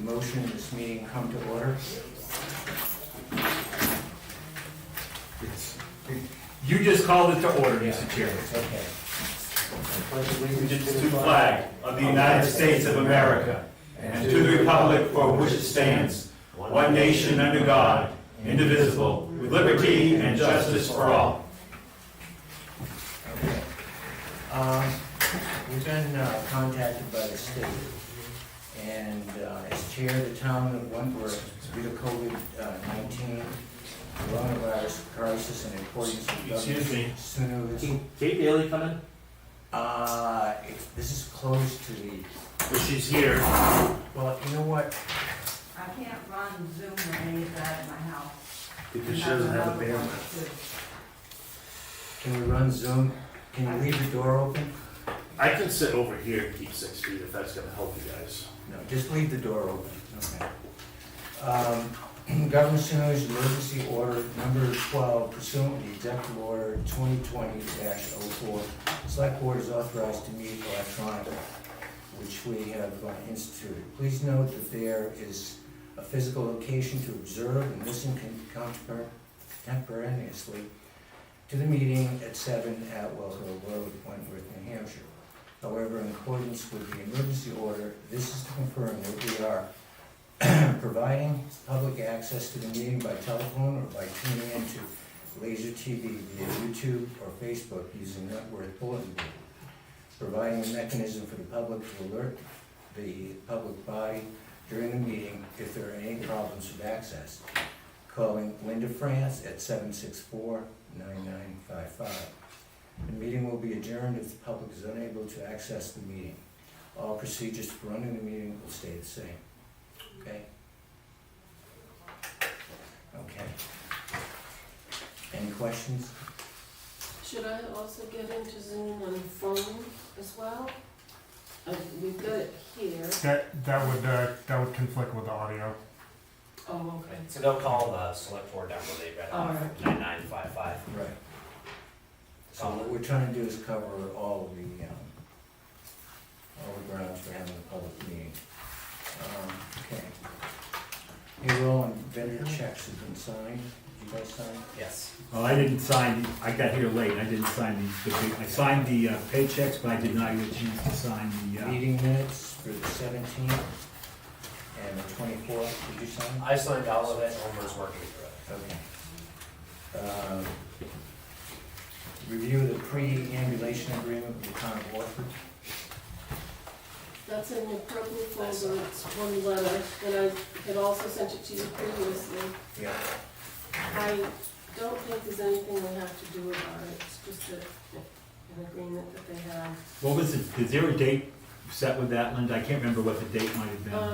motion this meeting come to order? You just called it to order, Mr. Chairman. Okay. Allegiance to the flag of the United States of America and to the republic for which it stands, one nation under God, indivisible, with liberty and justice for all. Okay. We've been contacted by the state, and as chair of the town of Wentworth, due to COVID-19 coronavirus crisis and according to Excuse me. Sunu's, Can Kate Bailey come in? this is close to the, Well, she's here. well, you know what? I can't run Zoom or any of that at my house. Because she doesn't have the bandwidth. Can we run Zoom? Can you leave the door open? I can sit over here and keep 6 feet if that's gonna help you guys. No, just leave the door open. Okay. Governor Sunu's emergency order number 12 pursuant to the executive order 2020-04. Select board is authorized to meet electronically, which we have instituted. Please note that there is a physical location to observe and listen contemporaneously to the meeting at 7 Atwell Hill Road, Wentworth, New Hampshire. However, in accordance with the emergency order, this is to confirm that we are providing public access to the meeting by telephone or by tuning into laser TV via YouTube or Facebook using Wentworth Bulletin Board. Providing a mechanism for the public to alert the public body during the meeting if there are any problems with access. Calling Linda France at 764-9955. The meeting will be adjourned if the public is unable to access the meeting. All procedures for running the meeting will stay the same. Okay? Okay. Any questions? Should I also get into Zoom on phone as well? We've got it here. That would conflict with the audio. Oh, okay. So they'll call the select board number they read All off, right. 9955. Right. So what we're trying to do is cover all the grounds for having a public meeting. Okay. Payroll and vendor checks have been signed. Did you guys sign? Yes. Well, I didn't sign, I got here late, I didn't sign I signed the paychecks, but I did not get a chance to sign the, Meeting minutes for the 17th and the 24th. Did you sign? I signed all of it, Homer's working through it. Okay. Review the pre-ambulation agreement with the town of Wentworth. That's in the purple folder, it's one letter, and I had also sent it to you previously. Yeah. I don't think there's anything we have to do about it, it's just an agreement that they have. what was it, is there a date set with that, Linda? I can't remember what the date might have been. I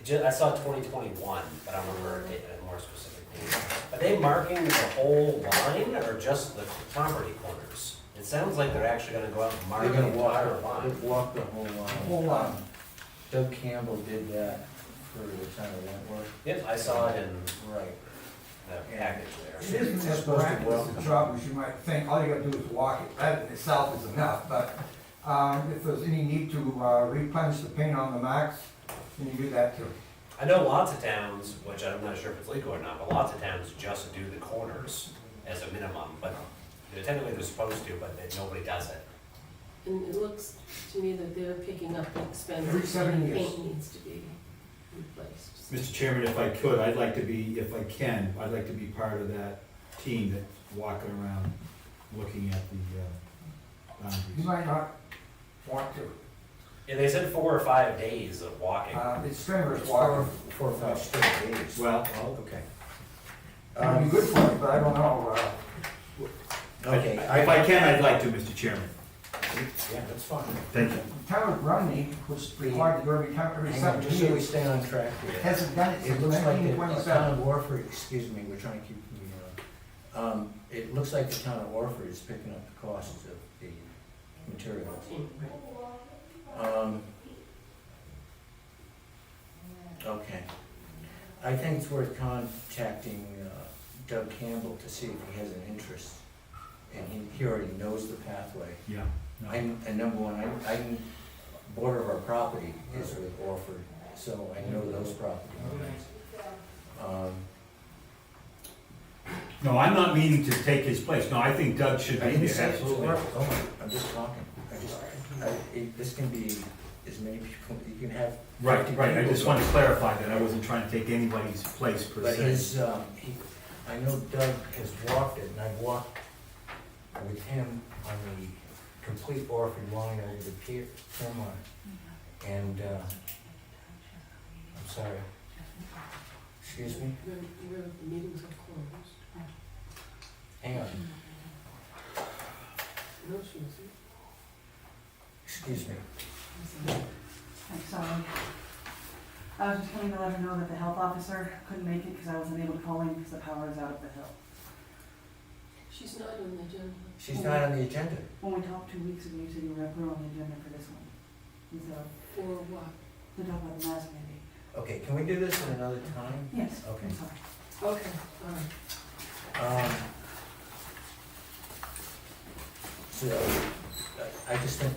don't, I saw 2021, but I don't remember a more specific date. Are they marking the whole line or just the property corners? It sounds like they're actually gonna go out and mark They're the gonna entire line. walk the whole line. Whole line. Doug Campbell did that for the town of Wentworth. Yep, I saw it in Right. the package It there. isn't as Supposed to practice walk. as trouble as you might think, all you gotta do is walk it, that in itself is enough, but, if there's any need to replenish the paint on the max, then you do that too. I know lots of towns, which I'm not sure if it's legal or not, but lots of towns just do the corners as a minimum, but technically they're supposed to, but nobody does it. and it looks to me that they're picking up the expense. Every 7 years. Paint needs to be replaced. Mr. Chairman, if I could, I'd like to be, if I can, I'd like to be part of that team that's walking around looking at the You boundaries. might not want to, Yeah, they said 4 or 5 days of walking. it's strenuous It's walking, 4 or 5 straight days. Well, Okay. it'd be good for you, but I don't know, Okay. if I can, I'd like to, Mr. Chairman. Yeah, that's fine. Thank you. the town of Grundy was required to go every time, every Hang on, 7 just so we years, stay on track here. hasn't done it It since looks like nineteen the town twenty-seven. of Orford, excuse me, we're trying to keep the meeting on. It looks like the town of Orford is picking up the costs of the materials. Okay. I think it's worth contacting Doug Campbell to see if he has an interest. And he already knows the pathway. Yeah. no. And number one, border of our property is with Orford, so I know those property lines. No, I'm not meaning to take his place. No, I think Doug should I be didn't there, say it's absolutely. work. Oh, I'm just talking. This can be as many people, you can have. 50 Right, I people. just want to clarify that I wasn't trying to take anybody's place per But se. I know Doug has walked it, and I've walked with him on the complete Orford line over the pier, Fairmont. And, I'm sorry. Excuse me? Where the meetings are closed. Hang on. No, she isn't. Excuse me. I'm sorry. I was just coming to let her know that the health officer couldn't make it because I wasn't able to call in because the power is out of the hill. She's not on the agenda. She's not on the agenda. When we talked 2 weeks ago, you said you were gonna put her on the agenda for this one. Instead of For what? the talk about the mask mandate. Okay, can we do this at another time? Yes, Okay. I'm sorry. Okay, all right. So, I just think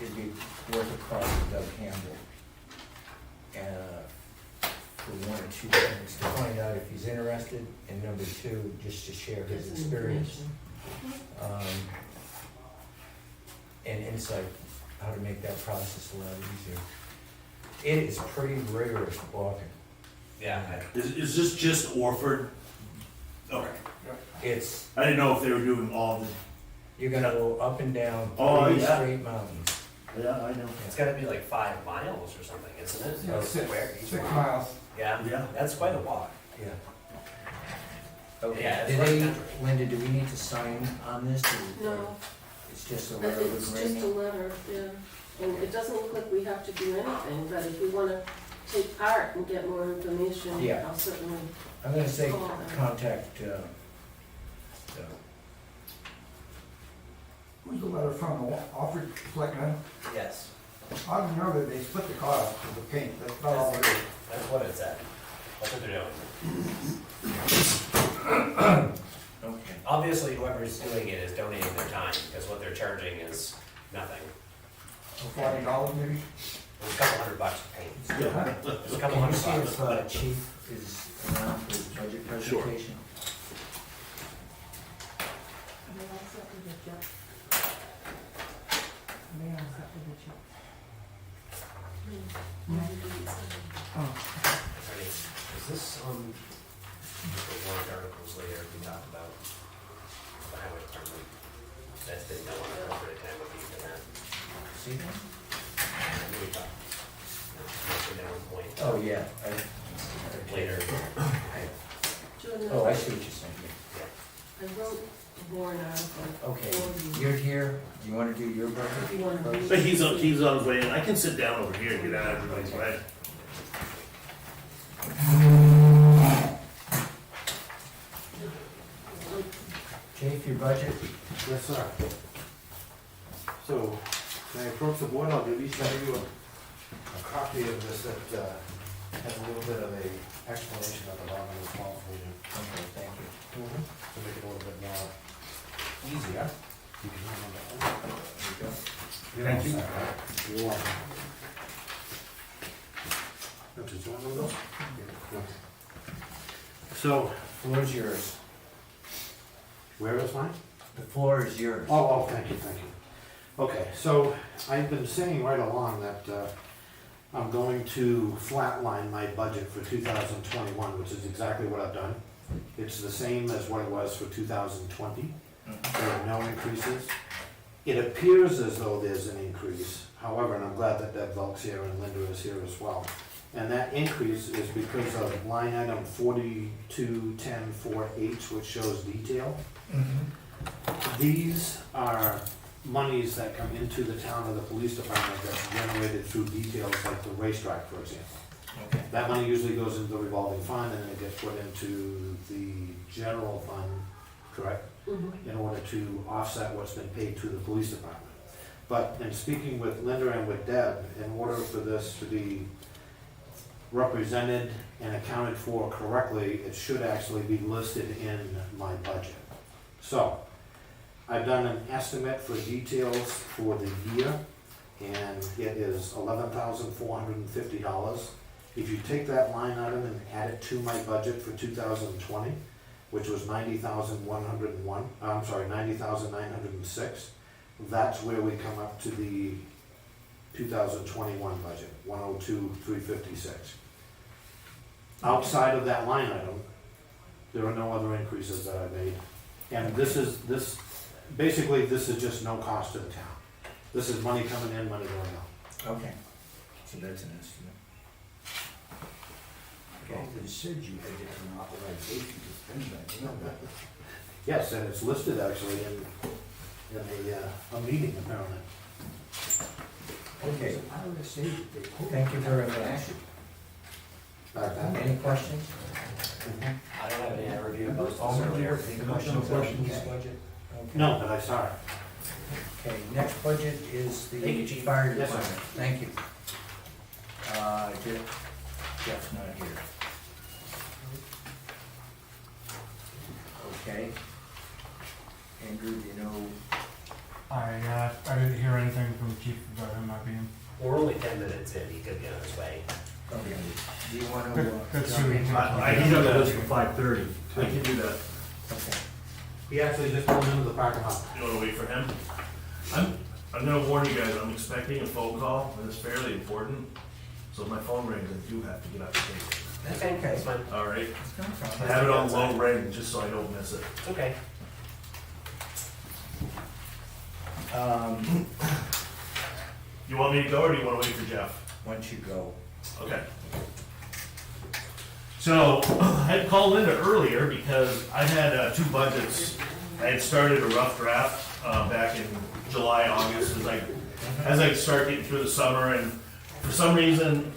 it'd be worth a call to Doug Campbell. For one or two things, to find out if he's interested, and number two, just to share his Get some experience. information. And insight, how to make that process a lot easier. It is pretty rigorous walking. Yeah, Is this just Orford? Okay. It's, I didn't know if they were doing all the, you're gonna go up and down Oh, 3 yeah. straight mountains. yeah, I know. it's gotta be like 5 miles or something, isn't it? Yeah, six Each 6 one. miles. Yeah, Yeah. that's quite a walk. Yeah. Okay, Yeah, it's did like they, country. Linda, do we need to sign on this? or- No, It's just a letter of it's just a agreement? letter, yeah. And it doesn't look like we have to do anything, but if we wanna take part and get more information, Yeah. I'll certainly, I'm gonna say Call them. contact, Who's the letter from, the Alfred Selectmen? Yes, I don't know that they split the cost of the paint, that's not all it is. that's what it's at. That's what they're doing. okay. Obviously, whoever's doing it is donating their time, because what they're charging is nothing. $40 maybe? It's a couple $100 to paint. It's a couple Can you see $100. if Chief is around for his budget presentation? Is this, the warrant articles later we talked about the highway department? That didn't know what appropriate time would be for that. See that? We talked. Mentioned at one point. Oh, yeah. Later. Jordan, Oh, I see what you're saying. I wrote a warrant article Okay, for you. you're here, you wanna do your If budget? you wanna read. But he's on his way in. I can sit down over here and get out of everybody's way. Chief, your budget? Yes, sir. So, when I approach the board, I'll give each of you a copy of this that has a little bit of a explanation at the bottom of the small version Okay, thank you. to make it a little bit more easier. You can remember that one. There you go. You're Thank all you. set, right? You're welcome. Don't you want one of those? Okay. So, Floor's yours. where is mine? The floor is yours. Oh, thank you, thank you. Okay, so I've been saying right along that I'm going to flatline my budget for 2021, which is exactly what I've done. It's the same as what it was for 2020. There are no increases. It appears as though there's an increase, however, and I'm glad that Deb Volk's here and Linda is here as well. And that increase is because of line item 4210-4H, which shows detail. These are monies that come into the town or the police department that's generated through details like the racetrack, for example. Okay. That money usually goes into the revolving fund and then it gets put into the general fund, correct? Mhm. In order to offset what's been paid to the police department. But in speaking with Linda and with Deb, in order for this to be represented and accounted for correctly, it should actually be listed in my budget. So, I've done an estimate for details for the year, and it is $11,450. If you take that line item and add it to my budget for 2020, which was 90,906, that's where we come up to the 2021 budget, 102,356. Outside of that line item, there are no other increases that I made. And this is just no cost to the town. This is money coming in, money going out. Okay, so that's an estimate. Okay, It said you had it an authorization to spend that, you know that. Yes, and it's listed actually in a meeting apparently. okay, How would I say that they quote? thank you very much. Back then. Any questions? I don't have any, I reviewed most of All this earlier. Any questions on this budget? Okay. No, but I saw it. Okay, next budget is the Thank you, Chief. fire Yes, sir. department. Thank you. Jeff's not here. Okay. Andrew, do you know? I didn't hear anything from the chief about him not being. We're only 10 minutes in, he could be on his way. Okay. Do you want to? That's who he I he's on the list for 5:30. I can do that. Okay. He actually just pulled into the parking lot. You wanna wait for him? I'm gonna warn you guys, I'm expecting a phone call, and it's fairly important. So if my phone rings, I do have to get up and take it. Okay, that's fine. All right? It's no I problem. have it on low ring, just so I don't miss it. Okay. You want me to go, or do you wanna wait for Jeff? Once you go. Okay. So, I had called Linda earlier because I had two budgets. I had started a rough draft back in July, August, as I start getting through the summer, and for some reason,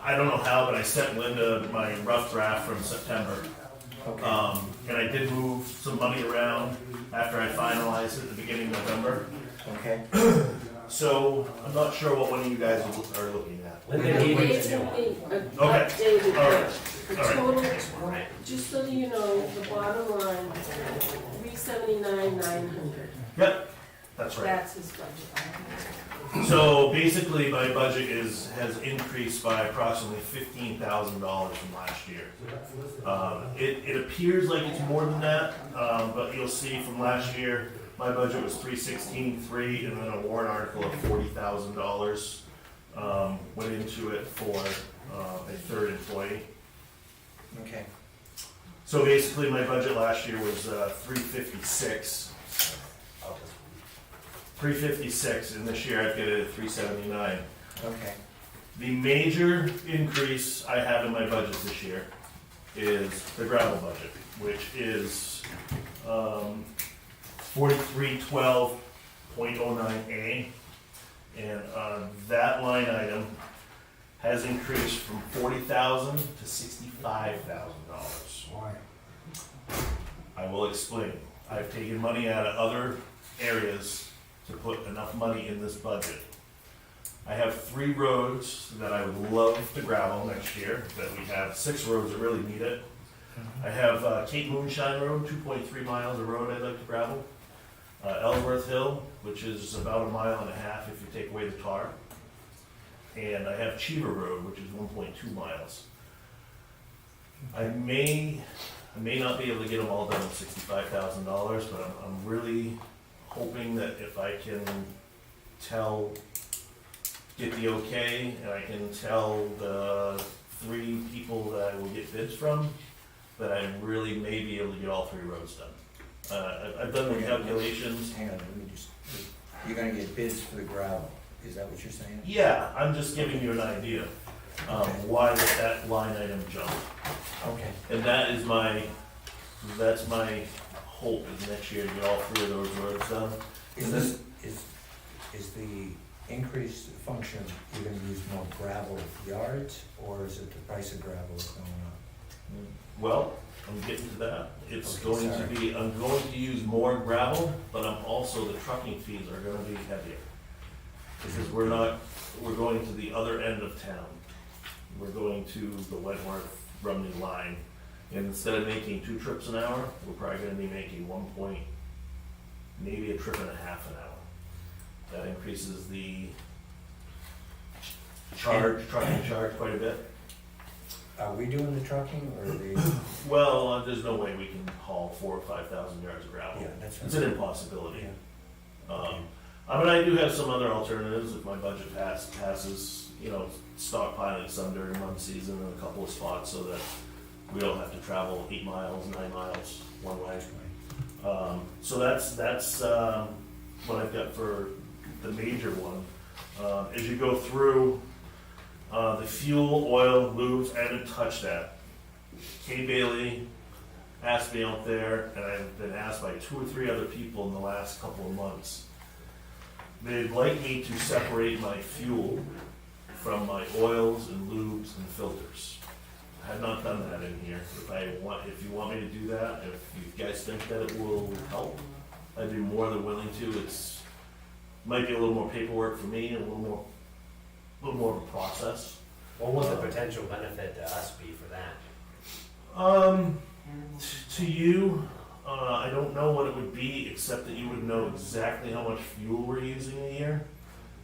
I don't know how, but I sent Linda my rough draft from September. Okay. And I did move some money around after I finalized it at the beginning of November. Okay. So, I'm not sure what one of you guys are looking at. Linda gave They me the sent new one. me an Okay. updated, All right. the All right. total, This one, right? just so you know, the bottom line, 379,900. Yep, that's right. That's his budget. So basically, my budget has increased by approximately $15,000 from last year. It appears like it's more than that, but you'll see from last year, my budget was $316,300, and then a warrant article of $40,000 went into it for a third employee. Okay. So basically, my budget last year was $356. Oh, 356, and this year I've got it at 379. Okay. The major increase I have in my budget this year is the gravel budget, which is 4312.09A, and that line item has increased from $40,000 to $65,000. Why? I will explain. I've taken money out of other areas to put enough money in this budget. I have 3 roads that I would love to gravel next year, that we have 6 roads that really need it. I have Cape Moonshine Road, 2.3 miles of road I'd like to gravel. Ellsworth Hill, which is about 1.5 miles if you take away the tar. And I have Cheever Road, which is 1.2 miles. I may not be able to get them all done with $65,000, but I'm really hoping that if I can get the okay, and I can tell the 3 people that I will get bids from, that I really may be able to get all 3 roads done. I've done the calculations. Hang on, let me just, you're gonna get bids for the gravel, is that what you're saying? Yeah, I'm just giving you an idea why that line item jumped. Okay. And that's my hope is next year to get all 3 of those roads done. Is this, is the increased function, you're gonna use more gravel yards, or is it the price of gravel is going up? Well, I'm getting to that. It's Okay, going sorry. to be, I'm going to use more gravel, but I'm also, the trucking fees are gonna be heavier. Because we're going to the other end of town. We're going to the Wentworth Rumney line. And instead of making 2 trips an hour, we're probably gonna be making maybe a trip and a half an hour. That increases the trucking charge quite a bit. Are we doing the trucking or are we? Well, there's no way we can haul 4,000 or 5,000 yards of gravel. Yeah, that's It's right. an impossibility. Yeah. But I do have some other alternatives if my budget passes, stockpiling some during month season in a couple of spots so that we don't have to travel 8 miles, 9 miles one way. So that's what I've got for the major one. As you go through the fuel, oil, lubes, I haven't touched that. Kay Bailey asked me out there, and I've been asked by 2 or 3 other people in the last couple of months. They'd like me to separate my fuel from my oils and lubes and filters. I have not done that in here. If you want me to do that, if you guys think that it will help, I'd be more than willing to. Might be a little more paperwork for me and a little more of a process. What would the potential benefit to us be for that? To you, I don't know what it would be, except that you would know exactly how much fuel we're using a year.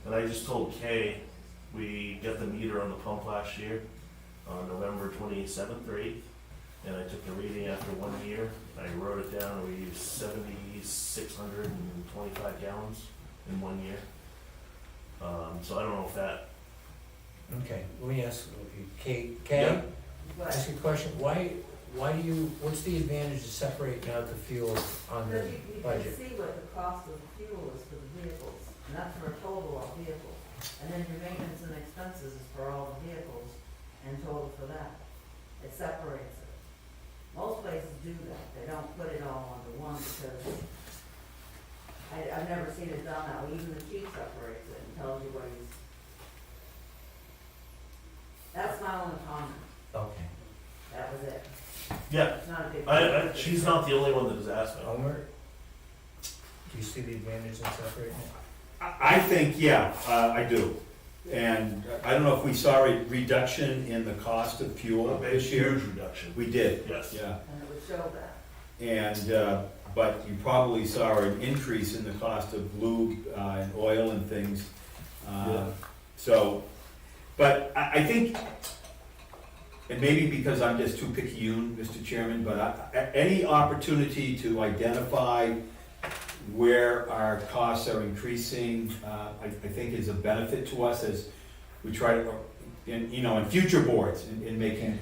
And I just told Kay, we got the meter on the pump last year, on November 27th or 8th, and I took the reading after 1 year. I wrote it down, we used 7,625 gallons in 1 year. So I don't know if that. Okay, let me ask, Kay, Yeah. ask you a question. Why what's the advantage of separating out the fuel on the Because you can budget? see what the cost of the fuel is for the vehicles, and that's for a total of vehicles. And then your maintenance and expenses is for all the vehicles and total for that. It separates it. Most places do that, they don't put it all under one because I've never seen it done that way. Even the chief separates it and tells you what he's. That's my only comment, Okay. that was it. Yeah, It's not a big. she's not the only one that has asked me. Homer, do you see the advantage in separating it? I think, yeah, I do. And I don't know if we saw a reduction in the cost of fuel A this year. huge reduction. We did, Yes. yeah. And it would show that. And, but you probably saw an increase in the cost of lube and oil and things. Yeah. So, but I think, and maybe because I'm just too picayune, Mr. Chairman, but any opportunity to identify where our costs are increasing, I think is a benefit to us as we try to, in future boards, in making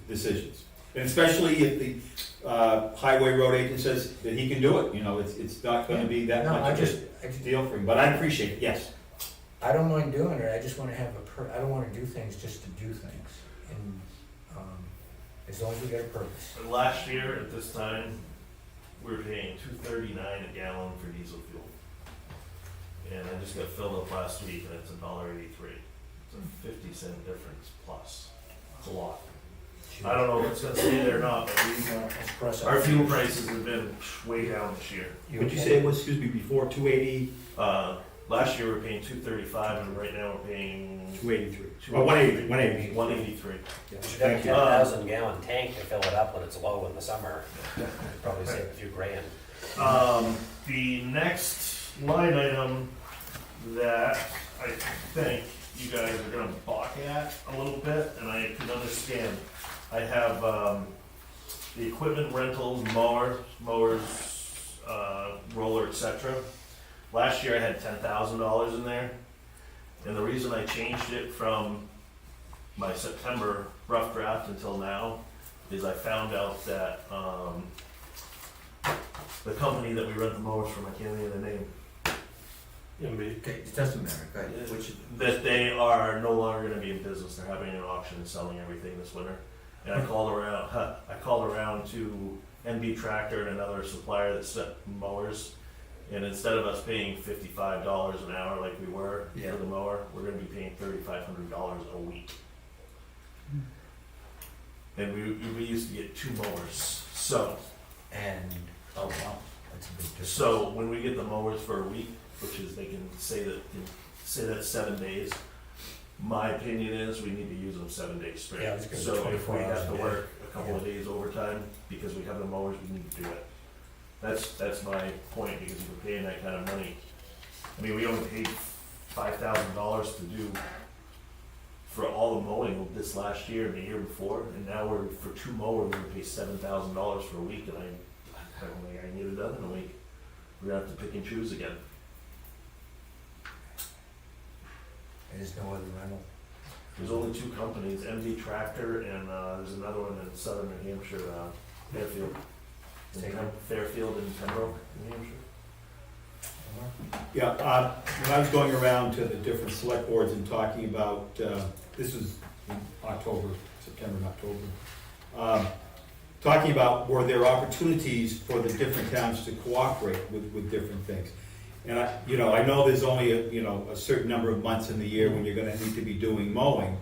decisions. And especially if the highway road agent says that he can do it, it's not gonna be that No, I much of just, a deal for him, but I appreciate it, yes. I don't mind doing it, I just wanna have I don't wanna do things just to do things. And, as long as we got a purpose. And last year at this time, we were paying $2.39 a gallon for diesel fuel. And I just got filled up last week and it's $1.83. It's a 50-cent difference plus. It's a lot. I don't know if it's gonna stay there or not, but our fuel prices have been way down this year. What'd you say it was, excuse me, before 280? Last year we were paying $2.35 and right now we're paying 283. Oh, 180, 180. 183. You should have a 10,000 gallon tank to fill it up when it's low in the summer. Probably save a few grand. The next line item that I think you guys are gonna balk at a little bit, and I can understand. I have the equipment rentals, mowers, roller, etc. Last year I had $10,000 in there, and the reason I changed it from my September rough draft until now is I found out that the company that we rent the mowers from, I can't think of the name, Okay, it doesn't matter, go ahead. that they are no longer gonna be in business. They're having an auction and selling everything this winter. And I called around to NB Tractor and another supplier that set mowers. And instead of us paying $55 an hour like we were Yeah. for the mower, we're gonna be paying $3,500 a week. And we used to get 2 mowers. So, And, oh wow, that's a big difference. so when we get the mowers for a week, which is they can say that's 7 days. My opinion is we need to use them 7 days straight. Yeah, I was gonna say So if 24 we hours have a to day. work a couple of days overtime because we have the mowers, we need to do it. That's my point, because if we're paying that kind of money, I mean, we only paid $5,000 to do for all the mowing this last year and the year before, and now we're, for 2 mowers, we're gonna pay $7,000 for a week, and I don't think I can get it done in a week. We're gonna have to pick and choose again. There's no other rental. There's only 2 companies, MD Tractor, and, there's another one in southern New Hampshire, Fairfield. Fairfield and Pembroke, New Hampshire. Yeah, when I was going around to the different select boards and talking about, this was in October, September and October, talking about were there opportunities for the different towns to cooperate with different things. And I know there's only a certain number of months in the year when you're gonna need to be doing mowing,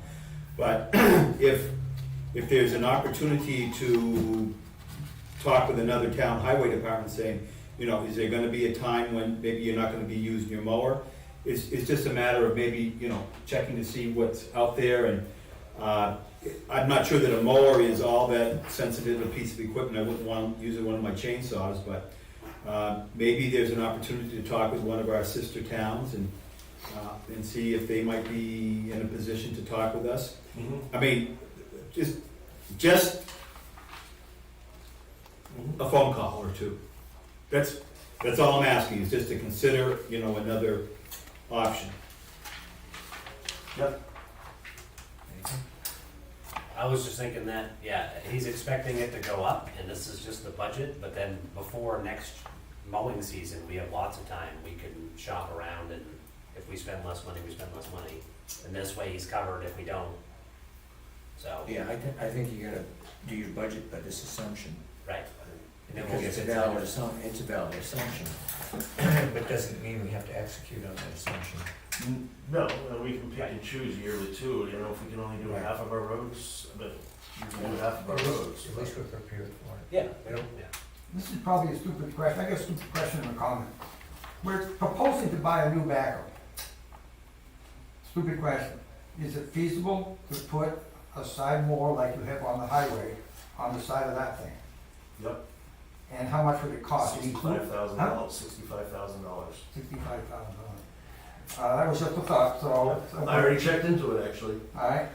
but if there's an opportunity to talk with another town highway department saying, is there gonna be a time when maybe you're not gonna be using your mower? It's just a matter of maybe, checking to see what's out there, and, I'm not sure that a mower is all that sensitive a piece of equipment. I wouldn't want to use one of my chainsaws, but, maybe there's an opportunity to talk with one of our sister towns and see if they might be in a position to talk with us. I mean, just a phone call or 2. That's all I'm asking, is just to consider, another option. Yep. I was just thinking that, yeah, he's expecting it to go up, and this is just the budget, but then before next mowing season, we have lots of time. We can shop around, and if we spend less money, we spend less money. And this way, he's covered if we don't. So, Yeah, I think you gotta do your budget by this assumption. right. And then we'll Because get it's a into valid it. it's a valid assumption. But doesn't mean we have to execute on that assumption. No, we can pick and choose yearly too, if we can only do half of our roads, but we can do half of our roads. At least we're prepared for it. Yeah, we don't, yeah. This is probably a stupid question, I guess stupid question and a comment. We're proposing to buy a new backhoe. Stupid question. Is it feasible to put a side mower like you have on the highway on the side of that thing? Yep. And how much would it cost? $65,000, $65,000. $65,000. That was just a thought, so. I already checked into it, actually. Alright.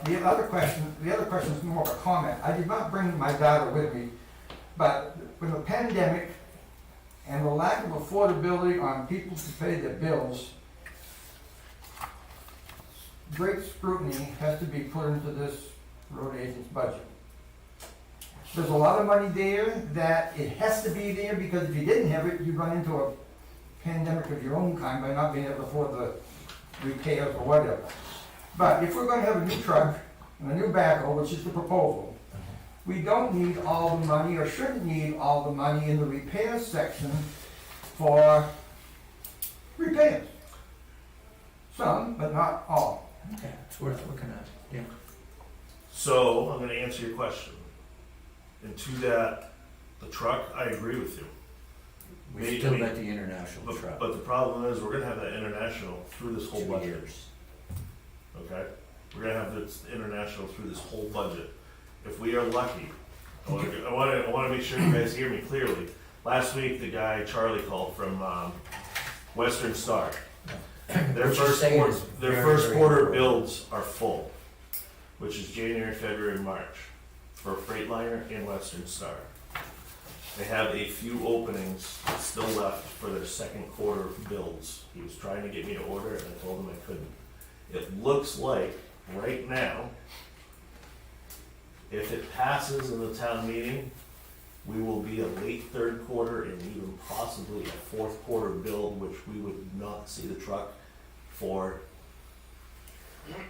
The other question is more of a comment. I did not bring my data with me, but with the pandemic and the lack of affordability on people to pay their bills, great scrutiny has to be put into this road agent's budget. There's a lot of money there that it has to be there, because if you didn't have it, you'd run into a pandemic of your own kind by not being able to afford the repairs or whatever. But if we're gonna have a new truck and a new backhoe, which is the proposal, we don't need all the money, or shouldn't need all the money in the repairs section for repairs. Some, but not all. Okay, it's worth looking at, yeah. So, I'm gonna answer your question. And to that, the truck, I agree with you. We still got the international truck. But the problem is, we're gonna have that international through this whole 2 budget. years. Okay? We're gonna have this international through this whole budget. If we are lucky, I wanna make sure you guys hear me clearly. Last week, the guy Charlie called from Western Star. Their What you're first saying quarter, is their very, first very quarter important. builds are full, which is January, February, March, for Freightliner and Western Star. They have a few openings still left for their second quarter builds. He was trying to get me to order it, and I told him I couldn't. It looks like, right now, if it passes in the town meeting, we will be a late 3rd quarter and even possibly a 4th quarter build, which we would not see the truck for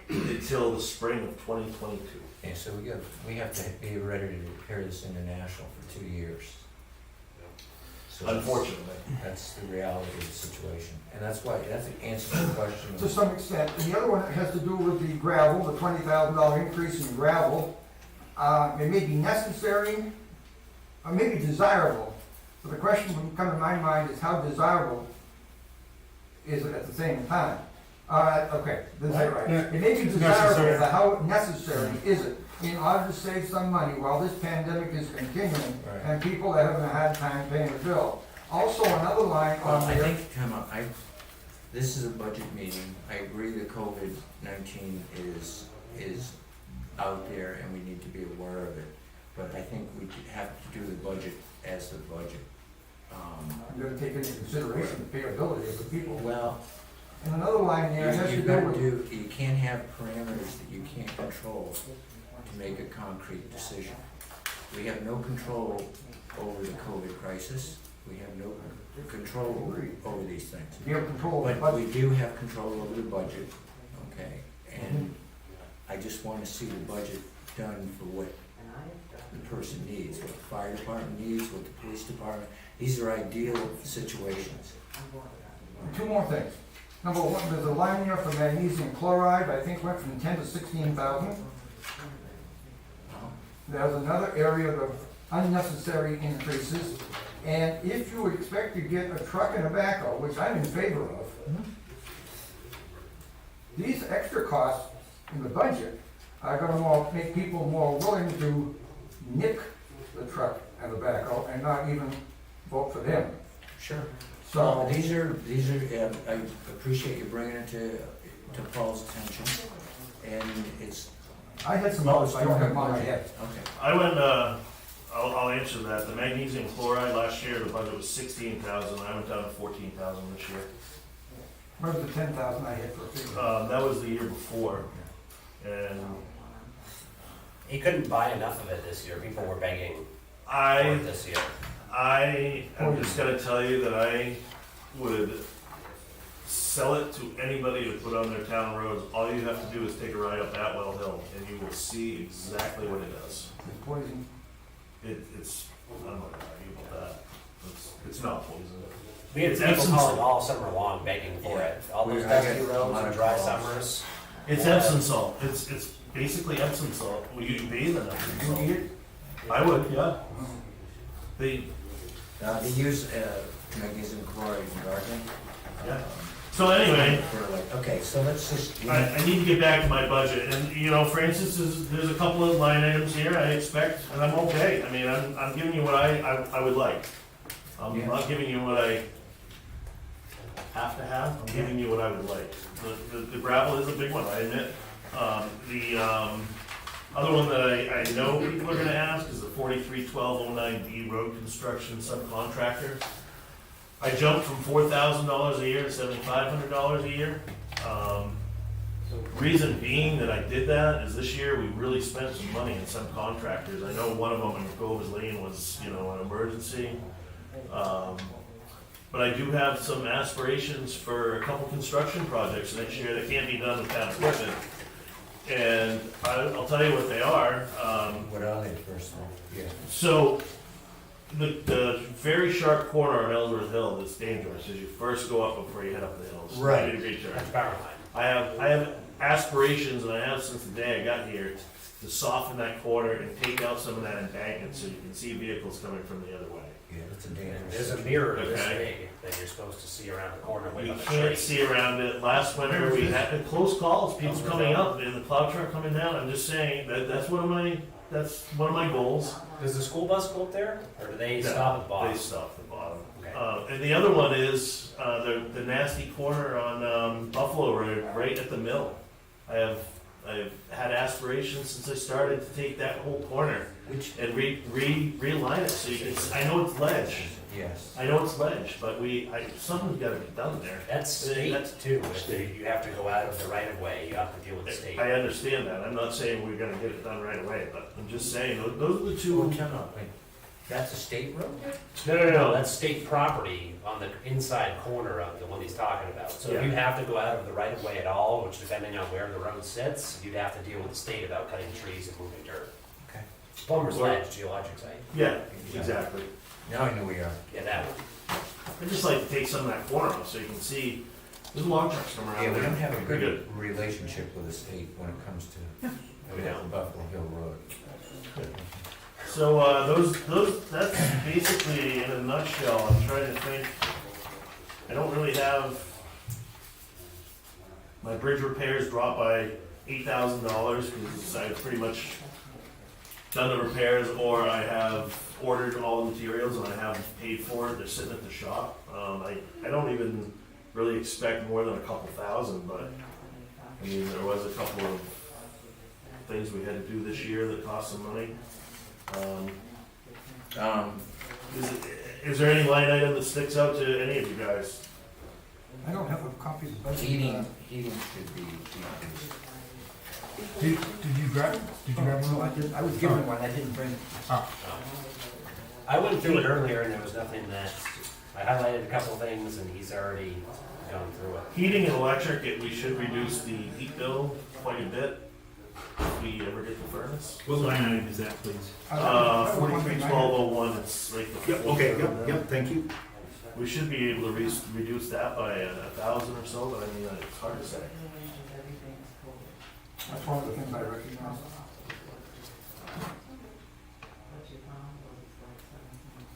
until the spring of 2022. Okay, so we have to be ready to repair this international for 2 years. So Unfortunately. that's the reality of the situation, and that's why, that's the answer to the question. To some extent. And the other one has to do with the gravel, the $20,000 increase in gravel. It may be necessary, or maybe desirable. So the question that would come to my mind is, how desirable is it at the same time? Okay, this is right. It may be desirable, but how necessary is it in order to save some money while this pandemic is continuing Right. and people are having a hard time paying the bill? Also, another line Well, on I there. think, this is a budget meeting. I agree that COVID-19 is out there and we need to be aware of it. But I think we have to do the budget as the budget. You gotta take into consideration the payability of the people. Well, And another line there has to you've do got to with, do, you can't have parameters that you can't control to make a concrete decision. We have no control over the COVID crisis. We have no control over these things. you have control of the But we budget. do have control over the budget, okay? And I just wanna see the budget done for what the person needs, what the fire department needs, what the police department, these are ideal situations. Two more things. Number one, there's a line here for magnesium chloride, I think went from 10 to 16,000. There's another area of unnecessary increases. And if you expect to get a truck and a backhoe, which I'm in favor of, these extra costs in the budget are gonna make people more willing to nick the truck and the backhoe and not even vote for them. Sure. So, These are, I appreciate you bringing it to Paul's attention, and it's, I had some others, I don't have them on my head. okay. I went, I'll answer that. The magnesium chloride last year, the budget was 16,000. I went down to 14,000 this year. Where's the 10,000 I had for a figure? That was the year before, and He couldn't buy enough of it this year. People were begging for I it this year. am just gonna tell you that I would sell it to anybody to put on their town roads. All you have to do is take a ride up Atwell Hill, and you will see exactly what it does. It's poison. It's, I'm not gonna argue about that. It's not poison. We had It's people Epsom calling salt. all summer long begging for it. All those I dusty get a roads lot and of dry calls. summers. It's Epsom salt. It's basically Epsom salt. Well, you bathe in Epsom You salt. eat it? I would, yeah. They, They use magnesium chloride in gardening. Yeah. So anyway, Okay, so let's just. I need to get back to my budget, and you know, for instance, there's a couple of line items here I expect, and I'm okay. I mean, I'm giving you what I would like. I'm Yeah. not giving you what I have to have. I'm giving you what I would like. The gravel is a big one, I admit. The other one that I know people are gonna ask is the 431209D road construction subcontractor. I jumped from $4,000 a year to $7,500 a year. Reason being that I did that is this year we really spent some money in some contractors. I know one of them in Grover's Lane was, you know, an emergency. But I do have some aspirations for a couple construction projects next year that can't be done with town equipment. And I'll tell you what they are. What are they first of all? Yeah. So, the very sharp corner on Ellsworth Hill that's dangerous is you first go up before you head up the hills. Right. 90-degree turn. That's power line. I have aspirations, and I have since the day I got here, to soften that corner and take out some of that embankment so you can see vehicles coming from the other way. Yeah, it's a dangerous. There's a mirror this Okay. big that you're supposed to see around the corner with You a can't tree. see around it. Last winter, we had close calls, people coming up, and the plow truck coming down. I'm just saying, that's one of my goals. Does the school bus go up there, or do they No, stop at the bottom? They stop at the bottom. Okay. And the other one is the nasty corner on Buffalo Road, right at the mill. I've had aspirations since I started to take that whole corner Which, and realign it so you can. I know it's ledge. yes. I know it's ledge, but something's got to be done there. That's state too. If you have to go out of the right of way, you have to deal with the state. I understand that. I'm not saying we're going to get it done right away, but I'm just saying those are the two. Wait, that's a state road? No, that's state property on the inside corner of the one he's talking about. So if you Yeah. have to go out of the right of way at all, which depending on where the road sits, you'd have to deal with the state about cutting trees and moving dirt. Okay. Plumber's Or- Ledge, geologic site. Yeah, exactly. Now I know we are. Yeah, that one. I just like to take some of that corner off so you can see. There's log trucks coming around. Yeah, we there. don't have a Pretty good relationship with the state when it comes to Buffalo Hill Road. So that's basically in a nutshell. I'm trying to think. I don't really have. My bridge repairs dropped by $8,000 because I've pretty much done the repairs, or I have ordered all the materials and I haven't paid for it. They're sitting at the shop. I don't even really expect more than a couple thousand, but, I mean, there was a couple of things we had to do this year that cost some money. Is there any line item that sticks out to any of you guys? I don't have a copy of the budget. Heating should be decreased. Did you grab No, one? I was given one, I didn't bring it. I went through it earlier and there was nothing that, I highlighted a couple things and he's already gone through it. Heating and electric, we should reduce the heat bill quite a bit if we ever get the furnace. What line item is that, please? 431201, it's like the. Yep, okay, yep, thank you. We should be able to reduce that by 1,000 or so, but I mean, it's hard to say. That's one of the things I recognize.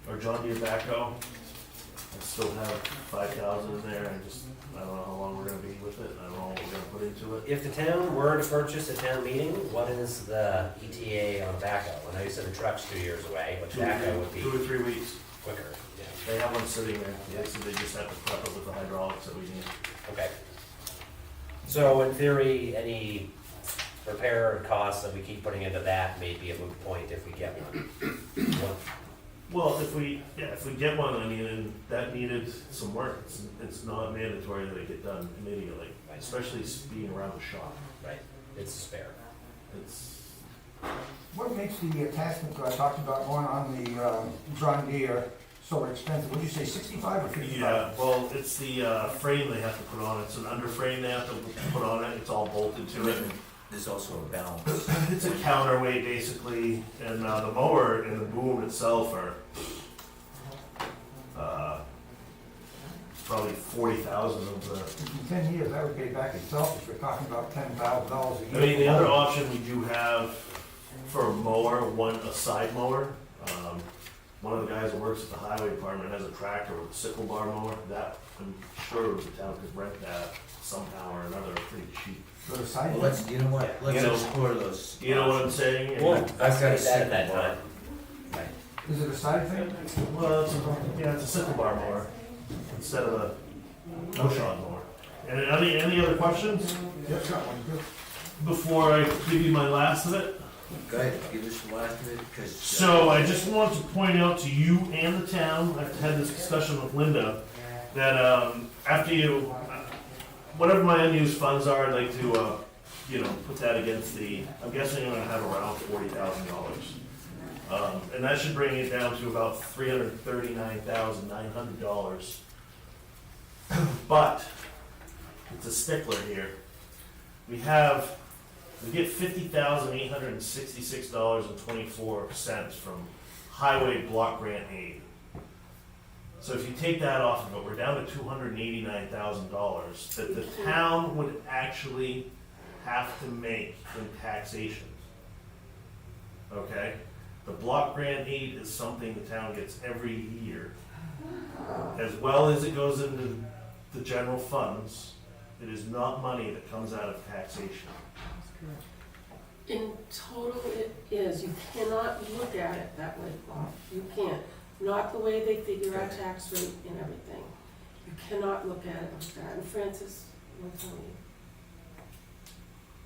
Our John Deere backhoe, I still have 5,000 in there, I don't know how long we're gonna be with it, I don't know what we're gonna put into it. If the town were to purchase a town meeting, what is the ETA on a backhoe? I know you said the truck's 2 years away, but the backhoe would be 2 or 3 weeks. quicker, yeah. They have one sitting there, so they just have to prep it with the hydraulics that we need. Okay. So in theory, any repair costs that we keep putting into that may be a moot point if we get one. Well, if we get one, I mean, and that needed some work, it's not mandatory that it get done immediately, Right. especially being around the shop. Right, it's a spare. It's, What makes the attachment that I talked about going on the John Deere so expensive? Would you say 65 or 55? yeah, well, it's the frame they have to put on it, it's an underframe they have to put on it, it's all bolted to it. There's also a balance. It's a counterweight basically, and the mower and the boom itself are probably 40,000 of the. In 10 years, that would pay back itself if we're talking about $10,000 a year. I mean, the other option we do have for a mower, a side mower. One of the guys that works at the highway department has a tractor with a sickle bar mower. That, I'm sure the town could rent that somehow or another pretty cheap. For the side. Well, let's, you know what, let's You know- explore those. You know what I'm saying? Well, I've I've got a got that at that sickle bar. time. Right. Is it a side thing? Well, it's a sickle bar mower instead of a no-shot mower. And any other questions Yes, got one, good. before I give you my last of it? Go ahead, give us the last of it, because. So I just want to point out to you and the town, I've had this discussion with Linda, that after whatever my unused funds are, I'd like to, put that against I'm guessing I'm gonna have around $40,000. And that should bring it down to about $339,900. But, it's a stickler here. We get $50,866.24 from highway block grant aid. So if you take that off of it, we're down to $289,000 that the town would actually have to make in taxation. Okay? The block grant aid is something the town gets every year. As well as it goes into the general funds, it is not money that comes out of taxation. In total, it is, you cannot look at it that way, Bob. You can't. Not the way they figure our tax rate and everything. You cannot look at it like that. And Francis will tell you.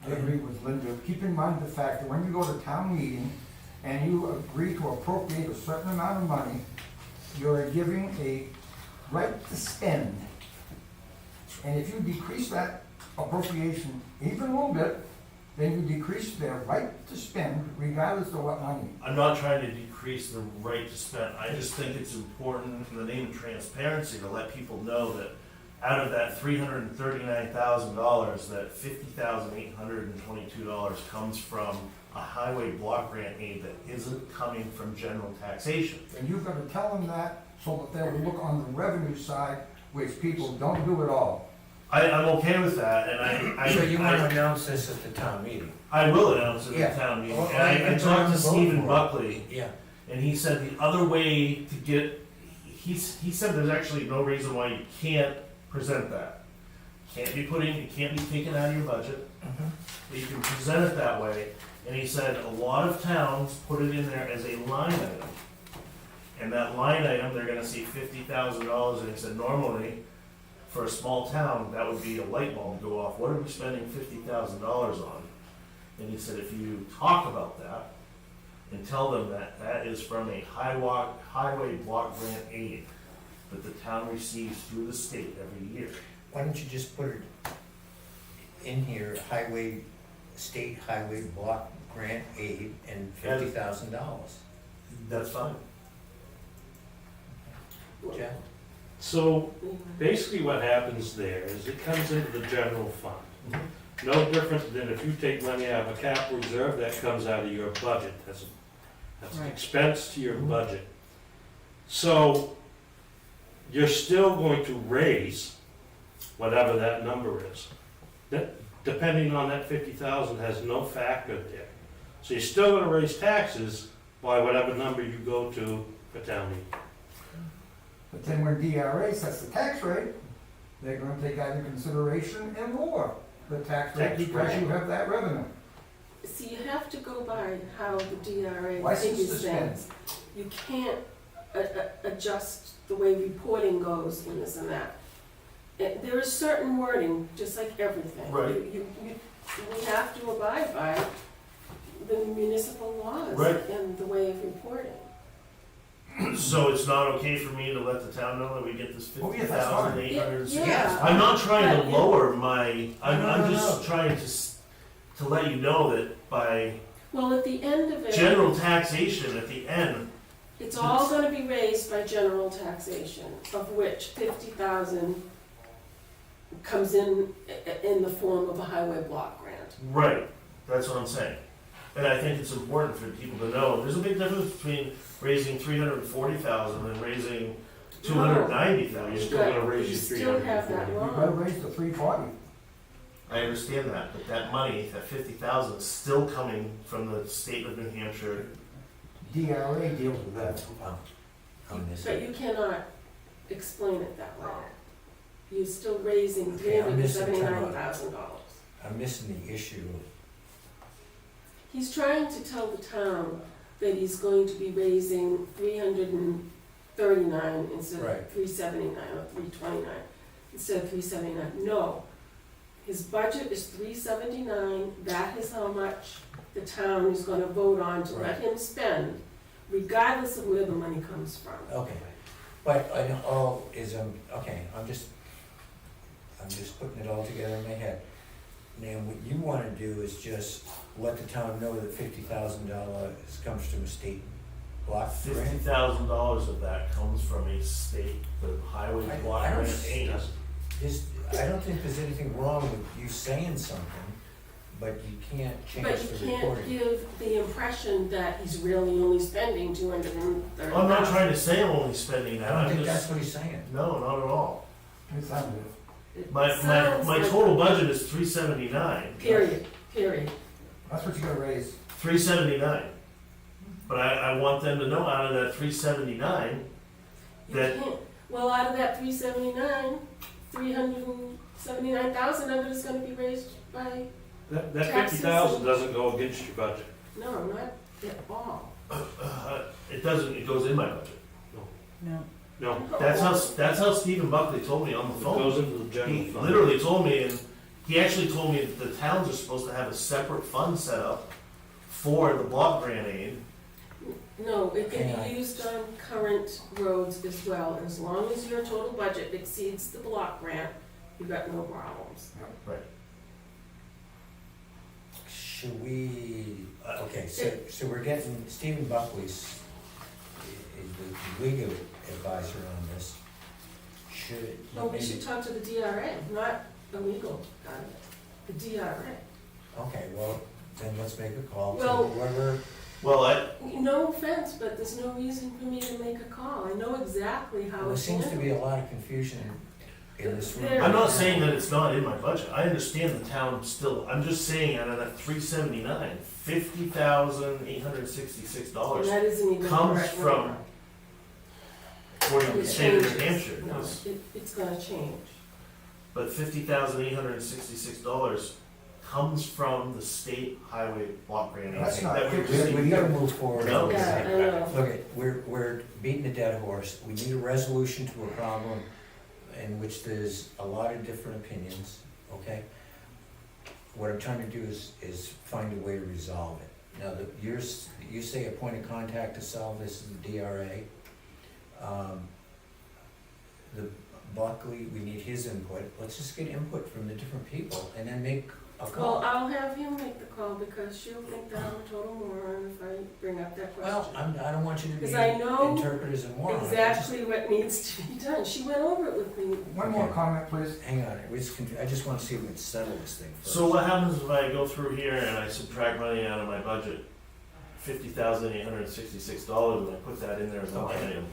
I agree with Linda. Keep in mind the fact that when you go to town meeting and you agree to appropriate a certain amount of money, you're giving a right to spend. And if you decrease that appropriation even a little bit, then you decrease their right to spend regardless of what money. I'm not trying to decrease the right to spend, I just think it's important in the name of transparency to let people know that out of that $339,000, that $50,822 comes from a highway block grant aid that isn't coming from general taxation. And you've got to tell them that so that they will look on the revenue side, which people don't do at all. I'm okay with that, and So you want to announce this at the town meeting? I will announce it Yeah. at the town meeting. Well, And I talked to vote Stephen for it. Buckley, Yeah. and he said the other way to get, he said there's actually no reason why you can't present that. It can't be taken out of your budget, but you can present it that way. And he said a lot of towns put it in there as a line item. And that line item, they're gonna see $50,000, and he said normally, for a small town, that would be a light bulb to go off. What are we spending $50,000 on? And he said, if you talk about that and tell them that that is from a highway block grant aid that the town receives through the state every year. Why don't you just put it in here, state highway block grant aid and $50,000? That's fine. Jeff? So basically what happens there is it comes into the general fund. No different than if you take money out of a capital reserve, that comes out of your budget. That's an Right. expense to your budget. So you're still going to raise whatever that number is. That, depending on that 50,000 has no factor there. So you're still gonna raise taxes by whatever number you go to for town meeting. But then when DRA sets the tax rate, they're gonna take that into consideration and lower the tax rate Tax because rate. you have that revenue. See, you have to go by how the DRA License to figures spend. things. You can't adjust the way reporting goes and this and that. There is certain wording, just like everything. Right. We have to abide by the municipal laws Right. and the way of reporting. So it's not okay for me to let the town know that we get this Oh, yeah, that's fine. $50,800? Yeah. I'm not trying to But- lower my, I'm No. just trying to let you know that by Well, at the end of it, general taxation at the end, it's all gonna be raised by general taxation, of which 50,000 comes in the form of a highway block grant. right, that's what I'm saying. And I think it's important for people to know, there's a big difference between raising 340,000 and raising 290,000. You're still gonna raise You your still have that 340. You wrong. gotta raise to 340. I understand that, but that money, that 50,000 is still coming from the state of New Hampshire. DRA deals with that. On this. But you cannot explain it that way. You're still raising Okay, I'm missing $379,000. I'm missing the issue. He's trying to tell the town that he's going to be raising 339 instead Right. of 379 or 329 instead of 379. No. His budget is 379. That is how much the town is gonna vote on to let him spend, regardless of where the money comes from. Okay, but I know, I'm just putting it all together in my head. Now, what you wanna do is just let the town know that $50,000 comes from a state block grant. $50,000 of that comes from a state, the highway block I don't grant aid. I don't think there's anything wrong with you saying something, but you can't change But the you can't reporting. give the impression that he's really only spending 230,000. I'm not trying to say I'm only spending I that, don't I'm think just, that's what he's saying. no, not at all. It sounds good. It My sounds like- total budget is 379. Period. That's what you gotta raise. 379. But I want them to know out of that 379, You That- can't, well, out of that 379, 379,000 of it is gonna be raised by, That Taxes 50,000 and- doesn't go against your budget. no, not at all. it doesn't, it goes in my budget. No. No, That's how Stephen Buckley told me on the it phone. goes into the general He fund. literally told me, and he actually told me that the towns are supposed to have a separate fund set up for the block grant aid. No, it can Yeah. be used on current roads as well, as long as your total budget exceeds the block grant, you've got no problems. Right. Should we, okay, so we're getting, Stephen Buckley's is the legal advisor on this. Should, No, we should talk to the DRA, not the legal guy, the DRA. okay, well, then let's make a call to Well- whoever, Well, No offense, but there's no reason for me to make a call. I know exactly how there it's seems to be handled. a lot of confusion in this room. There- I'm not saying that it's not in my budget. I understand the town still, I'm just saying out of that 379, And $50,866 that isn't even the comes correct from- number. according to the It state of New changes. Hampshire. No, it's gonna change. But $50,866 comes from the state highway block grant aid. That's not that we good. receive. We gotta move forward. No. on this. Yeah, I know. Okay, we're beating a dead horse. We need a resolution to a problem. in which there's a lot of different opinions, okay? What I'm trying to do is find a way to resolve it. Now, you say a point of contact to solve this is the DRA. The Buckley, we need his input. Let's just get input from the different people and then make a Well, call. I'll have him make the call because she'll think that I'm a total moron if I bring up that Well, question. I don't want you to be 'Cause I know interpreters and morons. Exactly what needs to be done. She went over it with me. One more comment, please. Hang on, I just wanna see if we can settle this thing first. So what happens if I go through here and I subtract money out of my budget, $50,866, and I put that in there as a line item?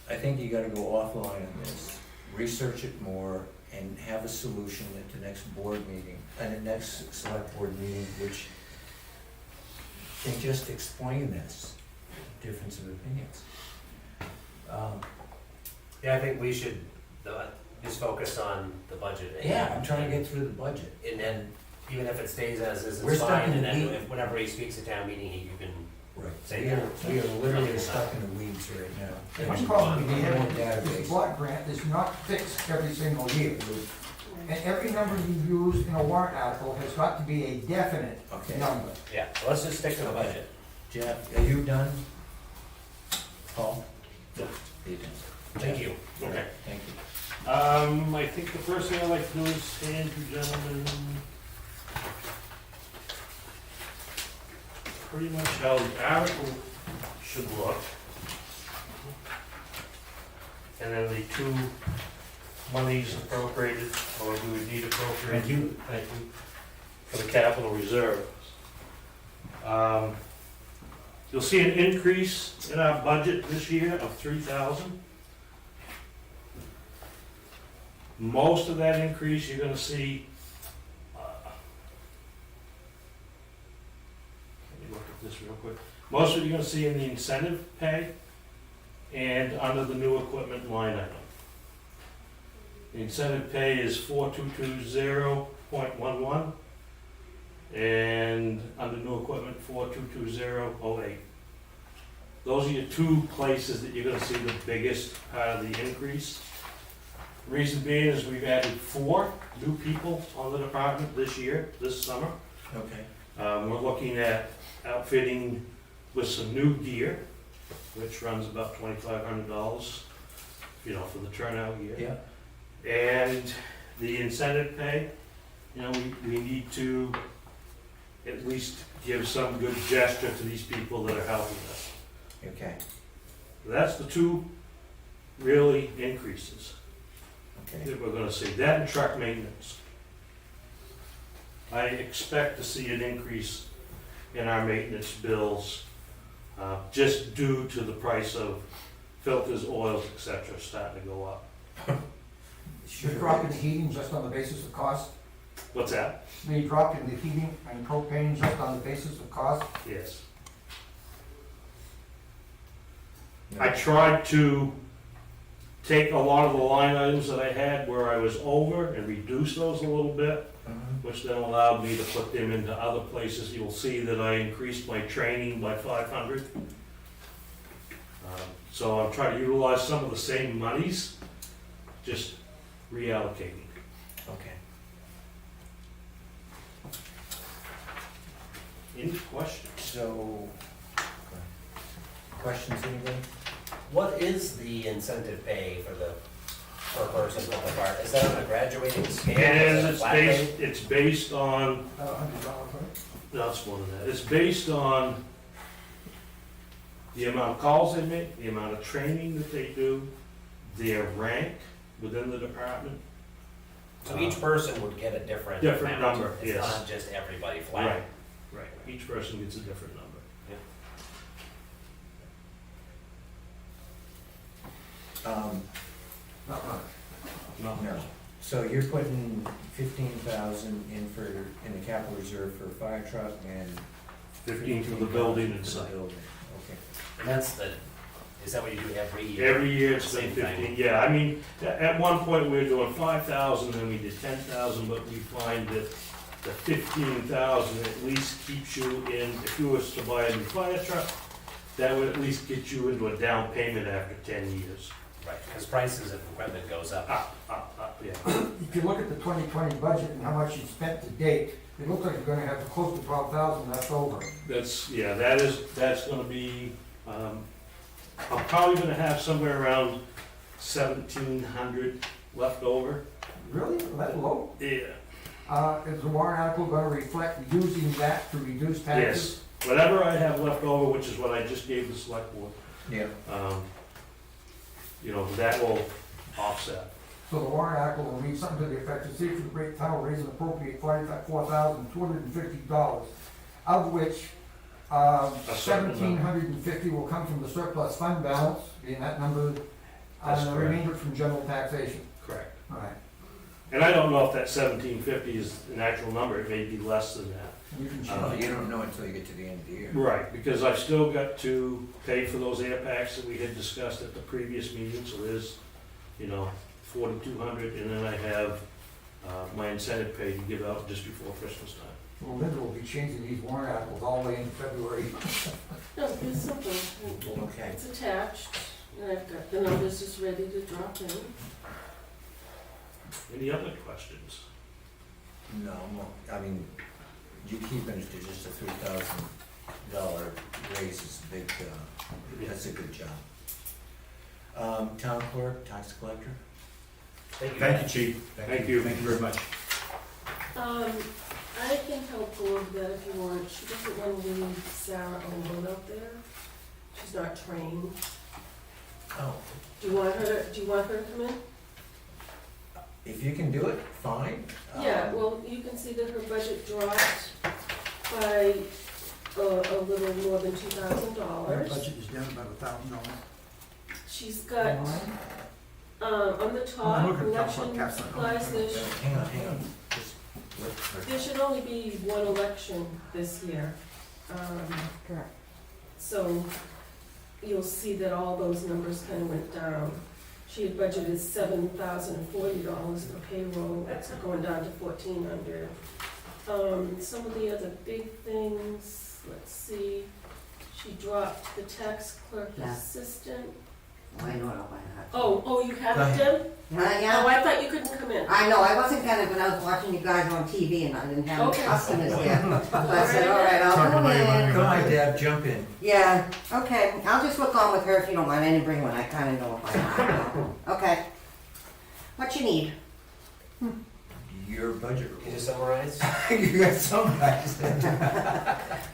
I think you gotta go offline on this, research it more, and have a solution at the next board meeting, and the next select board meeting, which can just explain this difference of opinions. Yeah, I think we should just focus on the budget. Yeah, I'm trying to get through the budget. And then, even if it stays as is, We're it's stuck fine, in and the then weed. if, whenever he speaks at town meeting, you can, Right. Say We are literally stuck in the weeds right now. The one There's problem we one have more is database. this block grant is not fixed every single year. And every number you use in a warrant article has got to be a definite Okay, number. yeah, so let's just stick to the budget. Jeff, are you done? Paul? Yeah. You done? Thank you. Okay. Thank you. I think the first thing I'd like to do is hand you gentlemen pretty much how the article should look. And then the two monies appropriated, or do we need appropriated? Thank you. For the capital reserve. You'll see an increase in our budget this year of 3,000. Most of that increase you're gonna see, let me look at this real quick. Most of it you're gonna see in the incentive pay and under the new equipment line item. The incentive pay is 4220.11 and under new equipment 4220.08. Those are your two places that you're gonna see the biggest part of the increase. Reason being is we've added 4 new people on the department this year, this summer. Okay. We're looking at outfitting with some new gear, which runs about $2,500, for the turnout gear. Yeah, And the incentive pay, we need to at least give some good gesture to these people that are helping us. okay, That's the two really increases okay. that we're gonna see, that and truck maintenance. I expect to see an increase in our maintenance bills, just due to the price of filters, oils, et cetera, starting to go up. You're dropping the heating just on the basis of cost? What's that? You're dropping the heating and propane just on the basis of cost? Yes. I tried to take a lot of the line items that I had where I was over and reduce those a little bit, Mhm. which then allowed me to put them into other places. You'll see that I increased my training by 500. So I'm trying to utilize some of the same monies, just reallocating. Okay. Any questions? So, questions, anybody? What is the incentive pay for the, per person for the part? Is that on a graduating scale? Is it And flat pay? it's based on, $100, right? no, it's more than that, it's based on the amount of calls they make, the amount of training that they do, their rank within the department. So each person would get a different Different amount. number, yes. It's not just everybody flat. Right, right, each person gets a different number. Not much. No. So you're putting 15,000 in the capital reserve for a fire truck and 15 for the building for the inside. building. Okay. And that's is that what you do every year? Every year it's been Same thing. 15, yeah, I mean, at one point we were doing 5,000, then we did 10,000, but we find that the 15,000 at least keeps you in, if you was to buy a new fire truck, that would at least get you into a down payment after 10 years. Right, because prices of equipment goes up. Yeah. If you look at the 2020 budget and how much you spent to date, it looks like you're gonna have close to 12,000 left over. That's gonna be, I'm probably gonna have somewhere around 1,700 left over. Really? That's low? Yeah. Is the warrant article gonna reflect using that to reduce taxes? Yes, whatever I have left over, which is what I just gave the select board, Yeah. you know, that will offset. So the warrant article will read something to the effect, to see if the great town will raise and appropriate $4,250, of which, certain amount. 1,750 will come from the surplus fund balance, being that number, That's and the correct. remainder from general taxation. Correct. All right. And I don't know if that 1,750 is an actual number, it may be less than that. You can Oh, change you it. don't know until you get to the end of the year. Right, because I've still got to pay for those air packs that we had discussed at the previous meeting, so there's, you know, 4,200, and then I have, my incentive pay to give out just before Christmas time. Well, Linda will be changing these warrant articles all the way into February. No, it's simple. Okay. It's attached, and I've got the numbers just ready to drop in. Any other questions? No, I mean, you keeping it to just a $3,000 raise is a big, that's a good job. Town clerk, tax collector? Thank you, chief. Thank you. Thank you very much. I can help go over that if you want. She doesn't want to leave Sarah alone out there. She's not trained. Oh, Do you want her to come in? if you can do it, fine. Yeah, well, you can see that her budget dropped by a little more than $2,000. is down about $1,000. She's got, on the I'm top, looking at election Council Capson. supplies, Hang on, just let her. there should only be one election this year. Correct. So you'll see that all those numbers kind of went down. She had budgeted $7,040 for payroll, it's going down to $1,400. Some of the other big things, let's see, she dropped the tax clerk Yeah. assistant. I know it all by heart. Oh, you have Go it, Deb? Oh, Yeah, I thought you couldn't come in. I know, I wasn't gonna, but I was watching you guys on TV and I didn't have any Okay. customers there. So I said, all right, I'll Talking come about your money. in. Come on, Deb, jump in. Yeah, okay, I'll just look on with her if you don't mind, I didn't bring one, I kinda know if I Okay. What you need? Your budget Can you report. summarize? You got some guys.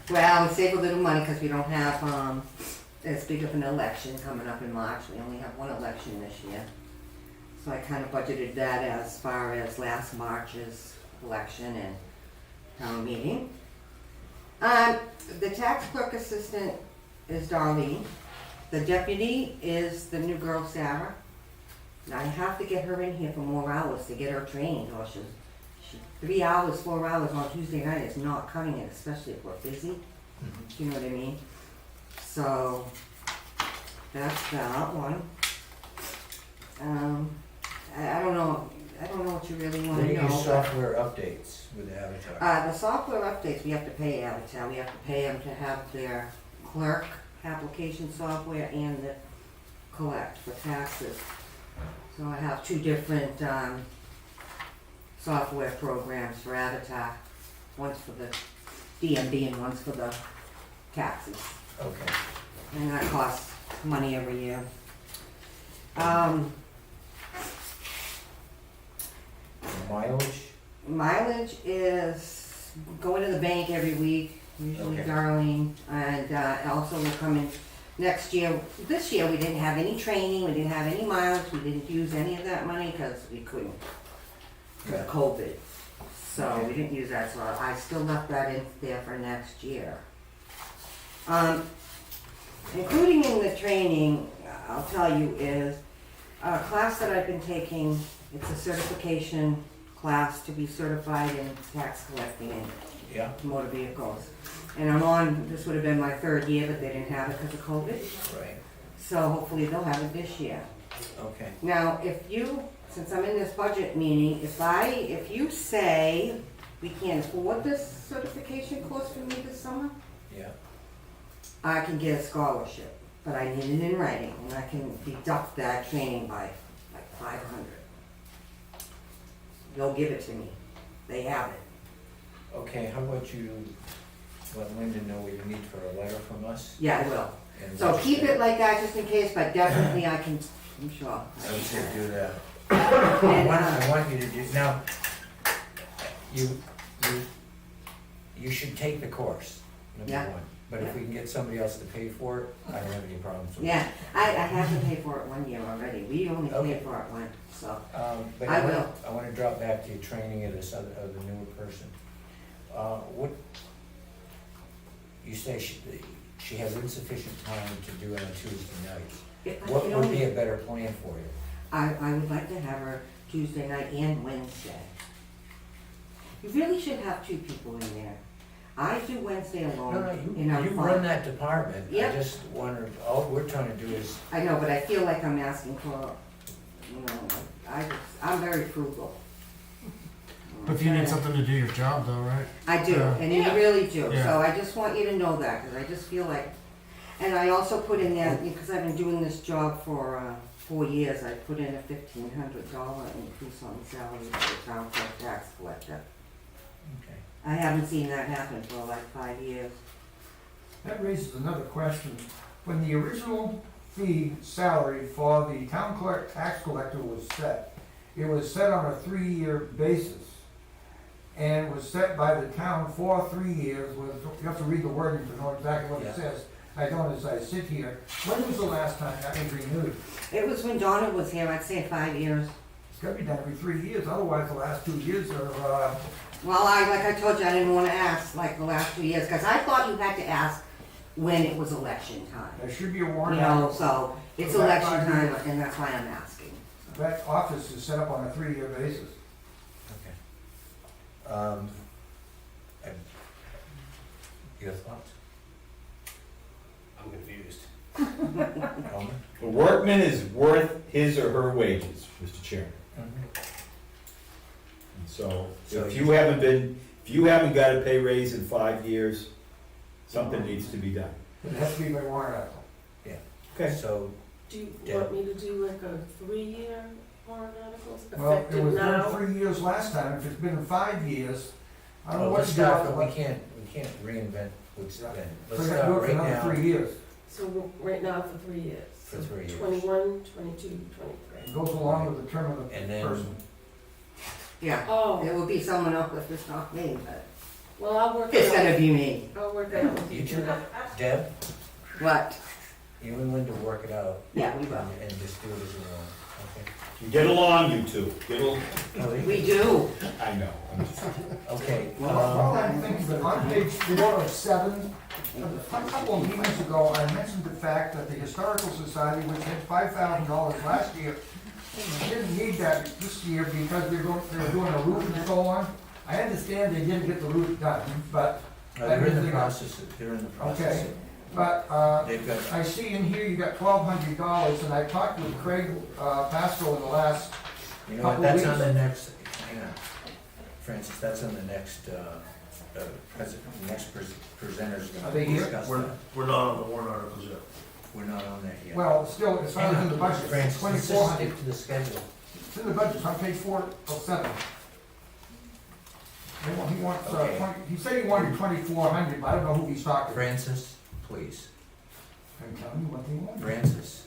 Well, we save a little money because we don't have, as big of an election coming up in March, we only have one election this year. So I kind of budgeted that as far as last March's election and town meeting. The tax clerk assistant is Darlene. The deputy is the new girl, Sarah. Now I have to get her in here for more hours to get her trained, or she 3 hours, 4 hours on Tuesday night is not cutting it, especially if we're busy. You know what I mean? So, that's that one. I don't know what you really What wanna do you know. use but- software updates with Avatar? the software updates, we have to pay Avatar, we have to pay them to have their clerk application software and the collect for taxes. So I have two different, software programs for Avatar. One's for the DMV and one's for the taxes. Okay. And that costs money every year. Mileage? Mileage is going to the bank every week, usually Okay. Darlene, and also we're coming next year. This year, we didn't have any training, we didn't have any mileage, we didn't use any of that money because we couldn't, for Yeah. COVID. So we didn't use that, so I still left that in there for next year. Including in the training, I'll tell you, is a class that I've been taking. It's a certification class to be certified in tax collecting and Yeah. motor vehicles. And I'm on, this would have been my third year, but they didn't have it because of COVID. Right. So hopefully they'll have it this year. Okay. Now, if you, since I'm in this budget meeting, if you say we can't afford this certification course for me this summer, Yeah. I can get a scholarship. but I need it in writing, and I can deduct that training by like 500. They'll give it to me. They have it. Okay, how about you let Linda know what you need for a letter from us? Yeah, I will. and So we'll keep just- it like that just in case, but definitely I can, I'm sure. I would say do that. And, I want you to do, now, you should take the course, number Yeah. one. But if Yeah. we can get somebody else to pay for it, I don't have any problems with it. Yeah, I have to pay for it 1 year already. We only Okay. paid for it once, so. But I I wanna drop back to your training of this other, of the newer person. What, you say she has insufficient time to do it on Tuesday nights. If I What could would only- be a better plan for you? I would like to have her Tuesday night and Wednesday. You really should have 2 people in there. I do Wednesday alone, No, and I'm you fine. run that department. I Yep. just wondered, all we're trying to do is, I know, but I feel like I'm asking for, I'm very frugal. But if you need something to do your job though, right? I do, Yeah. and you really do, Yeah. so I just want you to know that, because I just feel like, and I also put in there, because I've been doing this job for 4 years, I put in a $1,500 increase on the salary for the town clerk tax collector. okay. I haven't seen that happen for like 5 years. That raises another question. When the original fee salary for the town clerk tax collector was set, it was set on a 3-year basis. And was set by the town for 3 years, you have to read the wording to know exactly what it Yeah. says. I don't as I sit here. When was the last time that was renewed? It was when Donna was here, I'd say 5 years. It's gotta be done every 3 years, otherwise the last 2 years are, Well, like I told you, I didn't want to ask like the last 2 years, because I thought you had to ask when it was election time. there should be a You warrant know, article. so it's For that election 5 time, years. and that's why I'm asking. That office is set up on a 3-year basis. Okay. And your thoughts? I'm confused. Elmer? The workman is worth his or her wages, Mr. Chairman. And so, So if you- you haven't got a pay raise in 5 years, something needs to be done. It has to be by warrant article. Okay. So, Do you Yeah. want me to do like a 3-year warrant articles Well, it effective was now? done 3 years last time, if it's been 5 years, I don't know well, what let's to do start, about but the. we can't reinvent what's Yeah. been. So Let's you gotta do start it for right another now. 3 years. So right now for 3 years. For 3 years. 21, 22, 23. It goes along with the term of the And then- person. Yeah, Oh, it will be someone else if it's not me, but well, I'll work it's it out. gonna be me. I'll work it out with You you. two, Deb, What? you and Linda work it out. Yeah, we will. And just do it as you want, You get along, you two. okay? We do. I know. Okay, Well, all I'm thinking, but on page 407, a couple of meetings ago, I mentioned the fact that the Historical Society, which had $5,000 last year, didn't need that this year because they were doing a roof and so on. I understand they didn't get the roof done, but, they're in the process, okay. But, They've got, I see in here you got $1,200, and I talked with Craig Pascal in the last, you know what, couple of that's on weeks. the next, hang on, Francis, that's on the next, next presenter's Are gonna they here? discuss We're, that. we're not on the warrant articles yet. We're not on that yet. well, still, as far as in the budget, Francis, let's just 2,400. stick to the schedule. It's in the budget, it's on page 407. He wants, Okay. he said he wanted 2,400, but I don't know who he's talking to. Francis, please, I'm telling you what they want. Francis,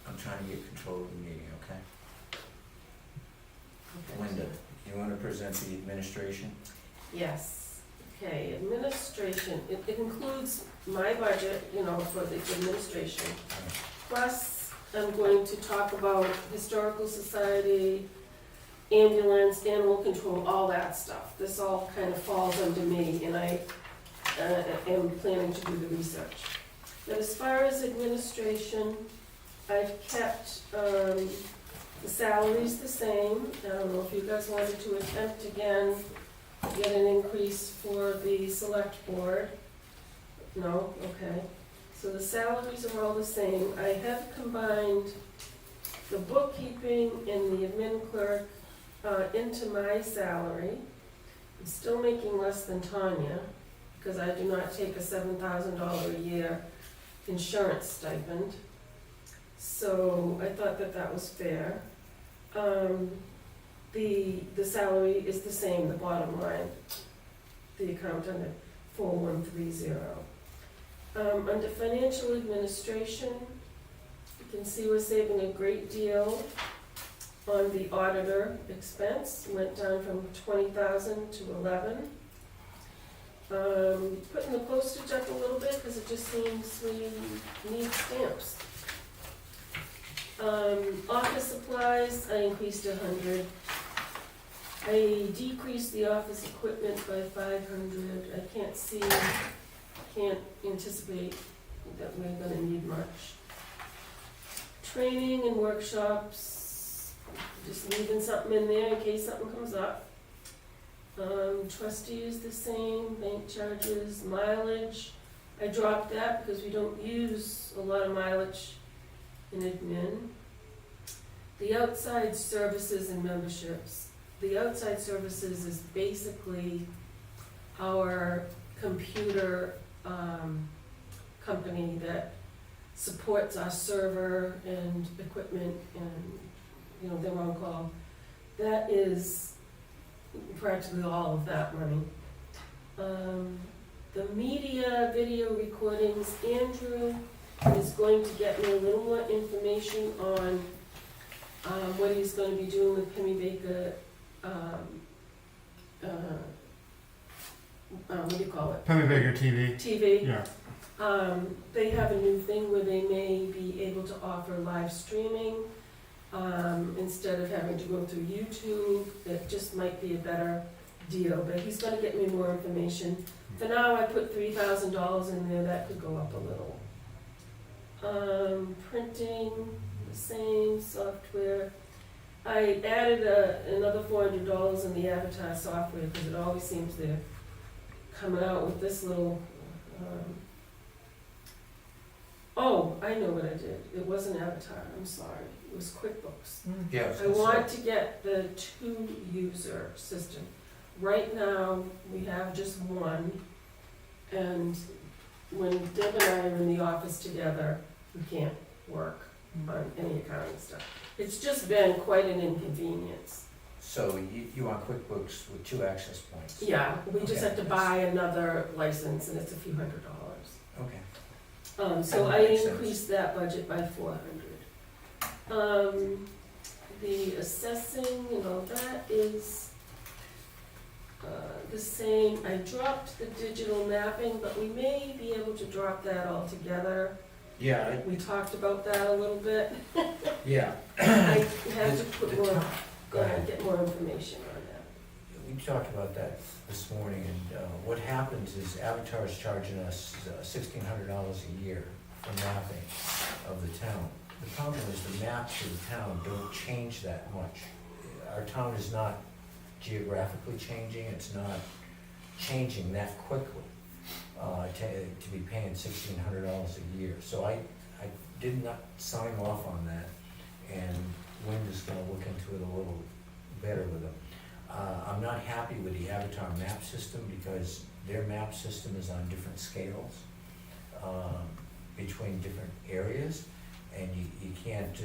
I'm trying to get control of the meeting, okay? Linda, you wanna present the administration? Yes. Okay, administration, it includes my budget, you know, for the administration. Plus, I'm going to talk about Historical Society, ambulance, animal control, all that stuff. This all kind of falls under me, and I am planning to do the research. But as far as administration, I've kept the salaries the same. I don't know if you guys wanted to attempt again, get an increase for the select board. No? Okay. So the salaries are all the same. I have combined the bookkeeping and the admin clerk into my salary. I'm still making less than Tanya, because I do not take a $7,000 a year insurance stipend. So I thought that that was fair. The salary is the same, the bottom line, the account under 4130. Under financial administration, you can see we're saving a great deal on the auditor expense, went down from 20,000 to 11. Putting the postage up a little bit because it just seems we need stamps. Office supplies, I increased 100. I decreased the office equipment by 500. Can't anticipate that we're gonna need much. Training and workshops, just leaving something in there in case something comes up. Trustee is the same, bank charges, mileage. I dropped that because we don't use a lot of mileage in admin. The outside services and memberships. The outside services is basically our computer company that supports our server and equipment and, you know, they're on call. That is practically all of that money. The media, video recordings, Andrew is going to get me a little more information on what he's going to be doing with Penny Baker, what do you call it? Penny Baker TV. TV. Yeah. They have a new thing where they may be able to offer live streaming instead of having to go through YouTube. It just might be a better deal, but he's gonna get me more information. For now, I put $3,000 in there, that could go up a little. Printing, the same, software. I added another $400 in the Avatar software because it always seems they're coming out with this little, oh, I know what I did. It wasn't Avatar, I'm sorry. It was QuickBooks. Yeah. I want to get the 2-user system. Right now, we have just one, and when Deb and I are in the office together, we can't work on any accounting stuff. It's just been quite an inconvenience. So you want QuickBooks with 2 access points? Yeah, we just Okay. have to buy another license, and it's a few $100. Okay. So That I makes sense. increased that budget by 400. The assessing and all that is the same. I dropped the digital mapping, but we may be able to drop that altogether. Yeah, We talked about that a little bit. yeah. I have to put The more, town- Go ahead. get more information on that. We talked about that this morning, and what happens is Avatar is charging us $1,600 a year for mapping of the town. The problem is the maps of the town don't change that much. Our town is not geographically changing, it's not changing that quickly to be paying $1,600 a year. So I did not sign off on that, and Wind is gonna look into it a little better with them. I'm not happy with the Avatar map system because their map system is on different scales between different areas, and you can't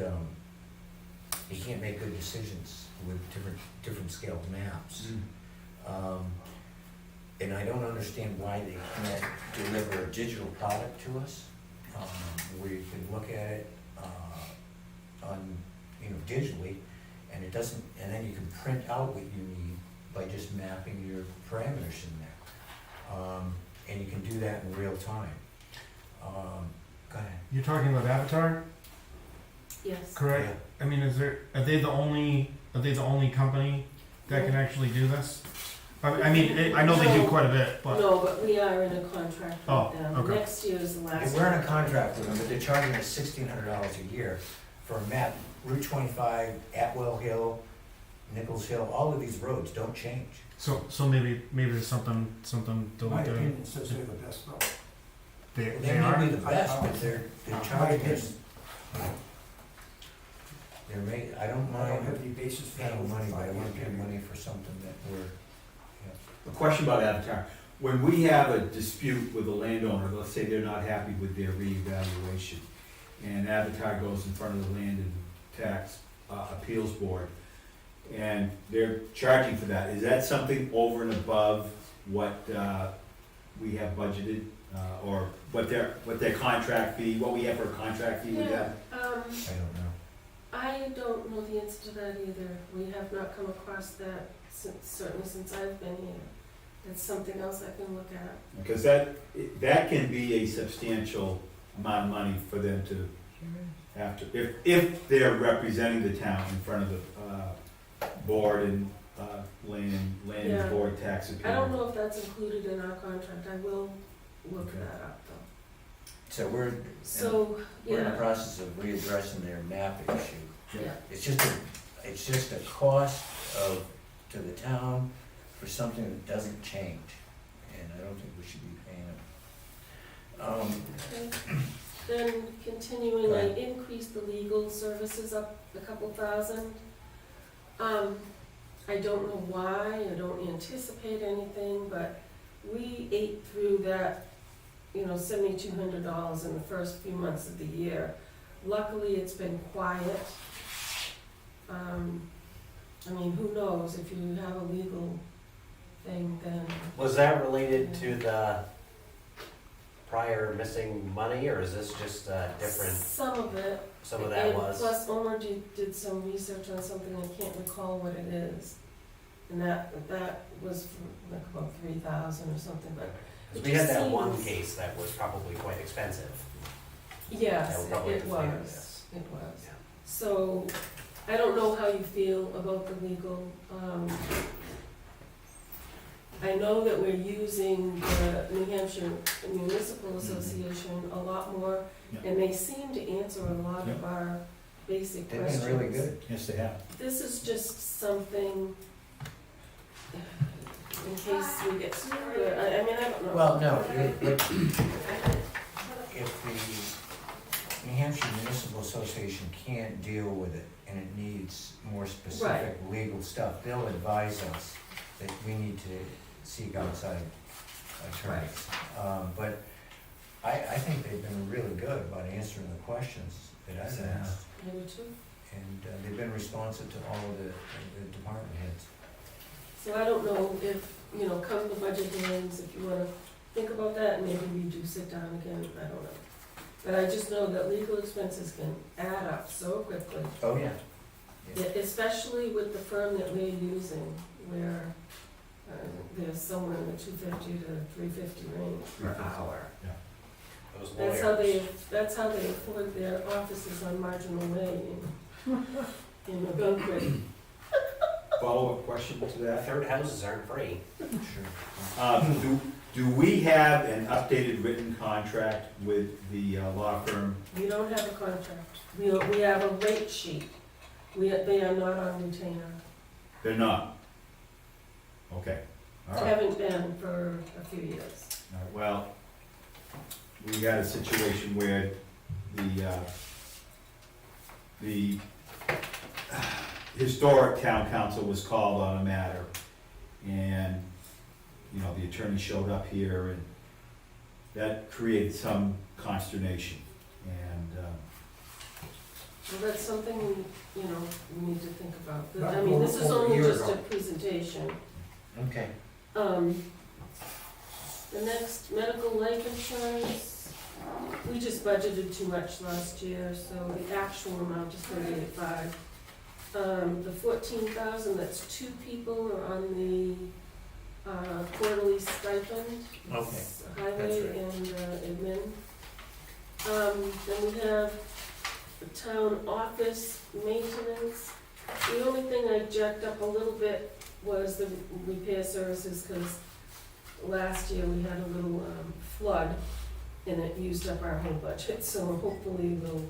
make good decisions with different scaled maps. And I don't understand why they can't deliver a digital product to us where you can look at it on, digitally, and it doesn't, and then you can print out what you need by just mapping your parameters in there. And you can do that in real time. Go ahead. You're talking about Avatar, Yes. correct? I mean, are they the only company that can actually do this? I mean, I know they do quite a bit, but No, but we are in a contract Oh, with them. okay. Next year is the Yeah, last. we're in a contract with them, but they're charging us $1,600 a year for a map. Route 25, Atwell Hill, Nichols Hill, all of these roads don't change. so maybe there's something to My look at. opinion says they're the best though. They They are. may be the best, but they're My charging opinion. us. I don't I don't mind have any basis for paying money, but I that. want to pay money for something that we're, A question about Avatar. when we have a dispute with a landowner, let's say they're not happy with their reevaluation, and Avatar goes in front of the Land and Tax Appeals Board, and they're charging for that, is that something over and above what we have budgeted? Or what their contract fee, what we have for a contract fee with them? I don't know. I don't know the answer to that either. We have not come across that certainly since I've been here. That's something else I can look at. Because that can be a substantial amount of money for them to have to, if they're representing the town in front of the board and land Yeah. board tax appeal. I don't know if that's included in our contract. I will look Okay. that up though. So we're in the process of readdressing their map issue. Yeah. It's just a cost to the town for something that doesn't change, and I don't think we should be paying it. Okay. Then continuing, I Right. increased the legal services up a couple thousand. I don't know why, I don't anticipate anything, but we ate through that, $7,200 in the first few months of the year. Luckily, it's been quiet. Who knows, if you have a legal thing, then. Was that related to the prior missing money, or is this just different? Some of it. Some of that And was. plus, Omar did some research on something, I can't recall what it is. And that was for like about 3,000 or something, but. Because it we had just that one seems- case that was probably quite expensive. Yes, That would probably it inflate was, this. it was. Yeah. So, I don't know how you feel about the legal, I know that we're using the New Hampshire Municipal Association a lot more, Yeah. and they seem to answer a lot of our basic They've questions. been really good. Yes, they have. This is just something in case we get sued, or, I don't know. Well, no, if the New Hampshire Municipal Association can't deal with it and it needs more specific legal stuff, they'll advise us that we need to seek outside attorneys. But I think they've been really good about answering the questions that I've Yeah. asked. Maybe too. And they've been responsive to all of the department heads. So I don't know if, come the budget hearings, if you wanna think about that, maybe we do sit down again, I don't know. But I just know that legal expenses can add up so quickly, Oh, yeah. especially with the firm that we're using, where there's somewhere in the $250 to $350 range per hour. Those That's lawyers. how they afford their offices on Marginal Way in Montgomery. Follow-up question to that? Third houses aren't free. Sure. Do we have an updated written contract with the law firm? We don't have a contract. We have a rate sheet. They are not on retainer. They're not? Okay, all right. Haven't been for a few years. All right, well, we got a situation where the historic town council was called on a matter, and, the attorney showed up here, and that created some consternation, and, Well, that's something, we need to think about. Not This is over a only year just a ago. presentation. Okay. The next, medical life insurance, we just budgeted too much last year, so the actual amount is 38.5. The 14,000, that's 2 people are on the quarterly stipend. Okay, It's highway that's right. and admin. Then we have the town office maintenance. The only thing I jacked up a little bit was the repair services, because last year we had a little flood and it used up our whole budget, so hopefully we'll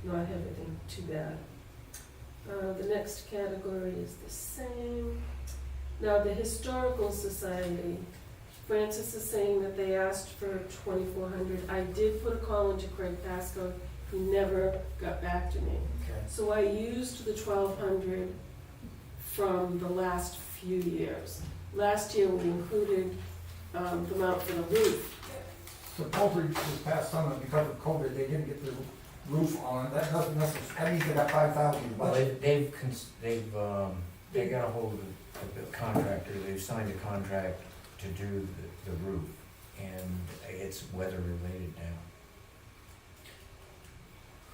not have anything too bad. The next category is the same. Now, the Historical Society, Francis is saying that they asked for 2,400. I did put a call into Craig Pasco, he never got back to me. Okay. So I used the 1,200 from the last few years. Last year, we included the amount for the roof. Supposedly this past summer, because of COVID, they didn't get the roof on, that doesn't necessarily, that means they got 5,000 in the Well, budget. they got a hold of the contractor, they've signed a contract to do the roof, and it's weather related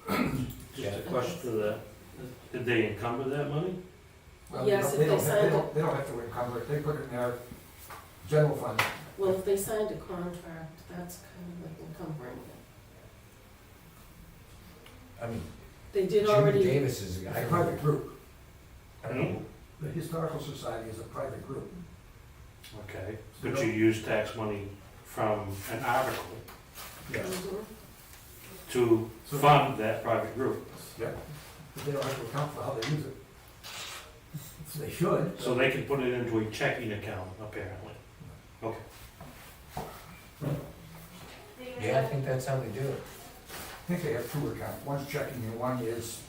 now. Just a question to that, did they encumber that money? Well, Yes, if they they don't, signed it. they don't have to encumber it, they put it in their general fund. Well, if they signed a contract, that's kind of like encumbering it. I mean, They did Jimmy already, Davis is a It's guy. a private group. I don't know. The Historical Society is a private group. Okay, but you use tax money from an article Yes. Mhm. to fund that private group. Yeah. But they don't have to account for how they use it. So they should. So they can put it into a checking account, apparently. Yeah, I think that's how they do it. I think they have two accounts, one's checking and one is,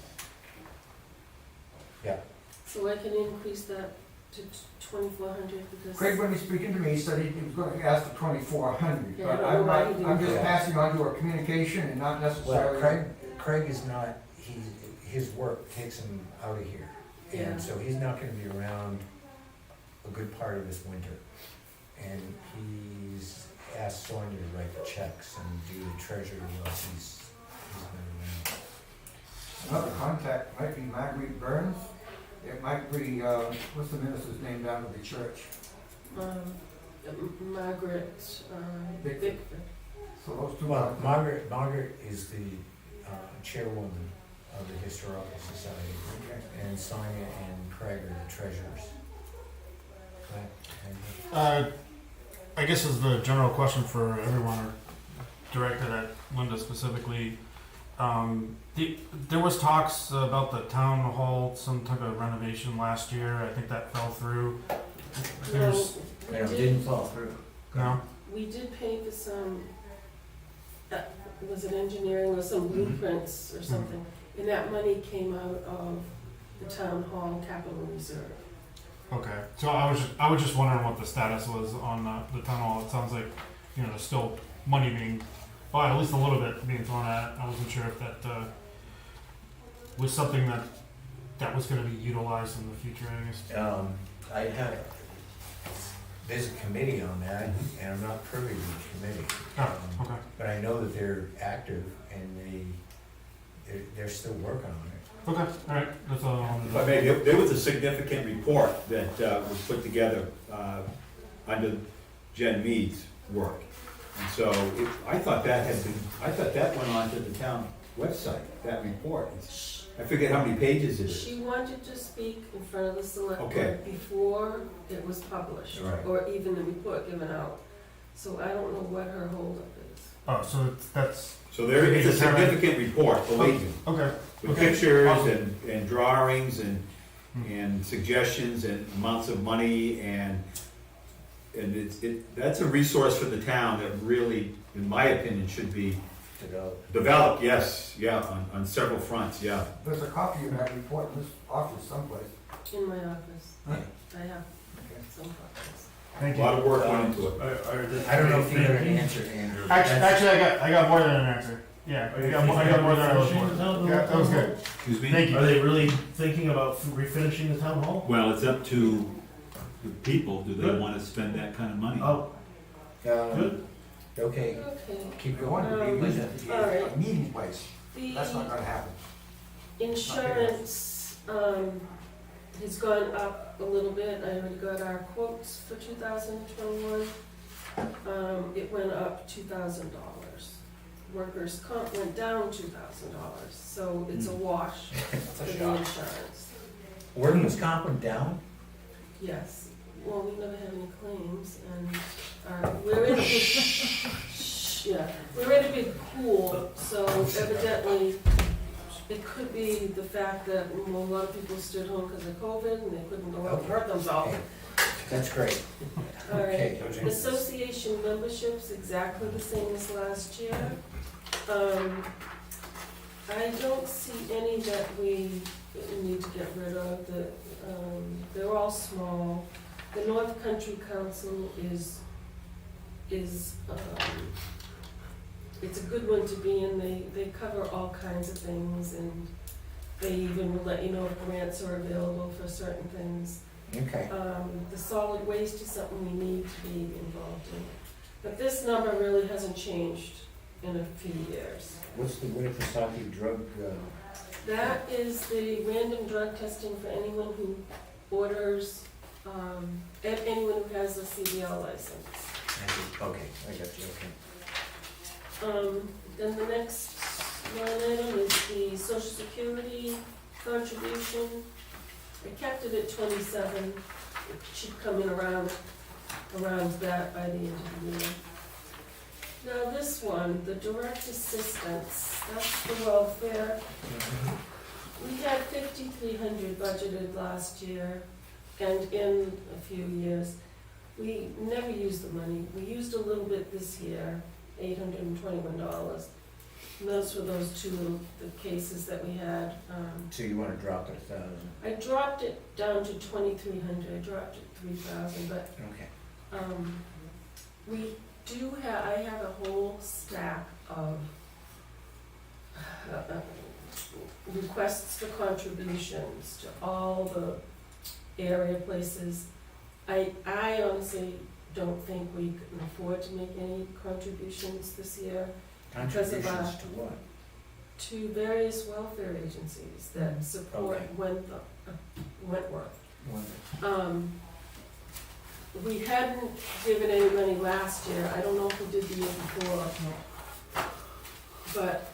So I can increase that to 2,400 because. Craig, when he was speaking to me, he said he was gonna ask for 2,400, Yeah, I but don't know I'm why not, he didn't I'm do just that. passing on to a communication and not Well, necessarily. Craig is not, his work takes him out of here. Yeah. And so he's not gonna be around a good part of this winter. And he's asked Sonia to write the checks and do the treasury while he's not Another contact might be Marguerite Burns. It might be, what's the minister's name down at the church? Margaret, Bickford. Bickford. So those two. around. Well, Margaret is the chairwoman of the Historical Society. Okay. And Sonia and Craig are the treasurers. I guess is the general question for everyone, or directed at Linda specifically. There was talks about the town hall, some type of renovation last year. I think that fell through. There's No, It didn't fall through. no. we did pay for some, was it engineering or some blueprints or something? And that money came out of the town hall capital reserve. Okay, so I was just wondering what the status was on the town hall. It sounds like there's still money being, well, at least a little bit being thrown at it. I wasn't sure if that was something that was going to be utilized in the future. I guess. There's a committee on that, and I'm not privy to the committee. Oh, okay. But I know that they're active and they're still working on it. Okay, all right. That's all I wanted to If know. I may, there was a significant report that was put together under Jen Mead's work. And so I thought that went on to the town website, that report. I forget how many pages it is. She wanted to speak in front of the select Okay. board before it was published, Right. or even the report given out. So I don't know what her holdup is. Oh, so that's So it's a significant report, believe me, okay. with Okay. pictures Awesome. and drawings and suggestions and amounts of money and that's a resource for the town that really, in my opinion, should be developed, yes, yeah, on several fronts, yeah. There's a copy of that report in this office someplace. In my office, Huh? I have Okay. some copies. Thank A you. lot of work went into it. I don't know if you got an answer, Andrew. but Actually, I got more than an answer. Yeah, I got more than I was Finishing for. the town Yeah, hall? that was good. Excuse me? Thank you. Are they really thinking about refinishing the town hall? Well, it's up to the people, do they Good. wanna spend that kind of money? Oh, Okay, Okay, keep We going. want to use it to be all right. a meeting place. That's not the gonna happen. insurance, has gone up a little bit. I already got our quotes for 2021. It went up $2,000. Workers' comp went down $2,000, so it's a wash for the insurance. Workman's comp went down? Yes, well, we never had any claims, and we're in a big, we're in a big pool, so evidently, it could be the fact that a lot of people stood home because of COVID, and they couldn't go out and hurt themselves. That's great. All right, Okay. association membership's exactly the same as last year. I don't see any that we need to get rid of. They're all small. The North Country Council is is, it's a good one to be in. They cover all kinds of things, and they even will let you know if grants are available for certain things. Okay, The solid waste is something we need to be involved in. But this number really hasn't changed in a few years. what's the Winnipesaukee drug, That is the random drug testing for anyone who orders, anyone who has a CDL license. okay, I got you, okay. Then the next line item is the social security contribution. I kept it at 27, it should come in around that by the end of the year. Now this one, the direct assistance, that's the welfare. We had 5,300 budgeted last year, and in a few years. We never used the money. We used a little bit this year, $821. And those were those two little the cases that we had. So you wanna drop it 1,000? I dropped it down to 2,300. I dropped it 3,000, but Okay. we do have, I have a whole stack of requests for contributions to all the area places. I honestly don't think we can afford to make any contributions this year Because of, Contributions to what? to various welfare agencies that support Okay. Wentworth. Wonderful. We hadn't given any money last year, I don't know if we did the year before. But,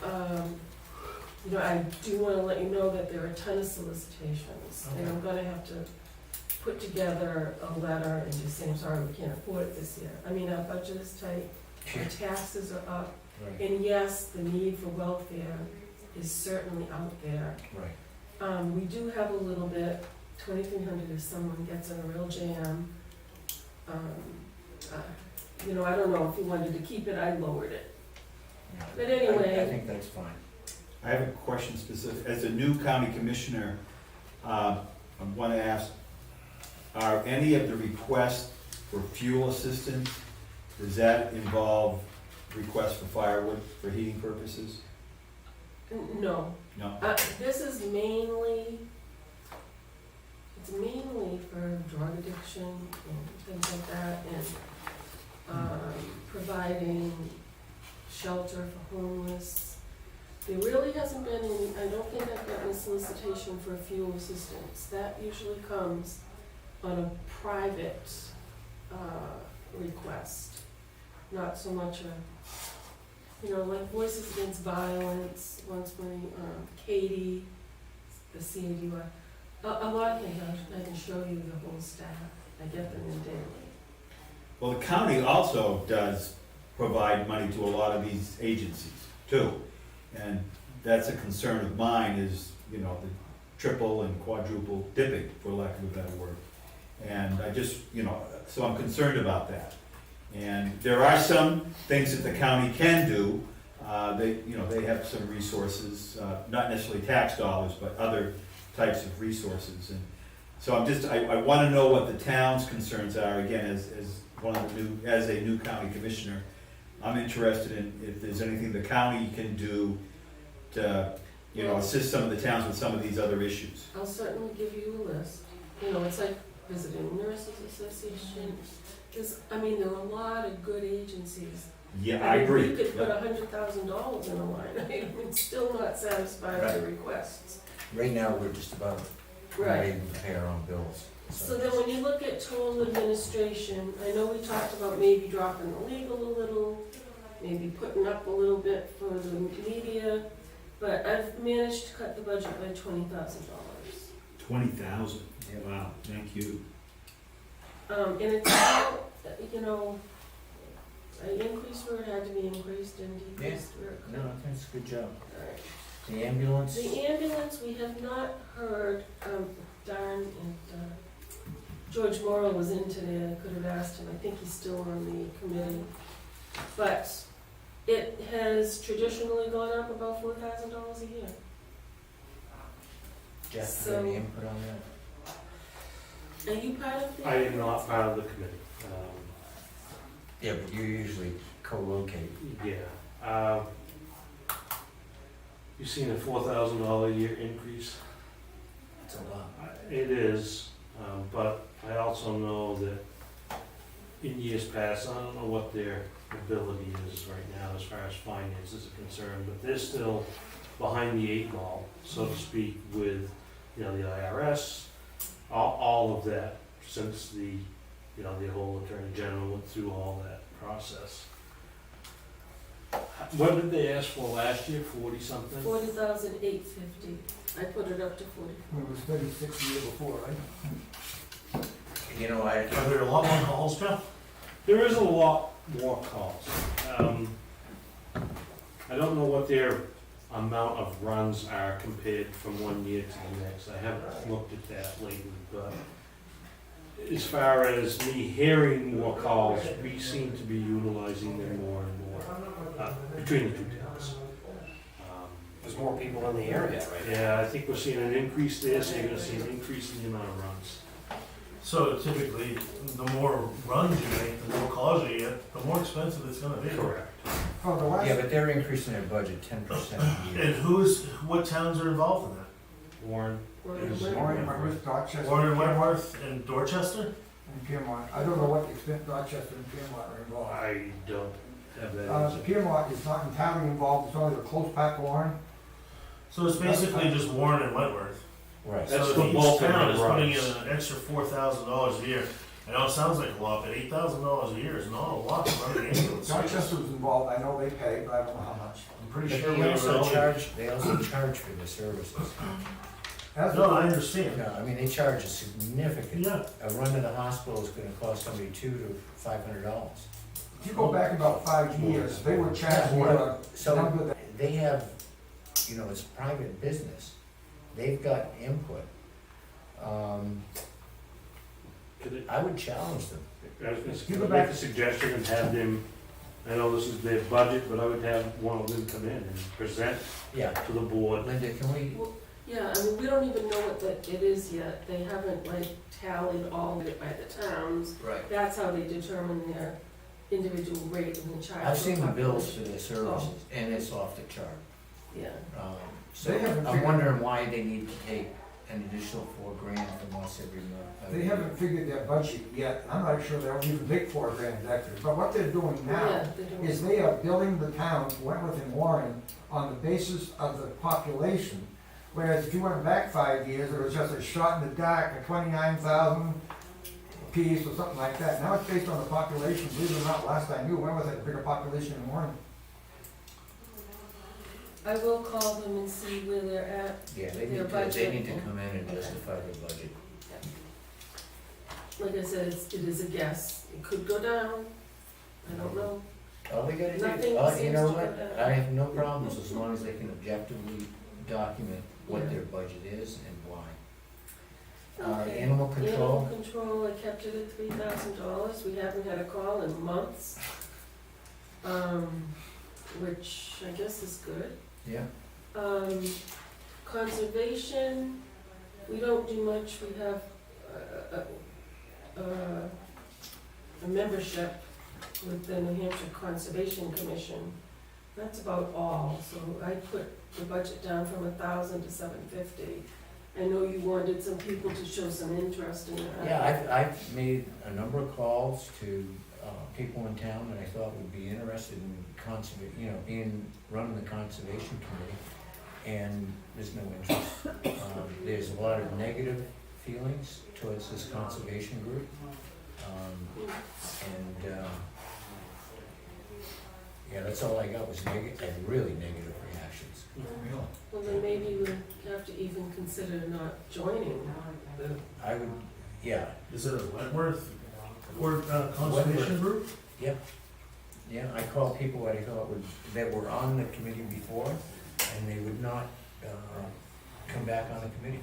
you know, I do wanna let you know that there are a ton of solicitations, and I'm gonna have to put together a letter and just say, I'm sorry, we can't afford it this year. I mean, our budget is tight, our taxes are up, Right, and yes, the need for welfare is certainly out there. right. We do have a little bit, 2,300 if someone gets in a real jam. You know, I don't know if you wanted to keep it, I lowered it. Yeah. But anyway- I think that's fine. I have a question specific, as a new county commissioner, I want to ask, are any of the requests for fuel assistance, does that involve requests for firewood for heating purposes? No, No? this is mainly, it's mainly for drug addiction and things like that, and providing shelter for homeless. There really hasn't been any, I don't think I've gotten a solicitation for fuel assistance. That usually comes on a private request, not so much a, you know, like Voices Against Violence, once when Katie, the CADY, a lot of things, I can show you the whole staff, I get them in daily. Well, the county also does provide money to a lot of these agencies too. And that's a concern of mine is, you know, the triple and quadruple dipping, for lack of a better word. And I just, you know, so I'm concerned about that. And there are some things that the county can do. They, you know, they have some resources, not necessarily tax dollars, but other types of resources. And so I'm just, I want to know what the town's concerns are, again, as one of the new, as a new county commissioner. I'm interested in if there's anything the county can do to, you know, assist some of the towns with some of these other issues. I'll certainly give you a list. You know, it's like Visiting Nurses Association. I mean, there are a lot of good agencies. Yeah, I agree. You could put Yeah. $100,000 in a line item and still not satisfy the Right. requests. Right now, we're just about ready to pay our own bills. So then when you look at total administration, I know we talked about maybe dropping the legal a little, maybe putting up a little bit for the media, but I've managed to cut the budget by $20,000. 20,000. Wow, thank you. And it's all, you know, I increased where it had to be increased and decreased where it No, could. that's a good job. Alright. The ambulance? The ambulance, we have not heard, darn, and, George Morrow was in today, I could have asked him, I think he's still on the committee. But it has traditionally gone up about $4,000 a year. Jeff, do you have any input on that? Are you part of the? I am not part of the committee. Yeah, but you usually co-locate. Yeah. You seen a $4,000 a year increase? It's a lot. It is, but I also know that in years past, I don't know what their ability is right now as far as finances are concerned, but they're still behind the 8 ball, so to speak, with, the IRS, all of that, since the whole Attorney General went through all that process. What did they ask for last year, 40-something? 40,850. I put it up to 40. It was 36 the year before, right? You know, I, Are there a lot more calls, Jeff? There is a lot more calls. I don't know what their amount of runs are compared from one year to the next. I haven't looked at that lately, but as far as me hearing more calls, we seem to be utilizing them more and more between the two towns. There's more people in the area, right? Yeah, I think we're seeing an increase there, so you're gonna see an increase in the amount of runs. So typically, the more runs you make, the more calls you get, the more expensive it's gonna be. Correct. For the last, yeah, but they're increasing their budget 10% a year. And what towns are involved in that? Warren, Warren, Wentworth, Dorchester. Warren, Wentworth, and Dorchester? And Piermont. I don't know what the extent Dorchester and Piermont are involved. I don't have that The answer. Piermont is not entirely involved, it's only the close pack Warren. So it's basically just Warren and Wentworth. Right. That's So the if each bulk of town the is putting in runs. an extra $4,000 a year. I know it sounds like a lot, but $8,000 a year is not a lot to run an ambulance. Dorchester was involved, I know they pay, but I don't know how much. I'm pretty But sure we they were also only. charge for the services. As No, I of, understand. No, I mean, they charge a significant, Yeah, a run to the hospital is gonna cost somebody $200 to $500. if you go back about 5 years, they were charging Yeah, a So number that, they have, it's private business. They've got input. Could it- I would challenge them. I was gonna You go make back- a suggestion and have them, I know this is their budget, but I would have one of them come in and present Yeah. to the board. Linda, can we, Yeah, I mean, we don't even know what it is yet. They haven't tallied all of it by the towns. right. That's how they determine their individual rate and the charge. I've seen the bills for their services, and it's off the chart. Yeah. So They haven't I'm figured- wondering why they need to take an additional $4,000 from us every month. they haven't figured their budget yet, I'm not sure they'll even take $4,000 extra, but what they're doing now Yeah, they don't. is they are billing the towns, Wentworth and Warren, on the basis of the population. Whereas if you went back 5 years, it was just a shot in the dark, a 29,000 piece or something like that. Now it's based on the population, believe it or not, last I knew, Wentworth had a bigger population than Warren. I will call them and see where they're at. Yeah, they Their need to budget. come in and Okay. justify their budget. Like I said, it is a guess. It could go down. I don't know. All they gotta Nothing do, you seems know to what, go down. I have no problems as long as they can objectively document what their budget is and why. Okay. Animal control, Animal control, I kept it at $3,000. We haven't had a call in months. Which I guess is good. yeah, Conservation, we don't do much. We have a membership with the New Hampshire Conservation Commission. That's about all. So I put the budget down from 1,000 to 750. I know you wanted some people to show some interest in that. yeah, I've made a number of calls to, people in town that I thought would be interested in running the conservation committee, and there's no interest. There's a lot of negative feelings towards this conservation group. Yeah, that's all I got was really negative reactions. Well, then maybe we'll have to even consider not joining the, I would, yeah, Is it a Wentworth or conservation group? yeah, I called people that I thought that were on the committee before, and they would not, come back on the committee.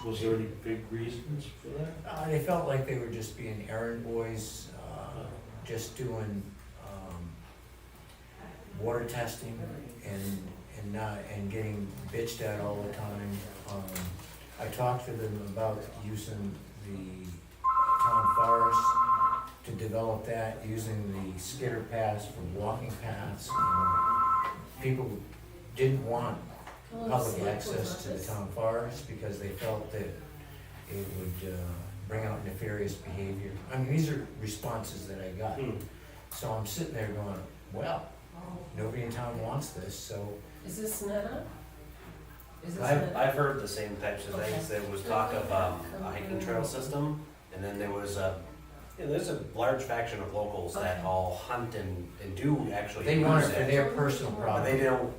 Was there any big reasons for that? They felt like they were just being errand boys, just doing, water testing and getting bitched at all the time. I talked to them about using the town forest to develop that using the skitter paths for walking paths. People didn't want public access to the town forest because they felt that it would bring out nefarious behavior. I mean, these are responses that I got. So I'm sitting there going, well, nobody in town wants this, so Is this Netta? Is this I've, Netta? I've heard the same types of things. There was talk of a hiking trail system, and then there was there's a large faction of locals that all hunt and do actually they use want it it. for their personal But they problem. don't,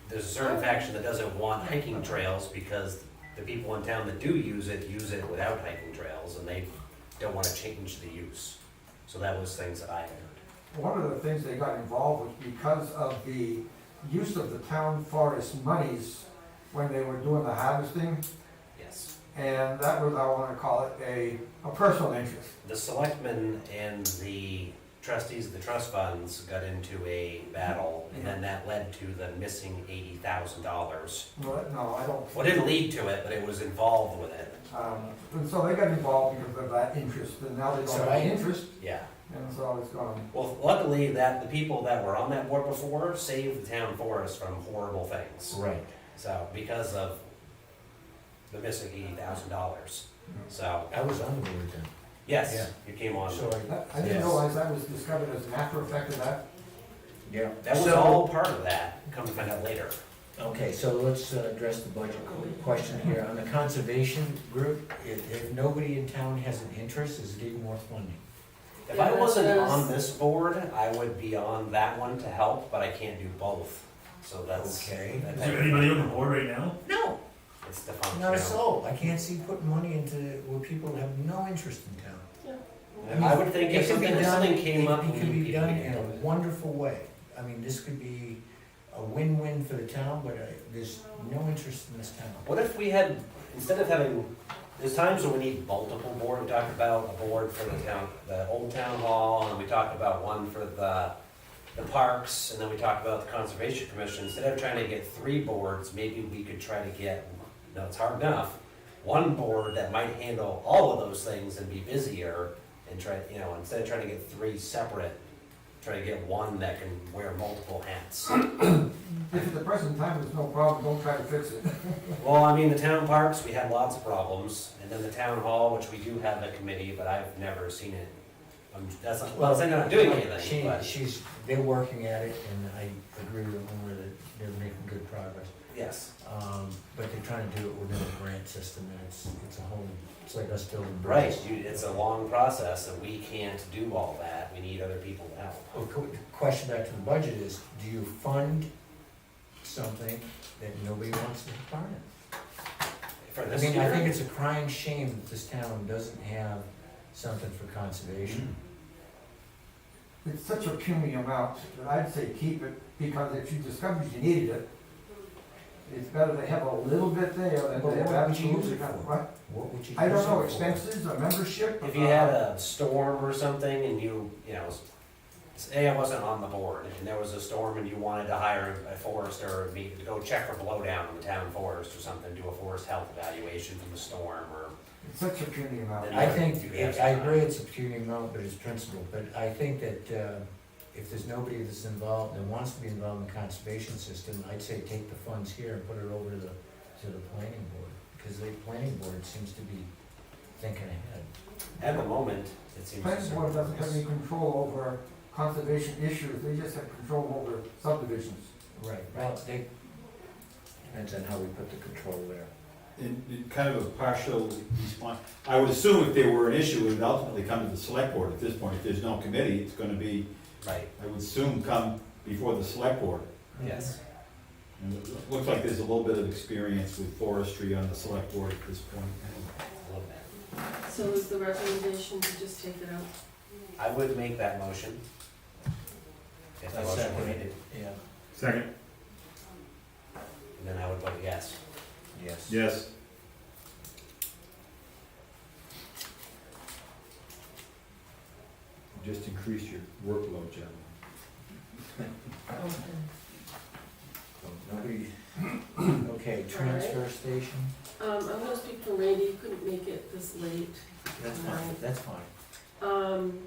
there's a certain faction that doesn't want hiking trails because the people in town that do use it without hiking trails, and they don't wanna change the use. So that was things that I heard. One of the things they got involved with because of the use of the town forest monies when they were doing the harvesting, Yes. and that was, I wanna call it a personal interest. The selectmen and the trustees of the trust funds got into a battle, and then that led to the missing $80,000. No, I don't. Well, it didn't lead to it, but it was involved with it. And so they got involved because of that interest, and now they don't So have I- interest, Yeah. and so it's gone. Well, luckily that the people that were on that board before saved the town forest from horrible things. Right. So, because of the missing $80,000. So, I was on the board then. yes, Yeah. you came on. So I didn't realize that was discovered as an after effect of that. yeah. That was So- all part of that, come to find out later. Okay, so let's address the budget question here. On the conservation group, if nobody in town has an interest, is it even worth funding? If Yeah, I wasn't that's- on this board, I would be on that one to help, but I can't do both. So that's. Okay. that- Is there anybody on the board right now? No, It's the fun. not a soul. I can't see putting money into where people have no interest in town. I would think if It could be something, done- came up. It could be people done could in a do it. wonderful way. I mean, this could be a win-win for the town, but there's no interest in this town. What if we had, instead of having, there's times when we need multiple boards, we talk about a board for the town, the old town hall, and we talk about one for the parks, and then we talk about the conservation commission. Instead of trying to get 3 boards, maybe we could try to get, no, it's hard enough, one board that might handle all of those things and be busier, and try, instead of trying to get 3 separate, try to get one that can wear multiple hats. If at the present time there's no problem, don't try to fix it. Well, I mean, the town parks, we had lots of problems, and then the town hall, which we do have a committee, but I've never seen it. That's not, well, they're not doing anything, but, They're working at it, and I agree with them that they're making good progress. yes. But they're trying to do it within a grant system, and it's a whole, it's like us building Right, bridges. it's a long process, and we can't do all that, we need other people to help. The question back to the budget is, do you fund something that nobody wants to be part of? For I this mean, I think year, it's a crying shame that this town doesn't have something for conservation. It's such a puny amount that I'd say keep it, because if you discovered you needed it, it's better to have a little bit there than But to have what would you use absolutely it nothing. for? What? What would you? I don't use it know, for? expenses, a membership? if you had a storm or something, and say I wasn't on the board, and there was a storm, and you wanted to hire a forester, or to go check for blowdown in the town forest or something, do a forest health evaluation from the storm, or. It's such a puny amount. I think, I agree it's a puny amount, but it's principle, but I think that, if there's nobody that's involved, that wants to be involved in the conservation system, I'd say take the funds here and put it over to the planning board, because the planning board seems to be thinking ahead. At the moment, it seems. to Planning board serve doesn't have us. any control over conservation issues, they just have control over subdivisions. Right, well, depends on how we put the control there. In kind of a partial response, I would assume if there were an issue, it would ultimately come to the select board at this point. If there's no committee, it's gonna be, Right, I would assume, come before the select board. yes. And it looks like there's a little bit of experience with forestry on the select board at this point. A little bit. So is the recommendation to just take it out? I would make that motion. If the I motion second were it. needed, Yeah, Second. and then I would vote yes. yes. Yes. Just increase your workload, gentlemen. Nobody, okay, transfer station, I'm gonna speak for Randy, you couldn't make it this late. that's fine, that's fine.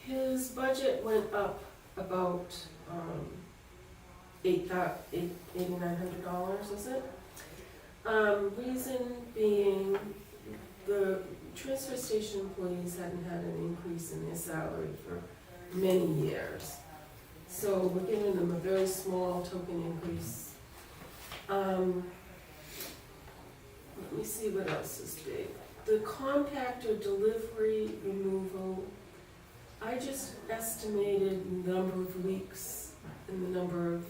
His budget went up about, $8,900, is it? Reason being, the transfer station employees hadn't had an increase in their salary for many years. So we're giving them a very small token increase. Let me see what else is big. The compactor delivery removal, I just estimated the number of weeks and the number of,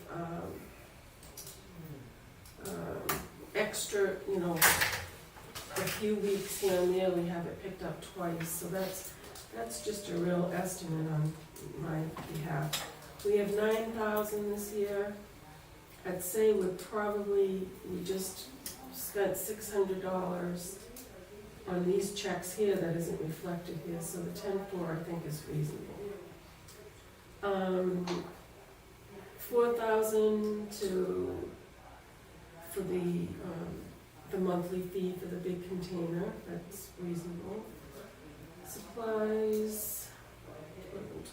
extra, you know, a few weeks here and there, we have it picked up twice, so that's just a real estimate on my behalf. We have 9,000 this year. I'd say we just spent $600 on these checks here that isn't reflected here, so the 10,400 I think is reasonable. 4,000 for the monthly fee for the big container, that's reasonable. Supplies,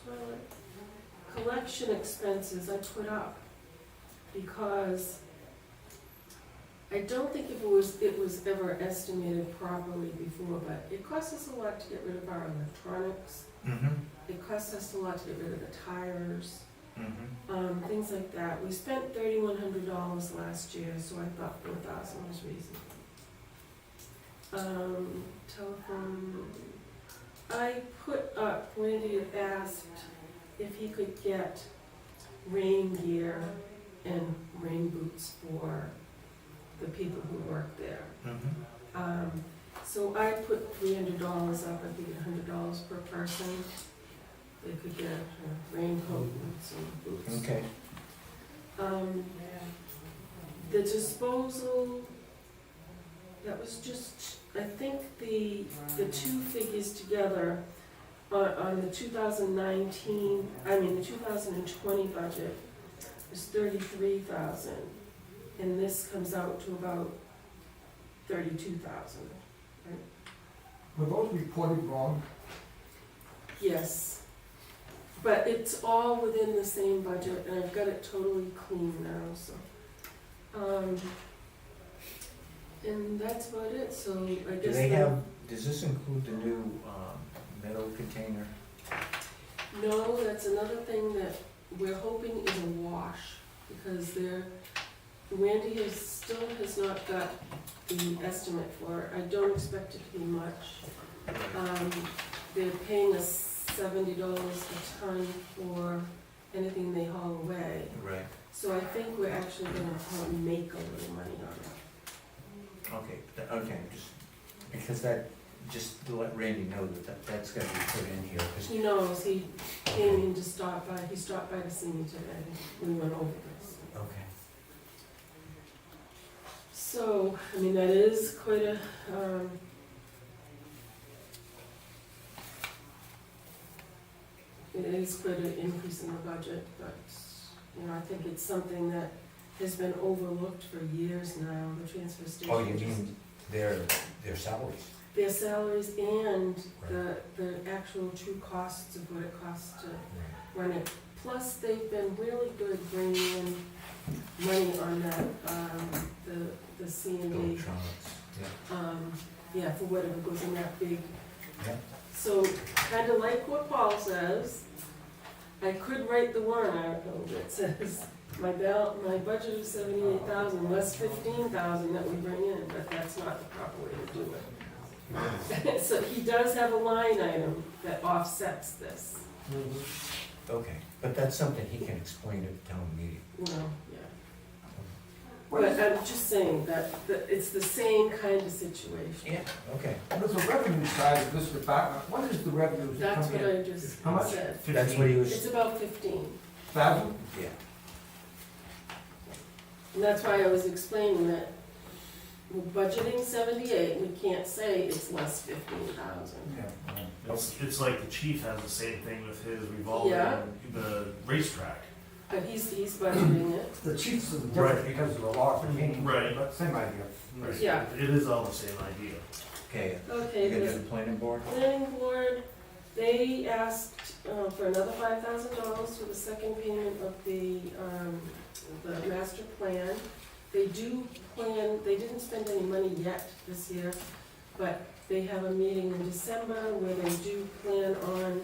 toilet. Collection expenses I put up because I don't think it was ever estimated properly before, but it costs us a lot to get rid of our electronics. It costs us a lot to get rid of the tires, things like that. We spent $3,100 last year, so I thought 4,000 was reasonable. Telephone. I put up, Wendy had asked if he could get rain gear and rain boots for the people who work there. So I put $300 up, I think $100 per person. They could get a raincoat and some boots. Okay. The disposal, that was just, I think the two figures together on the 2020 budget is 33,000, and this comes out to about 32,000. Were those reported wrong? Yes, but it's all within the same budget, and I've got it totally clean now, so. And that's about it, so I guess. Does this include the new metal container? No, that's another thing that we're hoping is a wash, because Randy still has not got the estimate for it. I don't expect it to be much. They're paying us $70 a ton for anything they haul away. Right. So I think we're actually gonna make a little money on it. Okay, just, because just to let Randy know that's gotta be put in here, 'cause He knows, he came in to stop by, he stopped by to see me today, we went over this. okay. So, I mean, that is quite a, it is quite an increase in the budget, but, you know, I think it's something that has been overlooked for years now, the transfer station. Oh, you mean their salaries? Their salaries and the actual true costs of what it costs to run it. Plus, they've been really good bringing in money on that, the C&D. Electronics, Yeah, for whatever goes in that big. Yeah. So, kinda like what Paul says, I could write the warrant article that says, my budget is 78,000, less 15,000 that we bring in, but that's not the proper way to do it. So he does have a line item that offsets this, Okay, but that's something he can explain at the town meeting. you know, yeah. What But is, I'm just saying that it's the same kind of situation. Yeah, okay. what is the revenue side of this department? What is the revenue that That's come what in? I just How much? said. That's what he It's was, about 15. 1,000? yeah. And that's why I was explaining that we're budgeting 78, we can't say it's less 15,000. It's like the chief has the same thing with his revolving, Yeah. the racetrack. But he's budgeting it. The chiefs is different Right. because of the law pertaining, Right. but same idea. Right. Yeah. It is all the same idea. Okay, Okay, you gonna the do the planning board? planning board, They asked for another $5,000 for the second payment of the master plan. They do plan, they didn't spend any money yet this year, but they have a meeting in December where they do plan on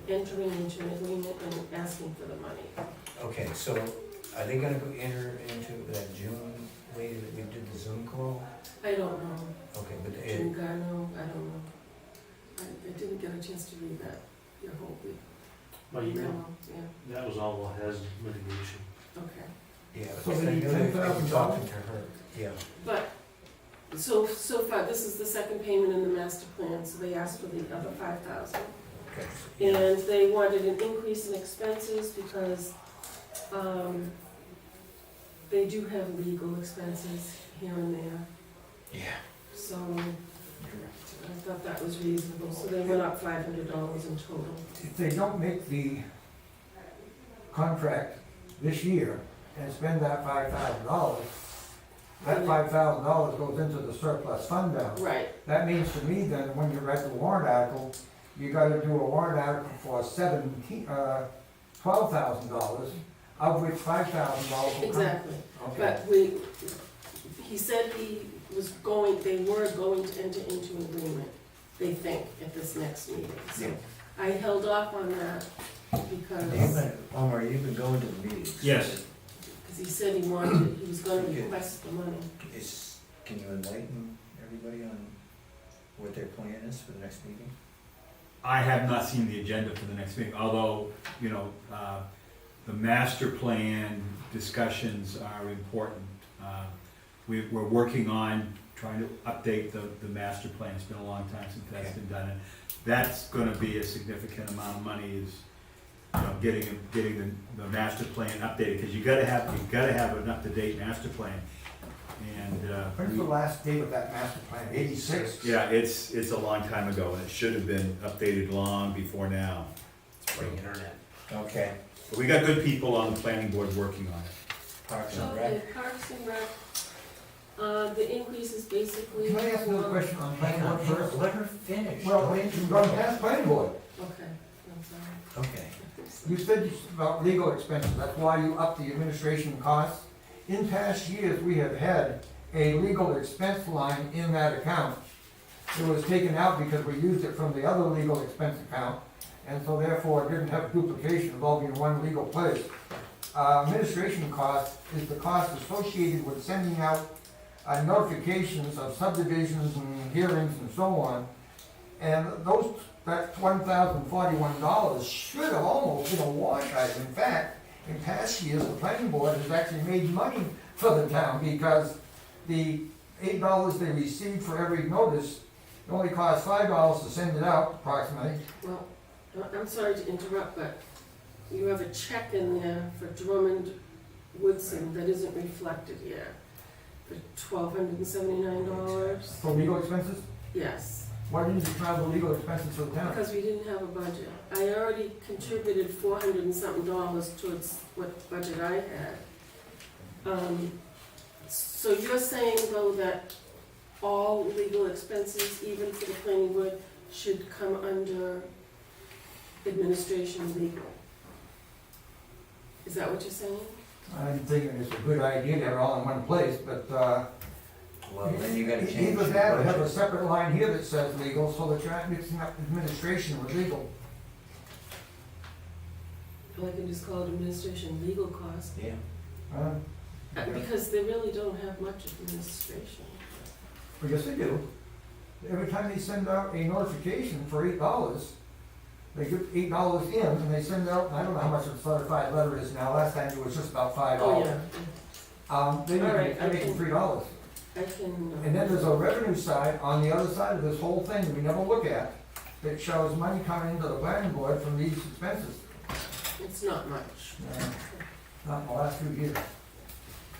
entering into an agreement and asking for the money. Okay, so are they gonna go enter into that June lady that we did the Zoom call? I don't know. Okay, but Jim Garno, I don't know. I didn't get a chance to read that, your whole week. Well, you know, Memo, yeah, that was all hazard mitigation. okay. yeah, So because I they need know they $10,000? were talking to her, yeah. But, so far, this is the second payment in the master plan, so they asked for the other 5,000. Okay, yeah. And they wanted an increase in expenses because, they do have legal expenses here and there. Yeah. So I thought that was reasonable, so they went up $500 in total. If they don't make the contract this year and spend that $5,000, that $5,000 goes into the surplus fund balance. Right, That means to me then, when you write the warrant article, you gotta do a warrant article for $12,000, of which $5,000 will come. exactly. Okay. But he said they were going to enter into an agreement, they think, at this next meeting. So Yeah. I held off on that because Omar, you've been going to the meetings. Yes. he said he was gonna request the money. Can you enlighten everybody on what their plan is for the next meeting? I have not seen the agenda for the next meeting, although, you know, the master plan discussions are important. We're working on trying to update the master plan. It's been a long time since that's been done. And that's gonna be a significant amount of money is, you know, getting the master plan updated, because you gotta have an up-to-date master plan. And, When's the last date of that master plan, 86? yeah, it's a long time ago, and it should have been updated long before now. It's pre-internet. Okay, But we got good people on the planning board working on it. Parks and Okay, Rec. Parks and Rec, the increase is basically. Can I ask another question on planning board first? Let her finish. Well, Don't you've interrupt. gone past planning board. Okay, I'm sorry. Okay, You said about legal expenses, that's why you upped the administration costs. In past years, we have had a legal expense line in that account. It was taken out because we used it from the other legal expense account, and so therefore it didn't have duplication involving in one legal place. Administration cost is the cost associated with sending out notifications of subdivisions and hearings and so on. And that $1,041 should have almost been a wash item. In fact, in past years, the planning board has actually made money for the town because the $8 they received for every notice, it only cost $5 to send it out approximately. Well, I'm sorry to interrupt, but you have a check in there for Drummond Woodson that isn't reflected here for $1,279. For legal expenses? Yes, Why didn't you try the legal expenses for the town? because we didn't have a budget. I already contributed $400 and something towards what budget I had. So you're saying though that all legal expenses, even for the planning board, should come under administration legal? Is that what you're saying? I'm thinking it's a good idea to have it all in one place, but, well, then you gotta change either the that or have a budget. separate line here that says legal, so that you're not mixing up administration with legal. Well, I can just call it administration legal cost, Yeah, because they really don't have much administration. Well, yes, they do. Every time they send out a notification for $8, they get $8 in, and they send out, I don't know how much a certified letter is now, last time it was just about $5. Oh, yeah, They All right, make it $3. I can. And then there's a revenue side on the other side of this whole thing that we never look at, that shows money coming into the planning board from these expenses. It's not much. Not in the last few years.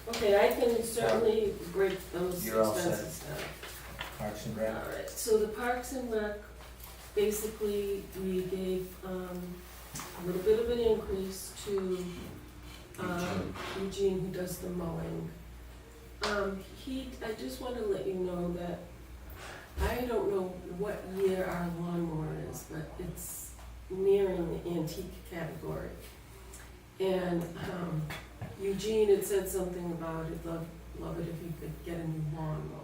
Okay, I can certainly break those You're all set. expenses down. Parks and Rec. All right, so the Parks and Rec, basically, we gave, a little bit of an increase to, Eugene, who does the mowing. I just want to let you know that I don't know what year our lawnmower is, but it's nearing the antique category. And Eugene had said something about it, love it if you could get a new lawnmower.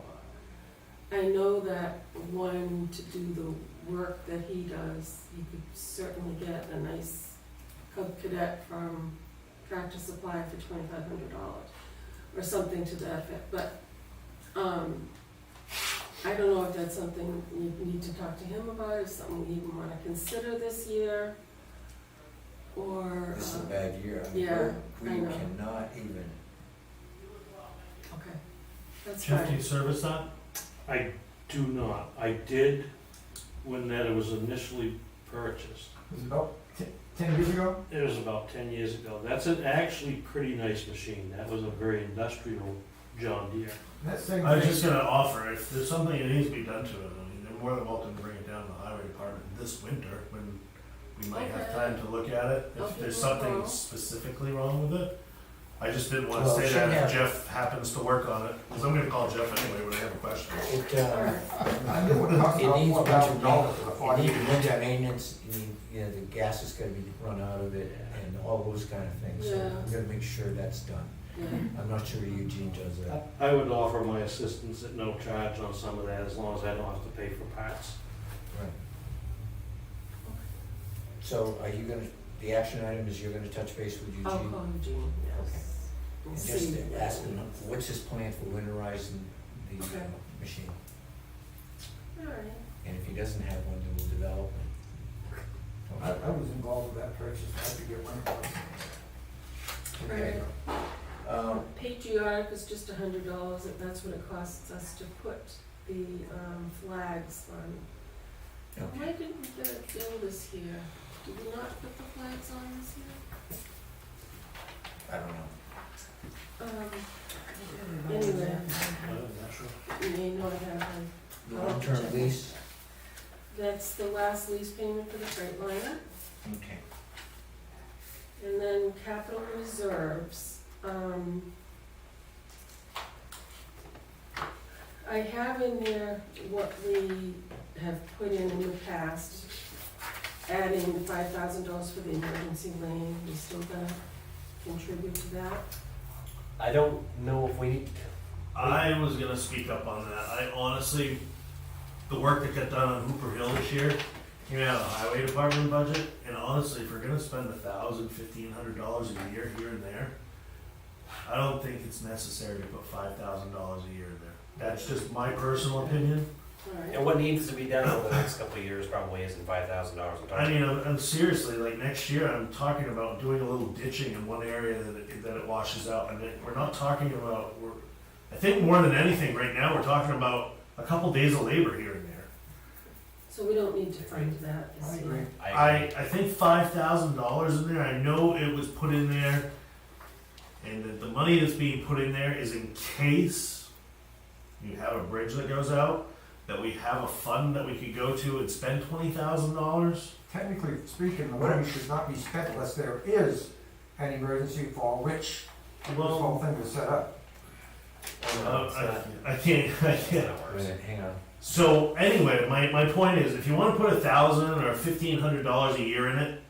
I know that one, to do the work that he does, you could certainly get a nice Cub Cadet from Tractor Supply for $2,500 or something to that effect, but I don't know if that's something you need to talk to him about, if something we even wanna consider this year, or. This is a bad year. I mean, Yeah, we I know. cannot even. Okay, that's Jeff, do fine. you service that? I do not. I did when that it was initially purchased. Was it about 10 years ago? It was about 10 years ago. That's an actually pretty nice machine. That was a very industrial John Deere. That same I was thing, just gonna offer, if there's something that needs to be done to it, I mean, they're more than welcome to bring it down to the highway department this winter, when we might have Okay. time to look at it. If Okay, there's well, something well. specifically wrong with it, I just didn't wanna Well, say she that if had- Jeff happens to work on it, because I'm gonna call Jeff anyway when I have a question. It, Alright, I knew it cost it about needs $4,000 for the you 40 need years. winter maintenance, you need, you know, the gas is gonna be run out of it and all those kind of things. So Yeah. we gotta make sure that's done. yeah, I'm not sure Eugene does that. I would offer my assistance at no charge on some of that, as long as I don't have to pay for parts. Right. So are you gonna, the action item is you're gonna touch base with Eugene? I'll call Eugene, yes. And And see. just ask him, what's his plan for winterizing the Okay. machine? Alright, And if he doesn't have one, then we'll develop one. I was involved with that purchase, I forget when it was. Okay. patriotic is just $100, if that's what it costs us to put the flags on. Okay. Why didn't we get a bill this year? Did we not put the flags on this year? I don't know. Anyway, I'm not sure. you may not have a. Long-term lease? That's the last lease payment for the Freightliner. Okay. And then capital reserves, I have in there what we have put in the past, adding $5,000 for the emergency lane, we still gonna contribute to that? I don't know if we need, I was gonna speak up on that. I honestly, the work that got done on Hooper Hill this year came out of the highway department budget, and honestly, if we're gonna spend $1,000, $1,500 a year here and there, I don't think it's necessary to put $5,000 a year in there. That's just my personal opinion. Alright, and what needs to be done over the next couple of years probably isn't $5,000 a ton. I mean, I'm seriously, like, next year, I'm talking about doing a little ditching in one area that it washes out, and we're not talking about, I think more than anything, right now, we're talking about a couple days of labor here and there. so we don't need to fund that I this agree. year. I think $5,000 in there, I know it was put in there, and the money that's being put in there is in case you have a bridge that goes out, that we have a fund that we could go to and spend $20,000. Technically speaking, the money should not be spent unless there is an emergency for which this whole Well, thing was set up. I can't, Wait a minute, hang on. So anyway, my point is, if you want to put $1,000 or $1,500 a year in it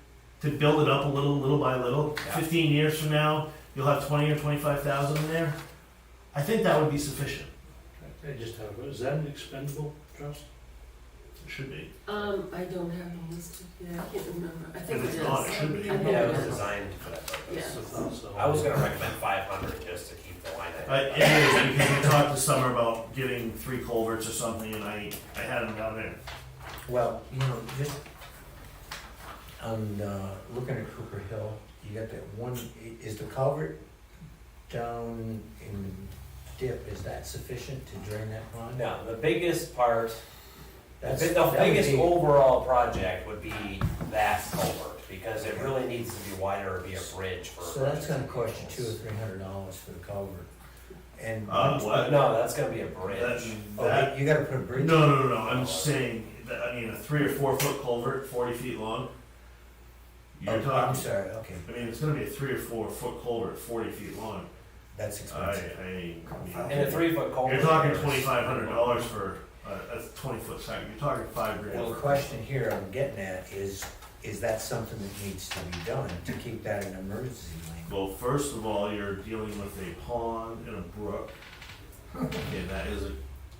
to build it up a little by little, Yeah. 15 years from now, you'll have 20 or 25,000 in there. I think that would be sufficient. I just have, is that an expendable trust? It should be. I don't have them listed, yeah, I can't remember, I think If it it's is. not, it should be. I think Yeah, it it was is. designed for that purpose. Yeah. So- I was gonna recommend 500 just to keep the line item. It is, because we talked this summer about getting 3 culverts or something, and I had them down there. Well, you know, just on, looking at Cooper Hill, you got that one, is the culvert down in dip, is that sufficient to drain that pond? Now, the biggest part, the That's- the that would biggest be- overall project would be that culvert, because it really needs to be wider or be a bridge for. So that's gonna cost you $200 or $300 for the culvert. And. What? No, that's gonna be a That, bridge. Oh, you gotta put a bridge. no, I'm just saying, that, I mean, a 3 or 4 foot culvert, 40 feet long. You're Oh, I'm talking, sorry, okay, I mean, it's gonna be a 3 or 4 foot culvert, 40 feet long. that's I expensive. And a 3-foot culvert. You're talking $2,500 for That's 20-foot siding, you're talking $5,000. Well, the question here I'm getting at is that something that needs to be done to keep that an emergency lane? Well, first of all, you're dealing with a pond and a brook, and that is a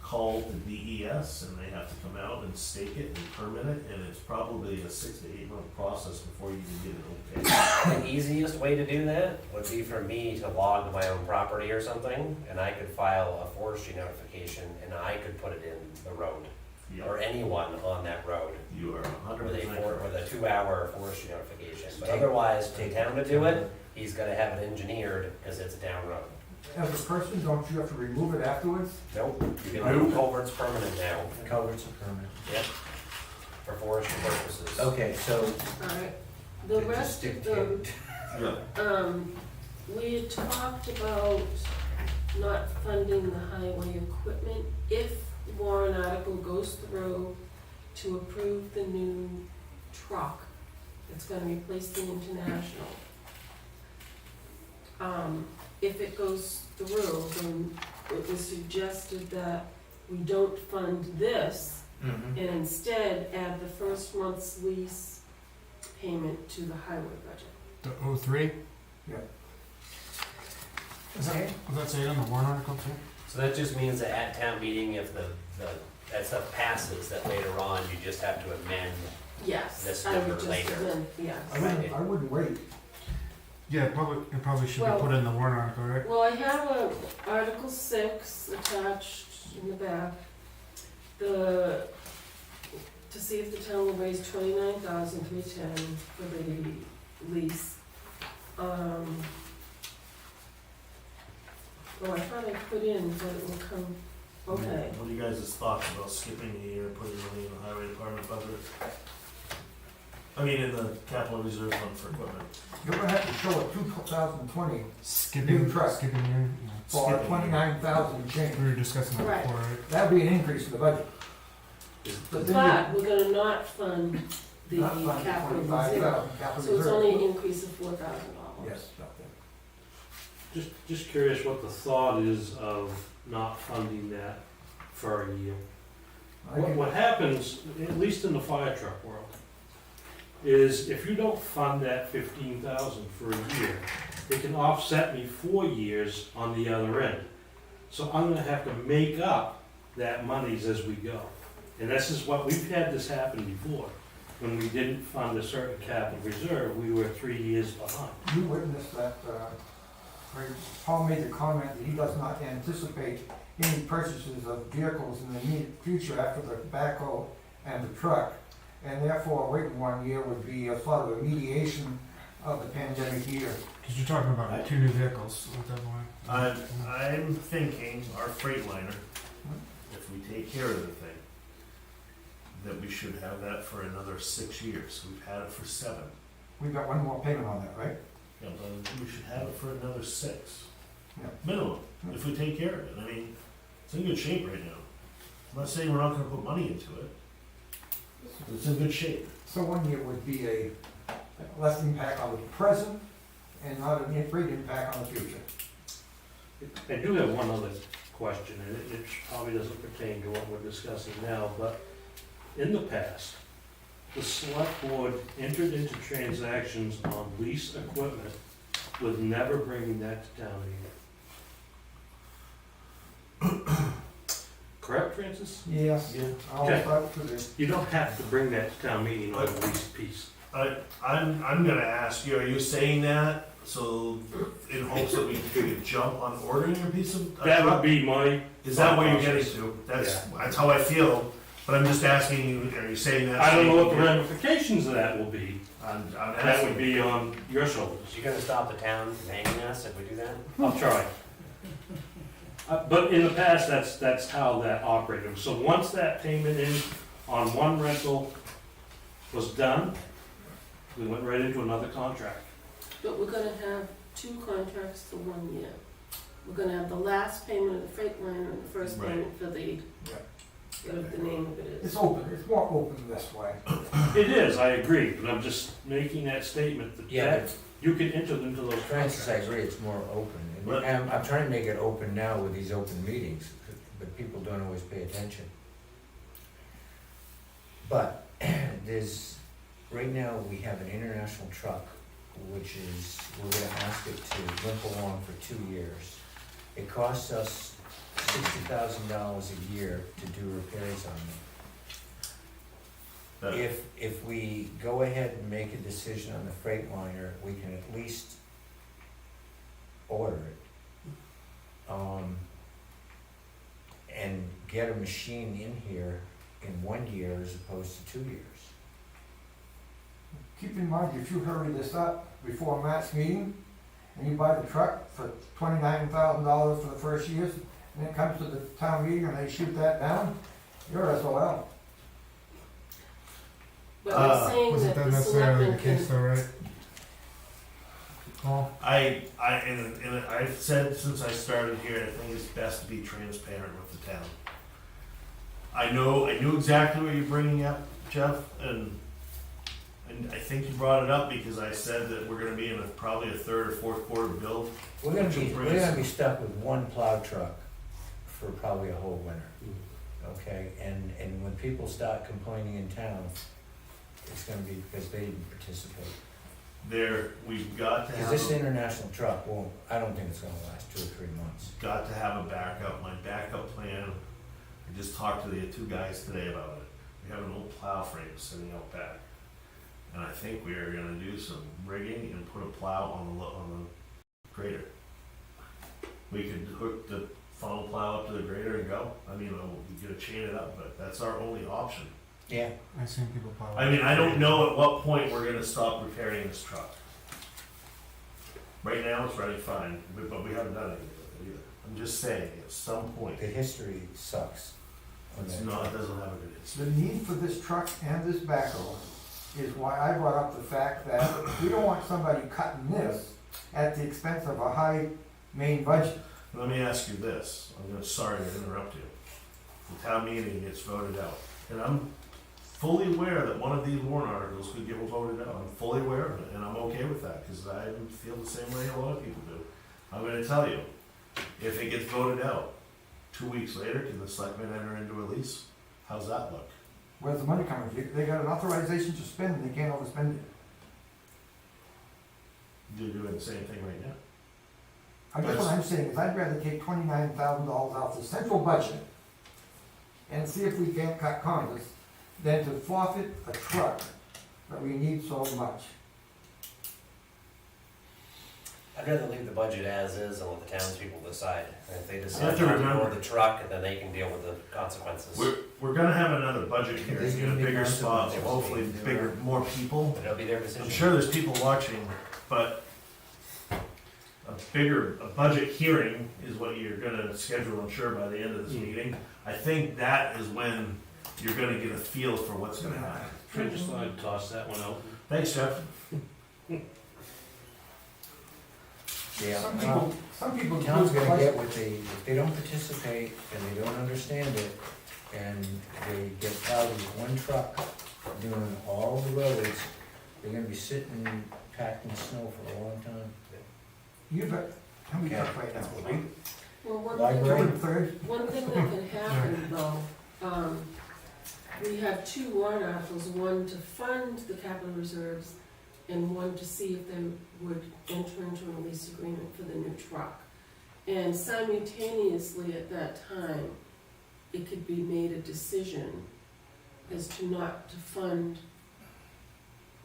call to DES, and they have to come out and stake it and permit it, and it's probably a 6 to 8 month process before you can get it okay. The easiest way to do that would be for me to log my own property or something, and I could file a forestry notification, and I could put it in the road, or anyone on that road, You are with 100% a 2-hour forestry notification. But otherwise, for the town to do it, he's gotta have it engineered, because it's a town road. As a person, don't you have to remove it afterwards? Nope, you can do culverts permanent now, Culverts are permanent. yep, for forestry purposes. Okay, so. Alright, the to rest of dictate- them, Yeah. we had talked about not funding the highway equipment if the warrant article goes through to approve the new truck that's gonna replace the International. If it goes through, then it was suggested that we don't fund this Mhm. and instead add the first month's lease payment to the highway budget. The 03? Yeah. Is that, was that say it on the warrant article too? So that just means that at town meeting, if that stuff passes, that later on, you just have to amend. Yes, This I would number just later. amend, yes. I wouldn't wait. Yeah, it probably should Well- be put in the warrant article, right? Well, I have a Article 6 attached in the back. To see if the town will raise $29,310 for the lease. Oh, I thought I put in that it will come, okay. What are you guys' thoughts about skipping a year, putting money in the highway department budget? I mean, in the capital reserve fund for equipment. You're gonna have to show a 2020 Skipping, New truck. skipping year, for Skipping. 29,000 change. we were discussing that Right. before, right? That'd be an increase in the budget. But then But we're gonna not fund the you're not funding capital reserve. 25,000 capital So it's reserve. only an increase of $4,000. Yes, about that. Just curious what the thought is of not funding that for a year. I can- What happens, at least in the fire truck world, is if you don't fund that 15,000 for a year, it can offset me 4 years on the other end. So I'm gonna have to make up that monies as we go. And this is what, we've had this happen before. When we didn't fund a certain capital reserve, we were 3 years behind. You witnessed that, where Paul made the comment that he does not anticipate any purchases of vehicles in the immediate future after the backhoe and the truck. And therefore, waiting 1 year would be a sort of a mediation of the pandemic year. Because you're talking about 2 new vehicles at that point. I'm thinking our Freightliner, if we take care of the thing, that we should have that for another 6 years. We've had it for 7. We've got one more payment on that, right? Yeah, but we should have it for another 6. Yeah. Minimum, if we take care of it. I mean, it's in good shape right now. I'm not saying we're not gonna put money into it. It's in good shape. So 1 year would be a less impact on the present and not a great impact on the future. I do have one other question, and it probably doesn't pertain to what we're discussing now, but in the past, the select board entered into transactions on lease equipment with never bringing that to town meeting. Correct, Francis? Yes. Yeah. I'll Okay. start with this. You don't have to bring that to town meeting on a lease piece. I'm gonna ask you, are you saying that so in hopes that we can get a jump on ordering a piece of? a That would truck? be my. Is that what you're getting process. to? That's how I feel, but I'm just asking you, are you saying that? I don't know what the ramifications of that will be. I'm That asking. would be on your shoulders. You gonna stop the town from hanging us if we do that? I'll try. But in the past, that's how that operated. So once that payment in on one rental was done, we went right into another contract. But we're gonna have 2 contracts for 1 year. We're gonna have the last payment of the Freightliner and the first Right. payment for the, whatever the name of it is. It's open, it's more open this way. It is, I agree, but I'm just making that statement that Yeah, that you can enter into those Francis, I contracts. agree, it's more open. But- And I'm trying to make it open now with these open meetings, but people don't always pay attention. But right now, we have an international truck, which is, we're gonna ask it to limp along for 2 years. It costs us $60,000 a year to do repairs on That- it. If we go ahead and make a decision on the Freightliner, we can at least order it. And get a machine in here in 1 year as opposed to 2 years. Keep in mind, if you hurry this up before Matt's meeting, and you buy the truck for $29,000 for the first year, and it comes to the town meeting and they shoot that down, you're SOL. But I'm saying Wasn't that that the necessarily the selectmen case can, though, right? Paul? And I've said since I started here, I think it's best to be transparent with the town. I knew exactly what you're bringing up, Jeff, and I think you brought it up because I said that we're gonna be in probably a third or fourth quarter build. We're gonna be stuck with one plow truck for probably a whole winter, okay? And when people start complaining in town, it's gonna be because they didn't participate. We've got to Because have, this international truck won't, I don't think it's gonna last 2 or 3 months. got to have a backup. My backup plan, I just talked to the 2 guys today about it. We have an old plow frame sitting out back. And I think we are gonna do some rigging and put a plow on the grader. We could hook the funnel plow up to the grader and go. I mean, we could chain it up, but that's our only option. Yeah. I've seen people plow. I mean, I don't know at what point we're gonna stop repairing this truck. Right now, it's running fine, but we haven't done anything with it either. I'm just saying, at some point, The history sucks. on it's that not, truck. it doesn't have a good history. The need for this truck and this backhoe is why I brought up the fact that we don't want somebody cutting this at the expense of a high main budget. Let me ask you this, sorry to interrupt you. The town meeting gets voted out, and I'm fully aware that one of these warrant articles could get voted out. I'm fully aware of it, and I'm okay with that, because I feel the same way a lot of people do. I'm gonna tell you, if it gets voted out, 2 weeks later, can the selectmen enter into a lease? How's that look? Where's the money coming from? They got an authorization to spend, and they can't overspend it. You're doing the same thing right now. I guess what I'm saying is I'd rather take $29,000 out of the central budget and see if we can't cut corners than to forfeit a truck that we need so much. I'd rather leave the budget as is and let the townspeople decide. And if they You decide have to to go remember- with the truck, then they can deal with the consequences. We're gonna have another budget hearing There's in a gonna be bigger spot, consequences. hopefully bigger, more people. But it'll be their decision. I'm sure there's people watching, but a budget hearing is what you're gonna schedule, I'm sure, by the end of this meeting. I think that is when you're gonna get a feel for what's gonna happen. I just thought I'd toss that one out. Thanks, Jeff. Yeah. Some people. The town's gonna get what if they don't participate and they don't understand it, and they get plowed with one truck doing all the roads, they're gonna be sitting packed in snow for a long time. You bet. How many Okay. trucks right now? well, one Library. thing, Two and third? one thing that can happen though, we have 2 warrant articles, one to fund the capital reserves and one to see if they would enter into a lease agreement for the new truck. And simultaneously at that time, it could be made a decision as to not to fund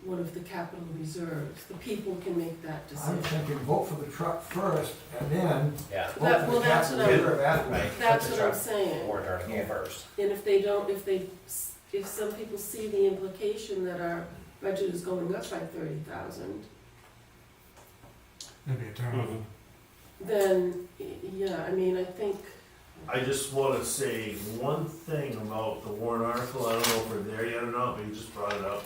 one of the capital reserves. The people can make that I'm decision. thinking vote for the truck first and then Yeah. vote That- for well, the that's capital what I'm- reserve afterwards. Right. That's Put the what I'm truck saying. Warrant article Yeah. first. And if they don't, if some people see the implication that our budget is going up by 30,000, Maybe a turnover. then, yeah, I mean, I think, I just wanna say one thing about the warrant article, I don't know if we're there yet or not, but you just brought it up.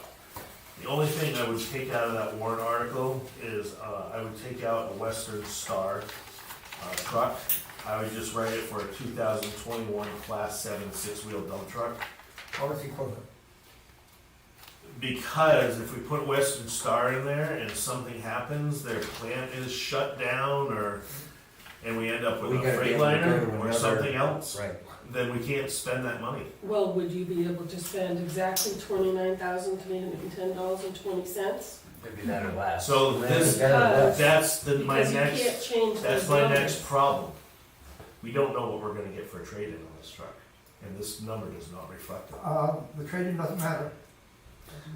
The only thing I would take out of that warrant article is, I would take out a Western Star, truck. I would just write it for a 2021 Class 7 6-wheel dump truck. Or equivalent. Because if we put Western Star in there and something happens, their plant is shut down and we end up with We a gotta be able to go to Freightliner or another- something else, Right. then we can't spend that money. Well, would you be able to spend exactly $29,310.20? It'd be that or less. So this, Because- that's my Because you next, can't change that's those my numbers. next problem. We don't know what we're gonna get for a trade-in on this truck, and this number does not reflect it. The trade-in doesn't matter.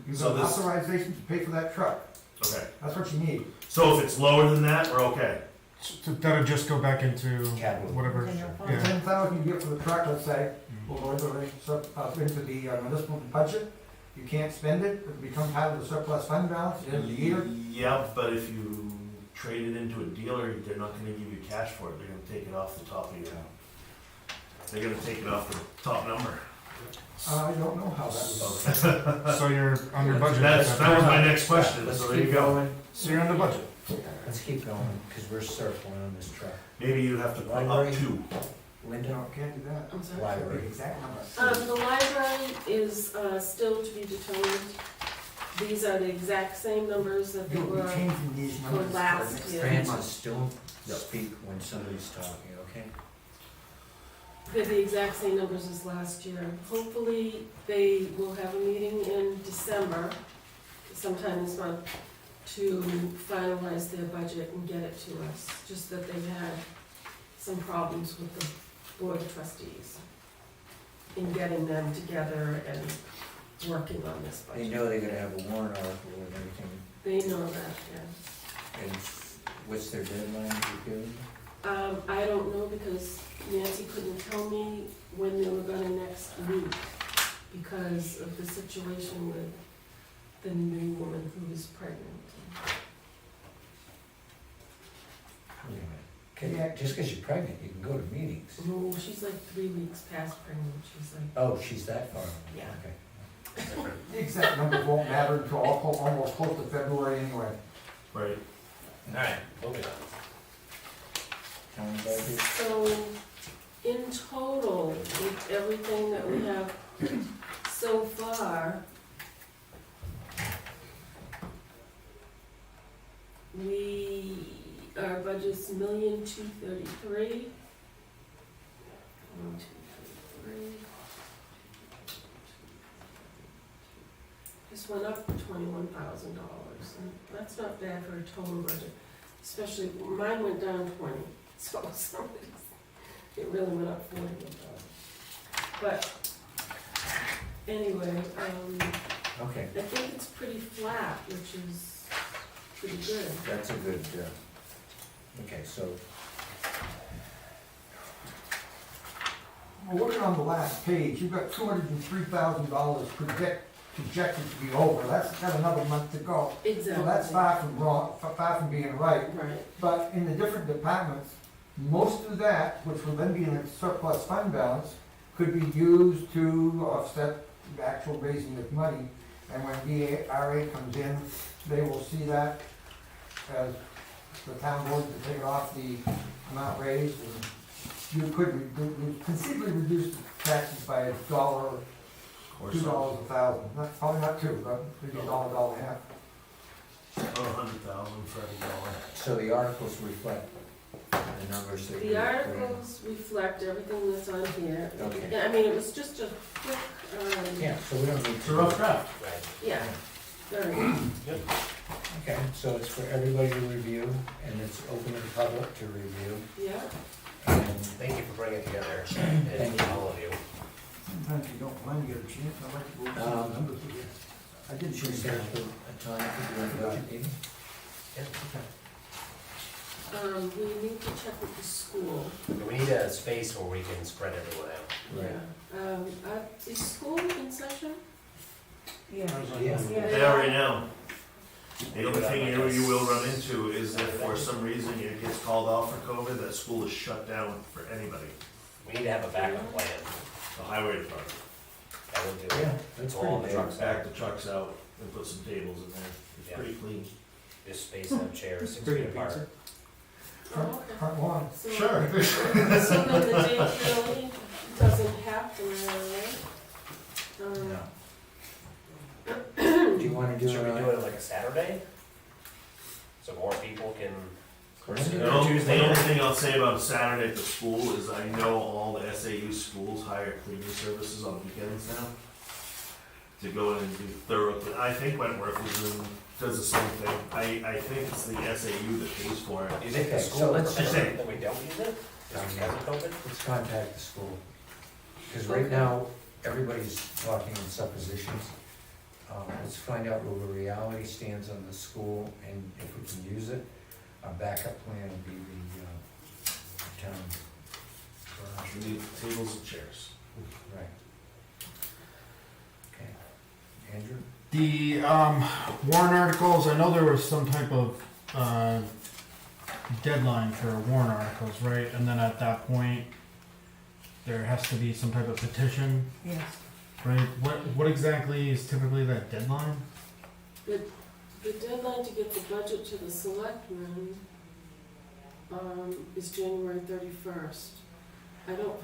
You've So got this- authorization to pay for that truck. Okay, That's what you need. so if it's lower than that, we're okay. So that'll just go back into Capital. whatever. General fund. Yeah. 10,000 you get for the truck, let's say, Mm. will go into the municipal budget. You can't spend it, it'll become part of the surplus fund balance at the end of the year. Yeah, but if you trade it into a dealer, they're not gonna give you cash for it, they're gonna take it off the top of your, they're gonna take it off the top number. I don't know how that would go. So you're under budget. That was my next question, Let's so there you keep go. going, So you're under budget. let's keep going, because we're circling on this truck. Maybe you have to put up Library. 2. Linda, No, can't do that. I'm sorry. library. Exact number. The library is still to be determined. These are the exact same numbers that they You'll be were. changing these numbers for the last next year. 3 Francis, months. don't Yep. speak when somebody's talking, okay? They're the exact same numbers as last year. Hopefully, they will have a meeting in December, sometime this month, to finalize their budget and get it to us. Just that they've had some problems with the board of trustees in getting them together and working on this They budget. know they're gonna have a warrant article and everything, They know that, yeah. and what's their deadline to be given? I don't know because Nancy couldn't tell me when they were gonna next meet because of the situation with the new woman who is pregnant. Wait a minute. Just because you're pregnant, you can go to meetings. No, she's like 3 weeks past pregnant, she's like, Oh, she's that far? Yeah. Okay. The exact numbers won't matter until almost close to February anyway. Right. Alright, moving on. Town budget, so in total, with everything that we have so far, our budget's $1,233,000. 1,233,000. Just went up $21,000, and that's not bad for a total budget, especially, mine went down 20, so somebody's, it really went up $41. But, anyway, okay, I think it's pretty flat, which is pretty good. that's a good, okay, so, Well, looking on the last page, you've got $203,000 projected to be over. That's got another month to go. Exactly. So that's far from wrong, far from being right. Right, But in the different departments, most of that, which will then be in a surplus fund balance, could be used to offset the actual raising of money. And when DRA comes in, they will see that as the town board to take off the amount raised. And you could conceivably reduce the taxes by $1 or Or $2 a thousand. Probably not two, but maybe $1, $1.50. About 100,000 for every dollar. so the articles reflect the numbers that you. the articles reflect everything that's on here. Okay. Yeah, I mean, it was just a quick, Yeah, so we don't need It's a to. rough draft. Right. yeah, very good. Okay, so it's for everybody to review, and it's open to the public to review, Yeah, and Thank you for bringing it together, Thank and you. all of you. Sometimes you don't mind get a chance, I like to go over some numbers with you. I did should we choose set that. up a time to do a budget meeting? we need to check with the school. We need a space where we can spread everyone out. Yeah. Is school in session? Yeah. Yeah. They are right now. The only thing you will run into is if for some reason it gets called off for COVID, that school is shut down for anybody. We need to have a backup plan. The highway department. That would do Yeah, it. that's All the pretty trucks big. Back the trucks out and put some tables in there. It's Yeah. pretty clean. Just space out chairs 6 feet apart. Oh, okay. Front lawn. So- Sure. So then the date really doesn't have to matter, right? No. Do you wanna do Should we it do on, it like a Saturday? So more people can, Tuesday. The only thing I'll say about Saturday at the school is I know all the SAU schools hire cleaning services on weekends now to go in and do thorough, I think Wentworth does the same thing. I think it's the SAU that pays for it. Do you think the Okay, school so would let's prefer say- that we don't use it? Just because of COVID? Let's contact the school. Because right now, everybody's talking in suppositions. Let's find out where the reality stands on the school, and if we can use it, our backup plan will be the town. garage. We need tables and chairs. Right. Okay. Andrew? The warrant articles, I know there was some type of deadline for warrant articles, right? And then at that point, there has to be some type of petition, Yes. right? What exactly is typically that deadline? The deadline to get the budget to the selectmen, is January 31st. I don't,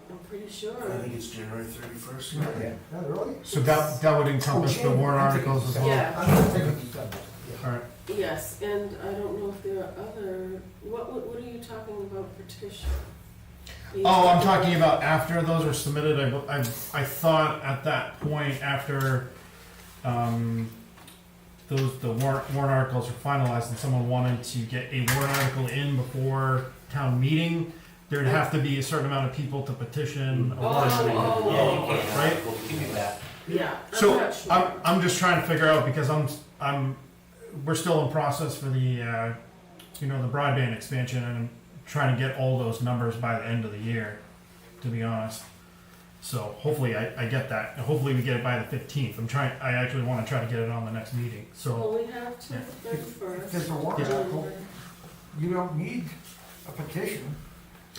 I'm pretty sure. I think it's January 31st. Yeah. Not really? So that would encompass the warrant articles as well? Yeah. I'm not thinking he's done that. Alright, Yes, and I don't know if there are other, what are you talking about petition? Are you oh, I'm talking about after those are submitted, I thought at that point, after, the warrant articles are finalized and someone wanted to get a warrant article in before town meeting, there'd have to be a certain amount of people to petition. a warrant article. Yeah, you can. Right? You can do that. Yeah, I'm So, not sure. I'm just trying to figure out, because we're still in process for the, the broadband expansion, and I'm trying to get all those numbers by the end of the year, to be honest. So hopefully I get that, and hopefully we get it by the 15th. I actually wanna try to get it on the next meeting, so. Well, we have to Yeah. the 31st. If there's a warrant article, you don't need a petition,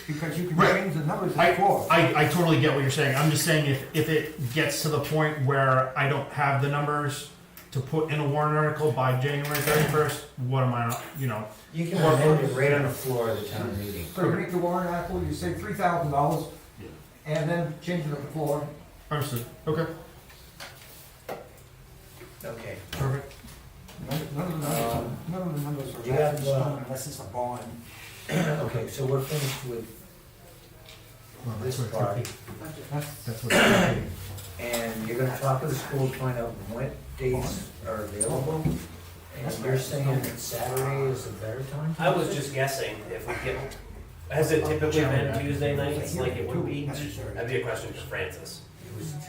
because you can Right. change the numbers in four. I totally get what you're saying. I'm just saying if it gets to the point where I don't have the numbers to put in a warrant article by January 31st, what am I, You can amend it right on the floor of the town meeting. So you make the warrant article, you say $3,000, and then change it on the floor. understood. Okay, Okay. perfect. None of the numbers are Do you have, written in stone unless it's a bond. Okay, so we're finished with Well, this that's what part. it's Budget. That's what it's And you're gonna talk to the school to find out what dates are available. And you're saying that Saturday is a better time? I was just guessing if we get, has it typically been Tuesday nights like it would be? That'd be a question for Francis.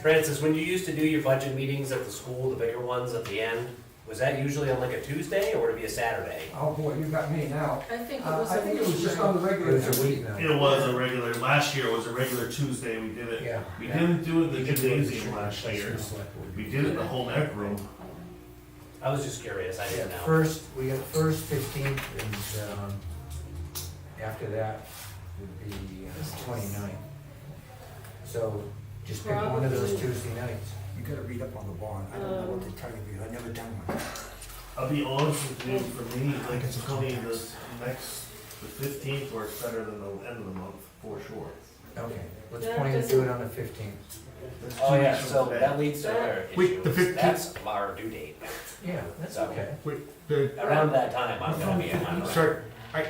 Francis, when you used to do your budget meetings at the school, the bigger ones at the end, was that usually on like a Tuesday or would it be a Saturday? Oh boy, you got me now. I think it was. I think it was just on the It regular. was a week now. It was a regular, last year it was a regular Tuesday, we did it. Yeah. We didn't do the You could do it gymnasium last That's year. the select board. We did it in the home ec room. I was just curious, I Yeah, didn't know. we got first 15th, and after that would be 29th. So just pick one of those Probably. Tuesday nights. You gotta read up on the bond. I don't know what to tell you, I've never done one. I'll be honest with you, for me, like it's probably the 15th works better than the end of the month, for sure. Okay, let's That plan to do doesn't- it on the 15th. That's Oh 2 yeah, weeks from so today. that leads to another Wait, the issue. 15th? That's our due date. Yeah, that's So- okay. Around that time, I'm gonna be in my. Sorry,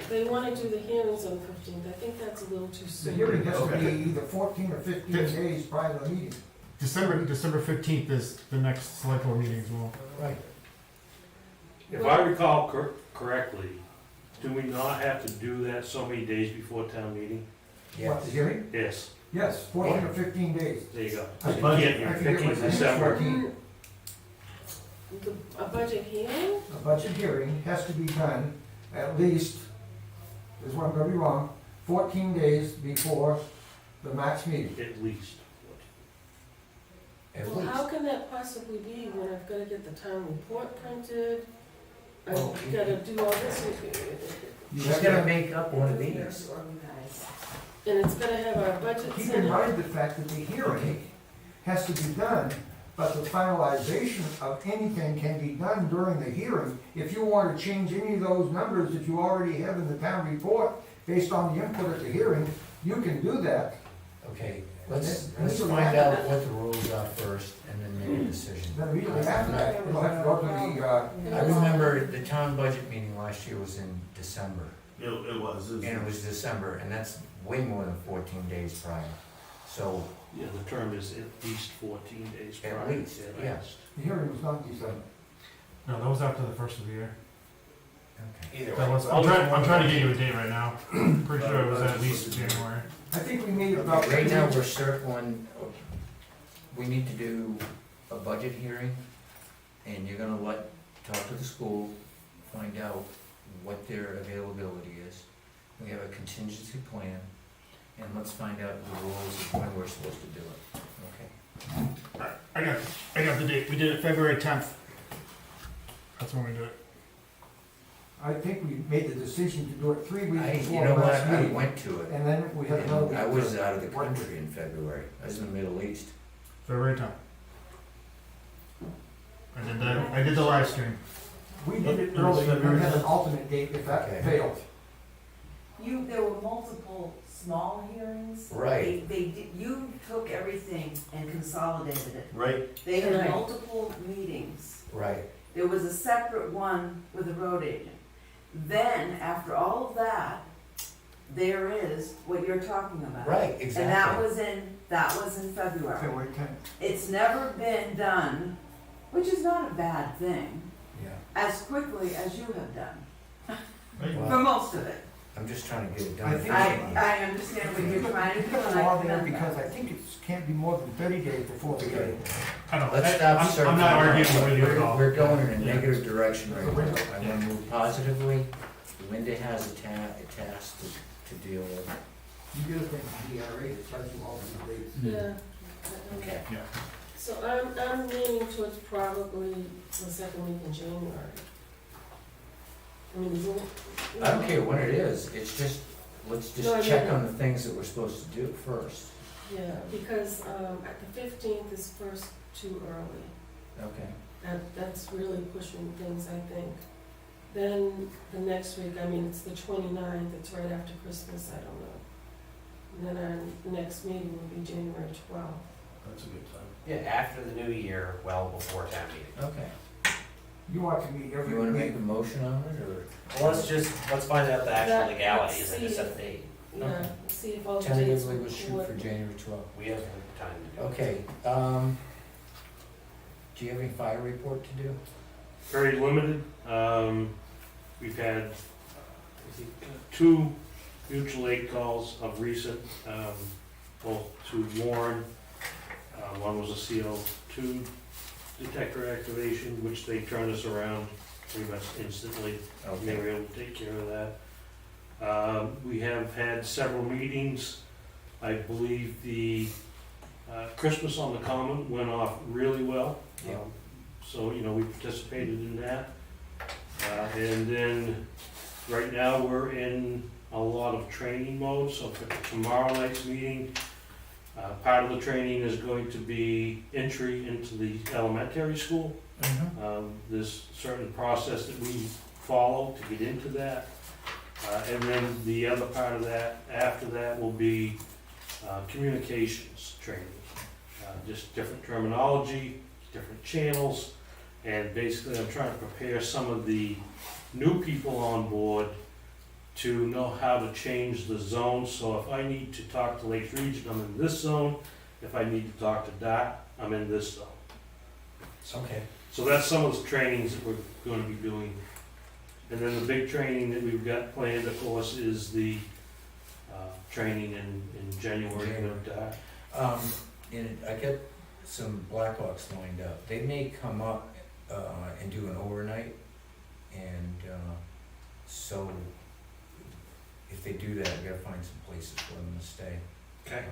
They wanna do the hearings on the 15th. I think that's a little too The soon. hearing has to be Okay. either 14 or 15 days prior to the meeting. December 15th is the next select board meeting as well. Right. If I recall correctly, do we not have to do that so many days before town meeting? What, the hearing? Yes, Yes, 14 or 15 days. there you go. I forget- Budget I hearing, forget 15th what it is, December. 14. A budget hearing? A budget hearing has to be done at least, this one could be wrong, 14 days before the March meeting. At least. At Well, least. how can that possibly be when I've gotta get the town report printed? I've Well, gotta do all this, You She's have gonna to make up one of these. and it's gonna have our budget keep set in up. mind the fact that the hearing has to be done, but the finalization of anything can be done during the hearing. If you want to change any of those numbers that you already have in the town report, based on the input at the hearing, you can do that. Okay, let's Let's find out what the rules are first, and then make a decision. Then immediately after that, it'll have to go to the, I remember the town budget meeting last year was in December, It was. and it was December, and that's way more than 14 days prior. So, Yeah, the term is at least 14 days prior. at least, yeah. the hearing was not in December. No, that was after the first of the year. Okay. Either That way. was, I'm trying to get you a date right now. Pretty sure it was at least January. I think we made about. Right now, we're circling, we need to do a budget hearing, and you're gonna talk to the school, find out what their availability is. We have a contingency plan, and let's find out the rules of when we're supposed to do it, okay? I got the date. We did it February 10th. That's when we did it. I think we made the decision to do it 3 weeks You before know what, last I meeting. went to it, And then we had another week. and I was to out of the work with country in February, I was in the Middle East. February 10th. I did the live stream. We did it early, and we had an alternate date if that Okay. failed. There were multiple small hearings. Right. You took everything and consolidated it. Right? They had Right. multiple meetings. Right, There was a separate one with the road agent. Then, after all of that, there is what you're talking about. right, And exactly. that was in February. February 10th. It's never been done, which is not a bad thing, Yeah, as quickly as you have done, for well, most of it. I'm just trying to get it I done. think- I understand what you're trying to do, Put and a I law there commend because that. I think it can't be more than 30 days before the hearing. I don't. Let's stop I'm circling. not arguing with you at We're- all. We're going in a Yeah. negative direction right now. I Yeah. want to move positively. Linda has a task to deal with. You get a thing from DRA that tells you all the dates. Yeah. Okay. So I'm leaning towards probably the second week in January. I mean, I don't care when it is, it's just, let's No, I just check mean- on the things that we're supposed to do first. Yeah, because at the 15th is first too early. Okay. That's really pushing things, I think. Then the next week, I mean, it's the 29th, it's right after Christmas, I don't know. And then our next meeting will be January 12th. That's a good time. Yeah, after the new year, well before town meeting. Okay. You ought to meet every You want to week. make a motion on it, or Well, let's find out the actual That- legalities and let's just set a see. date. Yeah, Okay. see if all the dates tentatively will we'll shoot for January 12th? We have time to do it. Okay, do you have any fire report to do? Very limited. We've had, I think, 2 mutual aid calls of recent, both to Warren. One was a CO2 detector activation, which they turned us around pretty much instantly. And they Okay. were able to take care of that. We have had several meetings. I believe the Christmas on the Common went off really well. Yeah. So, you know, we participated in that. And then, right now, we're in a lot of training mode, so for tomorrow night's meeting, part of the training is going to be entry into the elementary school. There's certain process that we follow to get into that. And then the other part of that, after that, will be communications training. Just different terminology, different channels, and basically I'm trying to prepare some of the new people on board to know how to change the zone. So if I need to talk to Lakes Region, I'm in this zone. If I need to talk to DOT, I'm in this zone. Okay. So that's some of the trainings that we're gonna be doing. And then the big training that we've got planned, of course, is the training in January with DOT. And I got some Blackhawks lined up. They may come up and do an overnight, and so if they do that, we gotta find some places for them to stay. Okay.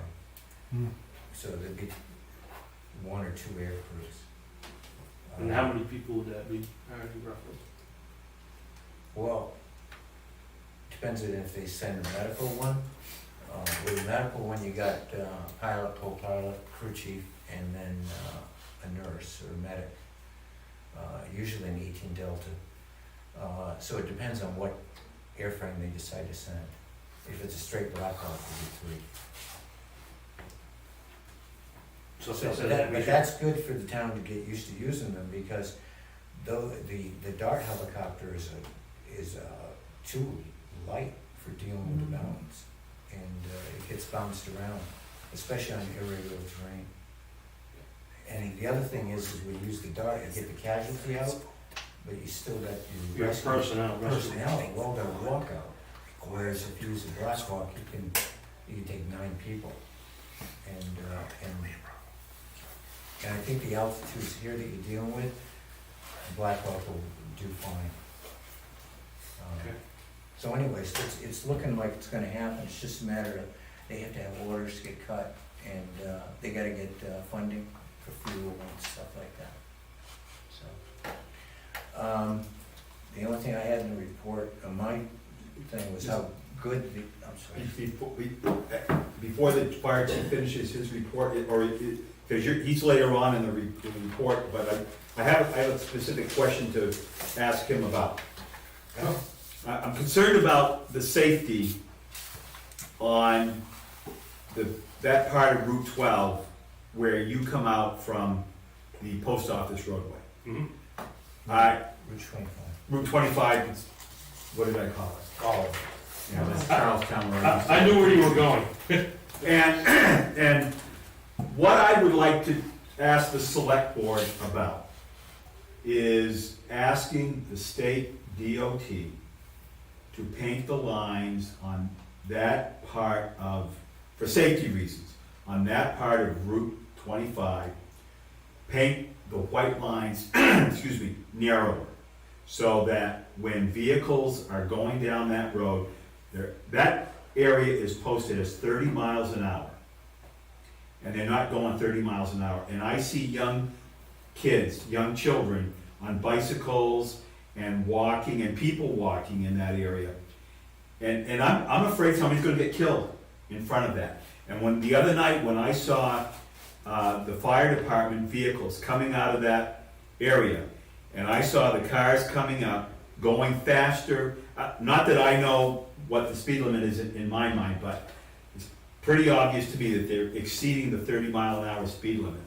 So there'd be 1 or 2 air crews. And how many people would that be, roughly? Well, depends on if they send a medical one. With a medical one, you got pilot, co-pilot, crew chief, and then a nurse or a medic. Usually an 18 Delta. So it depends on what airframe they decide to send. If it's a straight Blackhawk, it'll be 3. So So, they said but that we should. that's good for the town to get used to using them, because though the Dart helicopter is too light for dealing with the mountains. And it gets bounced around, especially on irregular terrain. And the other thing is we use the Dart, you get the casualty out, but you still got your Your personnel. well, got to walk out. Whereas if you use a Black Hawk, you can take 9 people. And I think the altitudes here that you're dealing with, the Black Hawk will do fine. Okay. So anyways, it's looking like it's gonna happen. It's just a matter of, they have to have orders to get cut, and they gotta get funding for fuel and stuff like that. So, the only thing I had in the report, my thing was how good the, I'm sorry. Before the fire chief finishes his report, because he's later on in the report, but I have a specific question to ask him about. I'm concerned about the safety on that part of Route 12 where you come out from the post office roadway. Mhm. Route 25. Route 25, what did I call it? Oh. Yeah, that's Charlestown Road. I knew where you were going. And what I would like to ask the select board about is asking the state DOT to paint the lines on that part of, for safety reasons, on that part of Route 25, paint the white lines, excuse me, narrower, so that when vehicles are going down that road, that area is posted as 30 miles an hour. And they're not going 30 miles an hour. And I see young kids, young children on bicycles and walking, and people walking in that area. And I'm afraid somebody's gonna get killed in front of that. And the other night when I saw the fire department vehicles coming out of that area, and I saw the cars coming up, going faster, not that I know what the speed limit is in my mind, but it's pretty obvious to me that they're exceeding the 30-mile-an-hour speed limit.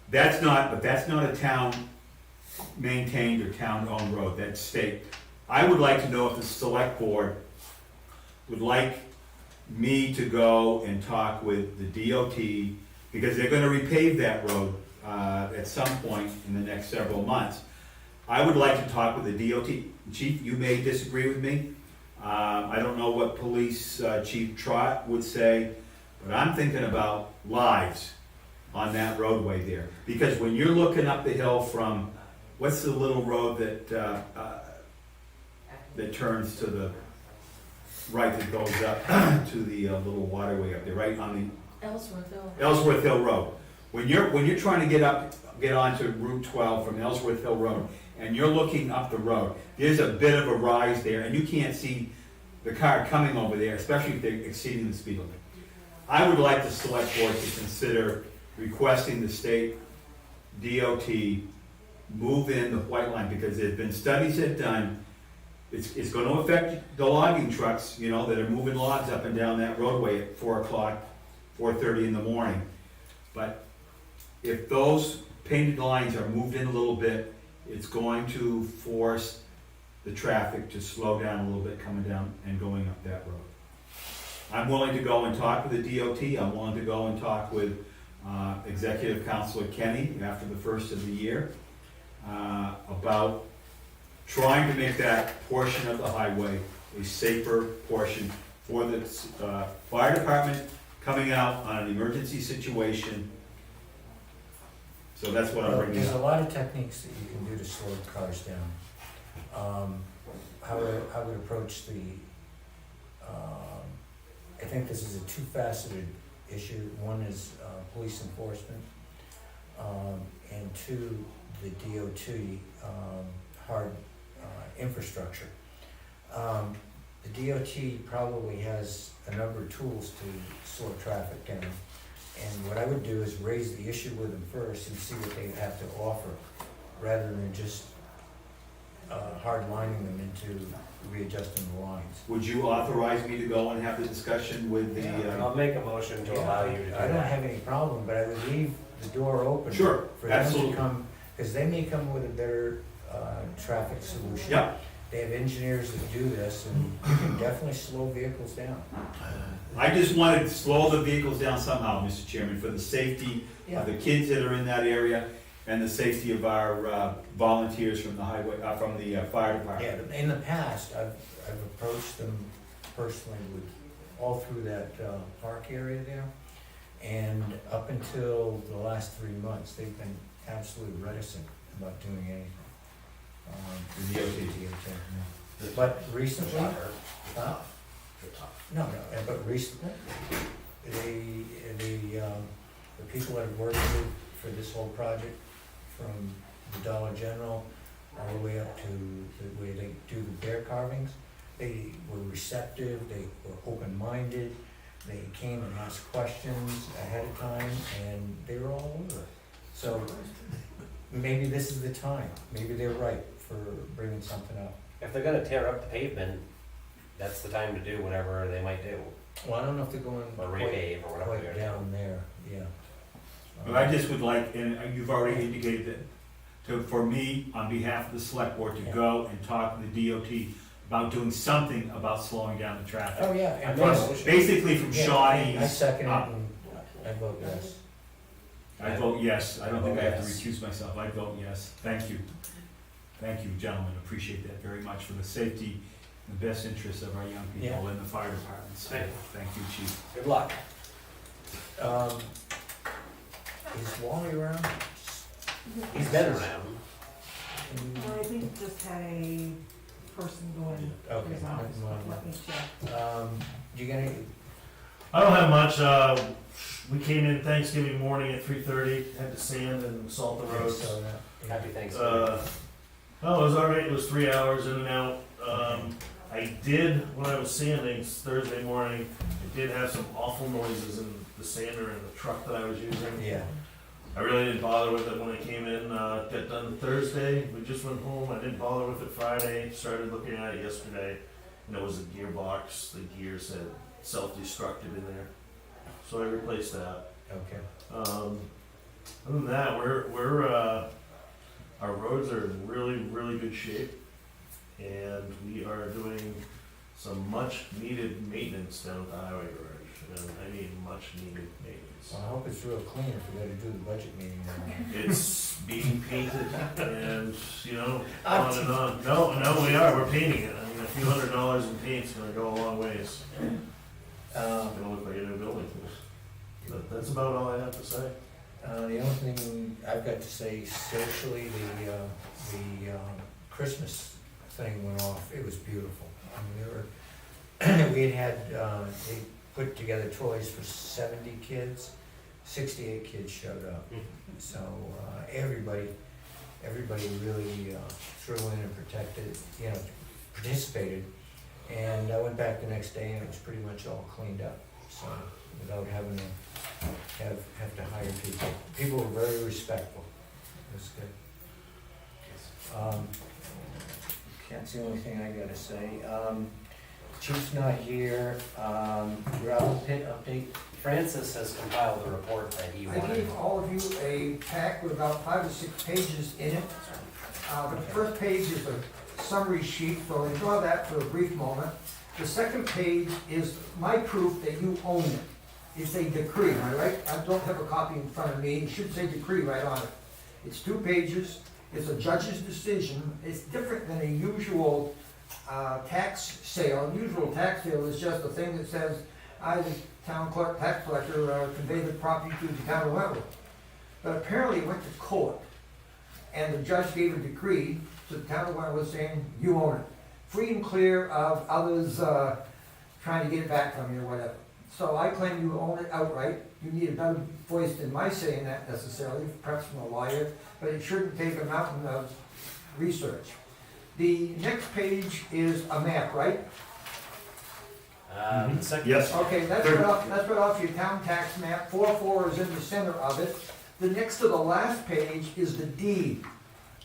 That's not a town-maintained or town-owned road, that's state. I would like to know if the select board would like me to go and talk with the DOT, because they're gonna repave that road at some point in the next several months. I would like to talk with the DOT. Chief, you may disagree with me. I don't know what Police Chief Trott would say, but I'm thinking about lives on that roadway there. Because when you're looking up the hill from, what's the little road that turns to the right, that goes up to the little waterway up there, right on the Ellsworth Hill Road. When you're trying to get onto Route 12 from Ellsworth Hill Road, and you're looking up the road, there's a bit of a rise there, and you can't see the car coming over there, especially if they're exceeding the speed limit. I would like the select board to consider requesting the state DOT move in the white line, because there's been studies that done, it's gonna affect the logging trucks, that are moving logs up and down that roadway at 4 o'clock, 4:30 in the morning. But if those painted lines are moved in a little bit, it's going to force the traffic to slow down a little bit coming down and going up that road. I'm willing to go and talk with the DOT. I'm willing to go and talk with Executive Counselor Kenny after the first of the year about trying to make that portion of the highway a safer portion for the fire department coming out on an emergency situation. So that's what I'm bringing There's a up. lot of techniques that you can do to slow cars down. How would approach I think this is a two-faceted issue. One is police enforcement, and two, the DOT hard infrastructure. The DOT probably has a number of tools to slow traffic down. And what I would do is raise the issue with them first and see what they have to offer, rather than just hard lining them into readjusting the lines. Would you authorize me to go and have the discussion with the, I'll make a motion to allow you to do I don't that. have any problem, but I would leave the door open. Sure, For them absolutely. to come, because they may come with a better, traffic solution. Yeah. They have engineers that do this, and you can definitely slow vehicles down. I just wanted to slow the vehicles down somehow, Mr. Chairman, for the safety of the kids that are in that area and the safety of our volunteers from the highway, from the fire Yeah, department. in the past, I've approached them personally with, all through that, park area there. And up until the last 3 months, they've been absolutely reticent about doing anything. The DOT. But recently, no, but recently, the people that have worked with for this whole project, from the Dollar General all the way up to the way they do the bear carvings, they were receptive, they were open-minded, they came and asked questions ahead of time, and they were all over it. So maybe this is the time, maybe they're right for bringing something up. If they're gonna tear up the pavement, that's the time to do whatever they might do, Well, I don't know if they're going or quite, repave or whatever quite they're doing. down there, yeah. But I just would like, and you've already indicated that, for me, on behalf of the select board, to go and talk to the DOT about doing something about slowing down the traffic. Oh, yeah, and I plus, think- Basically from yeah, I Shawnee's second it, up. and I vote yes. I vote yes. I don't think I have to Yes. recuse myself. I vote yes. Thank you. Thank you, gentlemen. Appreciate that very much for the safety and the best interests of our young people Yeah. in the fire departments. Thank you. Thank you, chief. Good luck. Is Wally around? He's been around. I think just had a person going Okay, to his office, never mind. let me check. You got any, I don't have much. We came in Thanksgiving morning at 3:30, had to sand and salt the roads. so, yeah. Happy Thanksgiving. Oh, it was alright. It was 3 hours in and out. I did, when I was sanding Thursday morning, I did have some awful noises in the sander in the truck that I was using. Yeah, I really didn't bother with it when I came in, got done Thursday, we just went home, I didn't bother with it Friday, started looking at it yesterday, and it was a gearbox, the gears had self-destructed in there, so I replaced that. okay. Other than that, our roads are in really good shape, and we are doing some much needed maintenance down at the highway garage, and I mean much needed maintenance. Well, I hope it's real clean if we gotta do the budget meeting now. It's being painted and, on and on. No, we are, we're painting it. I mean, a few $100s in paint's gonna go a long ways. It's gonna look like a new building. But that's about all I have to say. The only thing I've got to say, socially, the Christmas thing went off, it was beautiful. I mean, we had, they put together toys for 70 kids, 68 kids showed up. So, everybody really, threw in and participated. And I went back the next day and it was pretty much all cleaned up, so, without having to have to hire people. People were very respectful. It was good. That's the only thing I gotta say. Chief's not here. Gravel pit update. Francis has compiled the report that he I wanted. gave all of you a pack with about 5 or 6 pages in it. The first page is a summary sheet, so ignore that for a brief moment. The second page is my proof that you own it. It's a decree, am I right? I don't have a copy in front of me, it should say decree right on it. It's 2 pages, it's a judge's decision, it's different than a usual tax sale. Usual tax sale is just a thing that says, I, the town clerk, tax collector, convey the property to the town of Wentworth. But apparently it went to court, and the judge gave a decree to the town of Wentworth saying, you own it. Free and clear of others trying to get it back from you or whatever. So I claim you own it outright. You need a better voice than my saying that necessarily, perhaps from a lawyer, but it shouldn't take a mountain of research. The next page is a map, right? The second. Yes. Okay, that's right off your town tax map. 4-4 is in the center of it. The next to the last page is the deed.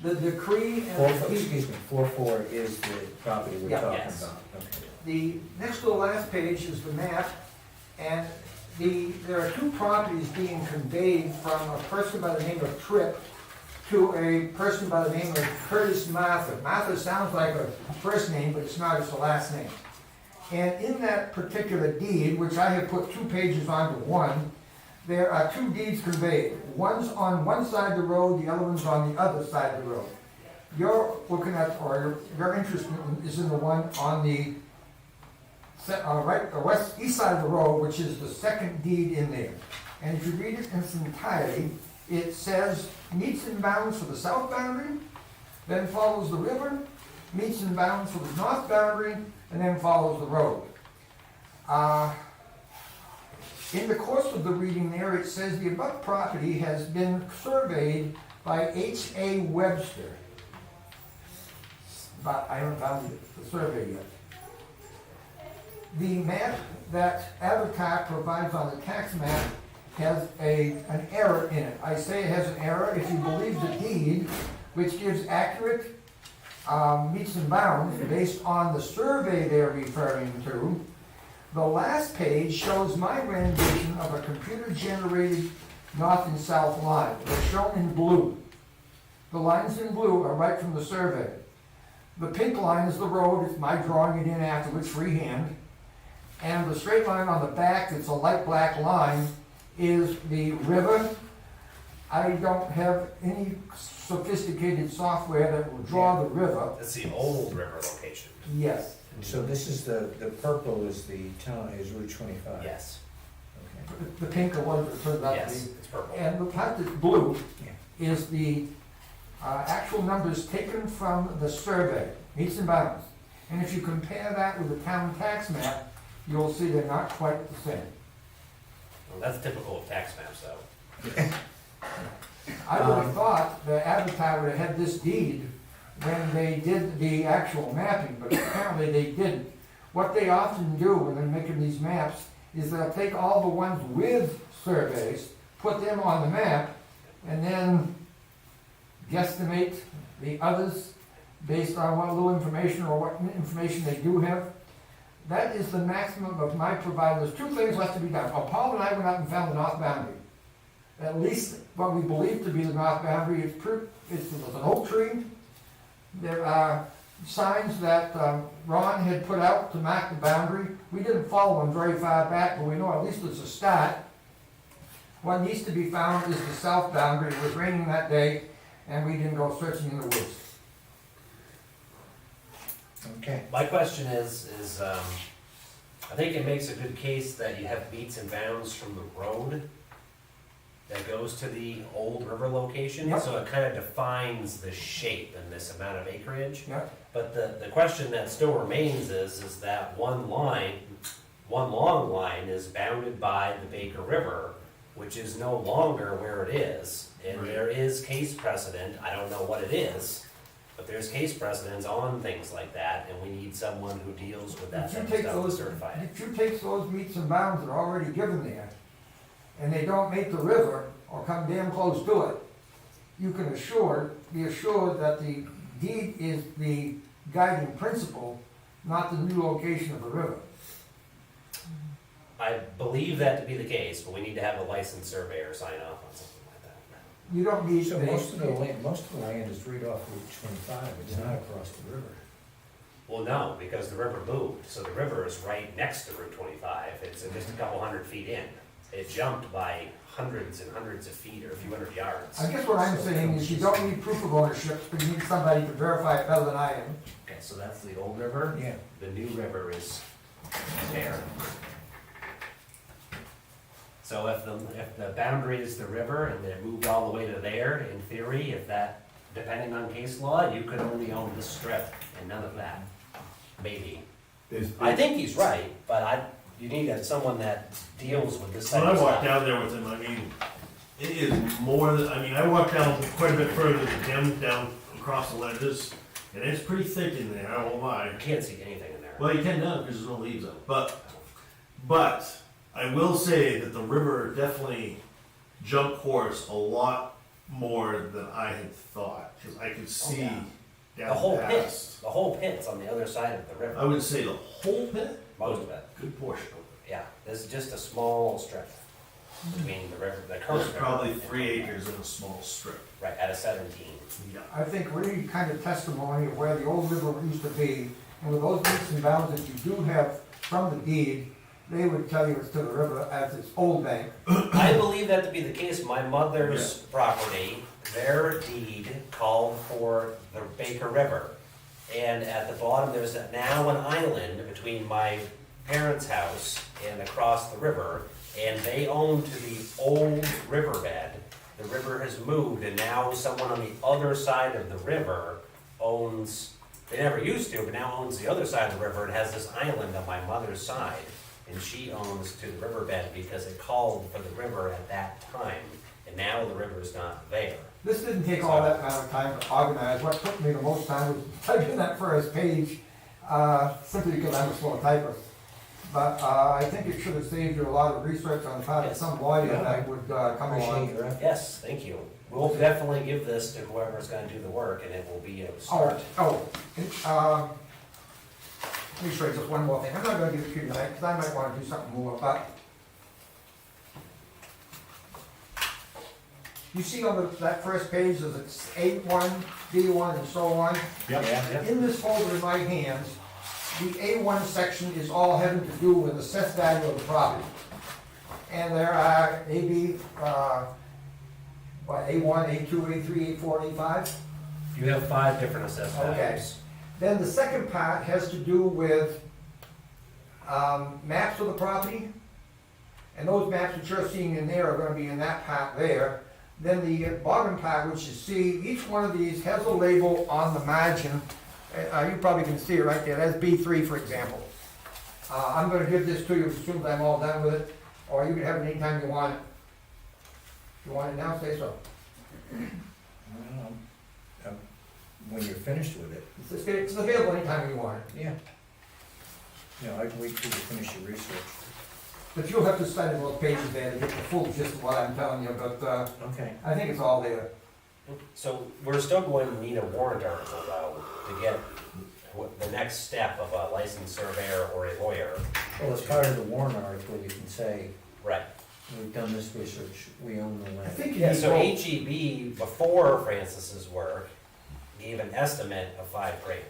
The decree Four, and excuse me, 4-4 is the property we're Yeah. talking Yes. about. Okay. the next to the last page is the map, and there are two properties being conveyed from a person by the name of Tripp to a person by the name of Curtis Martha. Martha sounds like a first name, but it's not, it's a last name. And in that particular deed, which I have put 2 pages onto one, there are 2 deeds conveyed. One's on one side of the road, the other one's on the other side of the road. You're looking at, or your interest is in the one on the east side of the road, which is the second deed in there. And if you read it in its entirety, it says meets and bounds for the south boundary, then follows the river, meets and bounds for the north boundary, and then follows the road. In the course of the reading there, it says the above property has been surveyed by H.A. Webster. But I haven't found the survey yet. The map that Avatar provides on the tax map has an error in it. I say it has an error if you believe the deed, which gives accurate meets and bounds based on the survey they're referring to. The last page shows my rendition of a computer-generated north and south line. They're shown in blue. The lines in blue are right from the survey. The pink line is the road, it's my drawing it in afterwards freehand. And the straight line on the back, that's a light black line, is the river. I don't have any sophisticated software that will draw the river. That's the old river location. Yes. So this is the purple is the town, is Route 25? Yes, Okay. The pink are what it turns out to yes, be. it's purple. And the part that's blue Yeah. is the actual numbers taken from the survey, meets and bounds. And if you compare that with the town tax map, you'll see they're not quite the same. Well, that's typical of tax maps, though. I would have thought the Avatar would have had this deed when they did the actual mapping, but apparently they didn't. What they often do when they're making these maps is they'll take all the ones with surveys, put them on the map, and then guesstimate the others based on what little information or what information they do have. That is the maximum of my provided. There's 2 things left to be done. Well, Paul and I went out and found the north boundary. At least what we believe to be the north boundary is it's an oak tree. There are signs that Ron had put out to mark the boundary. We didn't follow them very far back, but we know at least it's a start. What needs to be found is the south boundary. It was raining that day, and we didn't go searching in the woods. Okay. My question is, I think it makes a good case that you have meets and bounds from the road that goes to the old river location. Yep. So it kind of defines the shape and this amount of acreage. Yep. But the question that still remains is that one long line is bounded by the Baker River, which is no longer where it is. And Right. there is case precedent, I don't know what it is, but there's case precedents on things like that, and we need someone who deals with that If you type of take stuff to those, certify it. if you take those meets and bounds that are already given there, and they don't make the river or come damn close to it, you can be assured that the deed is the guiding principle, not the new location of the river. I believe that to be the case, but we need to have a licensed surveyor sign off on something like that. You don't need. So most of the land is right off Route 25, it's not across the river. Well, no, because the river moved, so the river is right next to Route 25, it's just a couple hundred feet in. It jumped by hundreds and hundreds of feet or a few hundred yards. I guess what I'm saying is you don't need proof of ownership, but you need somebody to verify it better than I am. Okay, so that's the old river, Yeah. the new river is there. So if the boundary is the river and it moved all the way to there, in theory, if that, depending on case law, you could only own this strip and none of that, maybe. I think he's right, but you need someone that deals with this type When I of walk stuff. down there with him, I mean, it is more than, I mean, I walk down quite a bit further than him, down across the ledges, and it's pretty thick in there, I won't lie. You can't see anything in there. Well, you can now because there's no leaves up, but I will say that the river definitely jumped course a lot more than I had thought, because I could see yeah. down The whole pit, past. the whole pit's on the other side of the I river, would say the whole pit, most of it, good portion of yeah. There's just a small strip between the river, the it. coast There's river. probably 3 acres in a small strip. Right, at a 17. Yeah. I think really kind of testimony of where the old river used to be, and with those meets and bounds that you do have from the deed, they would tell you it's to the river as its old bank. I believe that to be the case. My mother's property, their deed called for the Baker River. And at the bottom, there's now an island between my parents' house and across the river, and they own to the old riverbed. The river has moved, and now someone on the other side of the river owns, they never used to, but now owns the other side of the river and has this island on my mother's side. And she owns to the riverbed because it called for the river at that time, and now the river's not there. This didn't take all that amount of time to organize. What took me the most time was typing that first page, simply because I'm a slow typist. But I think it should have saved you a lot of research on the part of Yes. some lawyer Yeah. that would come Appreciate along. your effort. Yes, thank you. We'll definitely give this to whoever's gonna do the work, and it will be a Oh, start. let me show you just one more thing. I'm not gonna give it to you tonight, because I might wanna do something more, but you see on that first page, there's A1, B1, and so on. Yeah. In this folder in my hands, the A1 section is all having to do with the assessed value of the property. And there are A1, A2, A3, A4, A5. You have 5 different assessed Okay. values. Then the second part has to do with maps of the property. And those maps that you're seeing in there are gonna be in that part there. Then the bottom part, which you see, each one of these has a label on the margin. You probably can see it right there, that's B3, for example. I'm gonna give this to you as soon as I'm all done with it, or you can have it anytime you want it. If you want it now, say so. When you're finished with it, It's available anytime you want it. yeah. You know, I can wait till you finish your research. But you'll have to study those pages there to get the full gist of what I'm telling you, but Okay. I think it's all there. So we're still going to need a warrant article though, to get the next step of a licensed surveyor or a lawyer. Well, as part of the warrant article, you can say, Right. we've done this research, we own the I land. think you Yeah, need so both. HEB, before Francis's work, gave an estimate of $5,000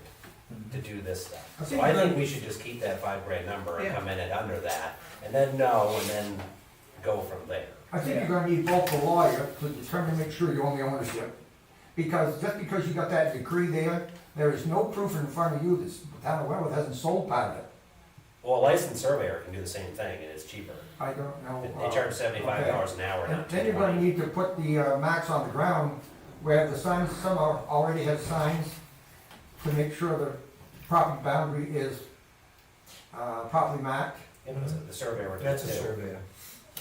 to do this stuff. I So think I you're think gonna- we should just keep that $5,000 number and Yeah. come in at under that, and then know, and then go from there. I think you're gonna need both the lawyer to determine, make sure you own the ownership. Because just because you got that decree there is no proof in front of you that the town of Wentworth hasn't sold part of it. Well, a licensed surveyor can do the same thing, and it's cheaper. I don't know. They charge $75 an hour, And not then you're gonna $220. need to put the marks on the ground where the signs, some already have signs to make sure the property boundary is properly marked. Yeah, but the surveyor would do That's a it too. surveyor.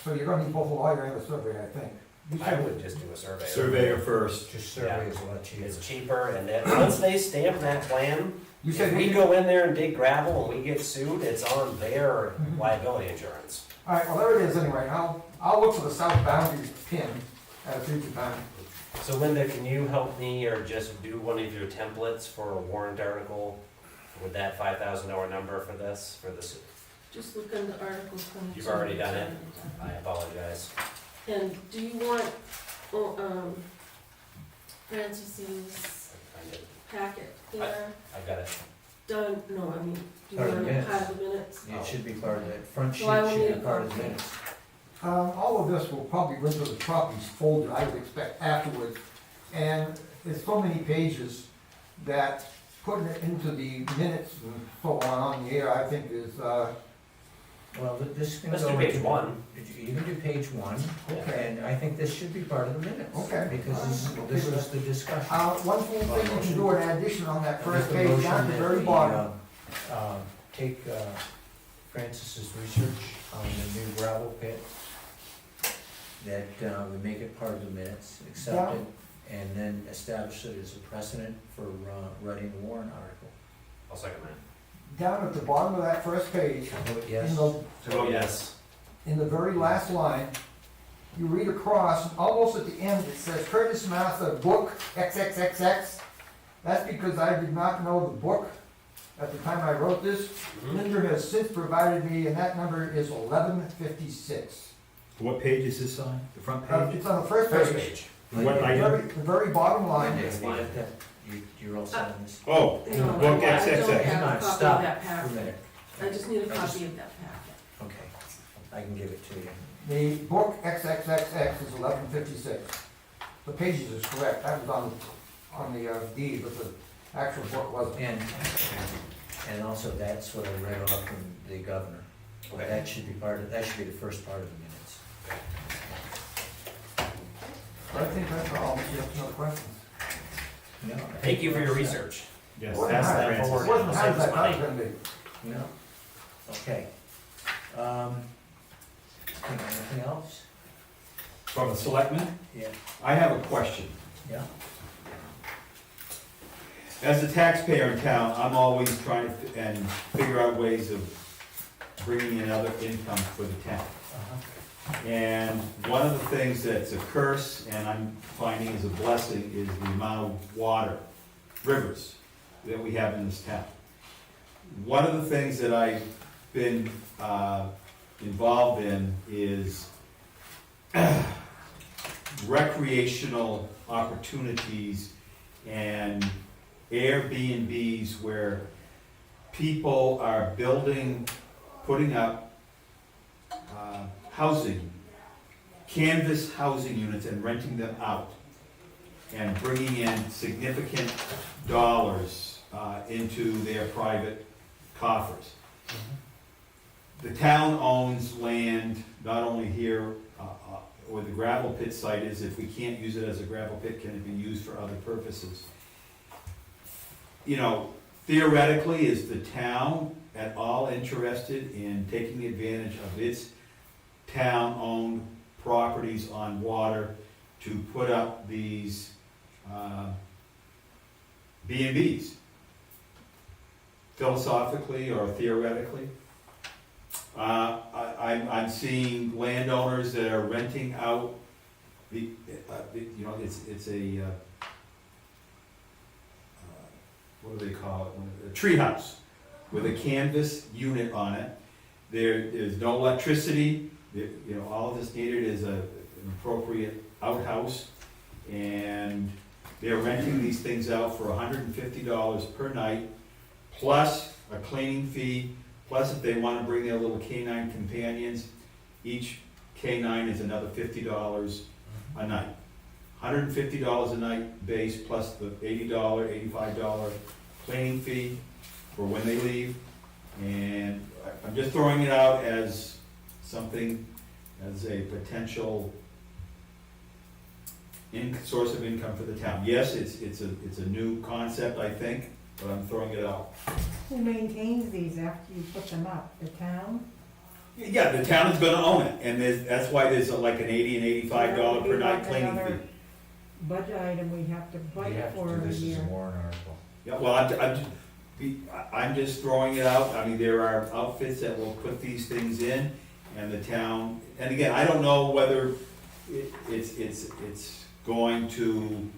So you're gonna need both a lawyer and a surveyor, I think. You I said- would just do a surveyor. Surveyor first. Just survey is a lot cheaper. It's cheaper, and then, once they stamp that plan, You if said. we go in there and dig gravel and we get sued, it's on their liability insurance. All right, well, there it is anyway. I'll look for the south boundary pin at a future time. So Linda, can you help me, or just do one of your templates for a warrant article with that $5,000 number for this, Just look under Article 22. You've already done it? I apologize. And do you want, Francis's I did- packet there I've got it. done? No, I mean, do you Part of the want it minutes. part of the minutes? It should be part of that, front sheet So I will should need be a part of the copy. minutes. All of this will probably go into the properties folder, I would expect afterwards. And there's so many pages that putting it into the minutes and so on the air, I think is, Well, this can go. Let's do page into- 1. You can do page 1, and I think this should be part of the minutes. Okay. Because this was the discussion. one full thing you can do in addition on that first Make a page, down at the motion very that bottom. Take Francis's research on the new gravel pit, that we make it part of the minutes, accept it, and then establish it as a precedent for writing the warrant article. I'll second that. Down at the bottom of that first page, Vote in yes. the, Oh, yes. in the very last line, you read across, and almost at the end, it says Curtis Mather book XXXX. That's because I did not know the book at the time I wrote this. Linda has since provided me, and that number is 1156. What page is this on? The front page? It's on the first page. What The item? very bottom line. Have you got that? You're all set on this? Oh, No, book I don't XXX. have a Hang on, copy of stop that for a packet. minute. I just need a copy of that packet. Okay, I can give it to you. The book XXXX is 1156. The pages is correct. That was on the deed, but the actual book wasn't. And also, that's what I read off from the governor. That should be that should be the first part of the minutes. I think that's all. You have no questions. No, I Thank think you for we're your all set. research. Yes, Wasn't that's hard. the It Francis. wasn't as hard as I thought it Money. was gonna be. No? Okay. Anything else? From the selectmen, Yeah. I have a question. Yeah? As a taxpayer in town, I'm always trying to and figure out ways of bringing in other income for the town. Uh-huh. And one of the things that's a curse and I'm finding is a blessing is the amount of water, rivers, that we have in this town. One of the things that I've been involved in is recreational opportunities and Airbnbs where people are building, putting up housing, canvas housing units and renting them out and bringing in significant dollars into their private coffers. The town owns land, not only here, where the gravel pit site is. If we can't use it as a gravel pit, can it be used for other purposes? You know, theoretically, is the town at all interested in taking advantage of its town-owned properties on water to put up these B&Bs? Philosophically or theoretically? I'm seeing landowners that are renting out you know, it's a, what do they call it? A tree house with a canvas unit on it. There's no electricity. You know, all that's needed is an appropriate outhouse. And they're renting these things out for $150 per night, plus a cleaning fee, plus if they want to bring their little canine companions, each canine is another $50 a night. $150 a night base, plus the $80, $85 cleaning fee for when they leave. And I'm just throwing it out as something, as a potential source of income for the town. Yes, it's a new concept, I think, but I'm throwing it out. Who maintains these after you put them up? The town? Yeah, the town is gonna own it, and that's why there's like an $80 and $85 per night cleaning fee. Another budget item we have to We budget have to for do every this as a year. warrant article. Yeah, well, I'm just throwing it out. I mean, there are outfits that will put these things in, and the town, and again, I don't know whether it's going to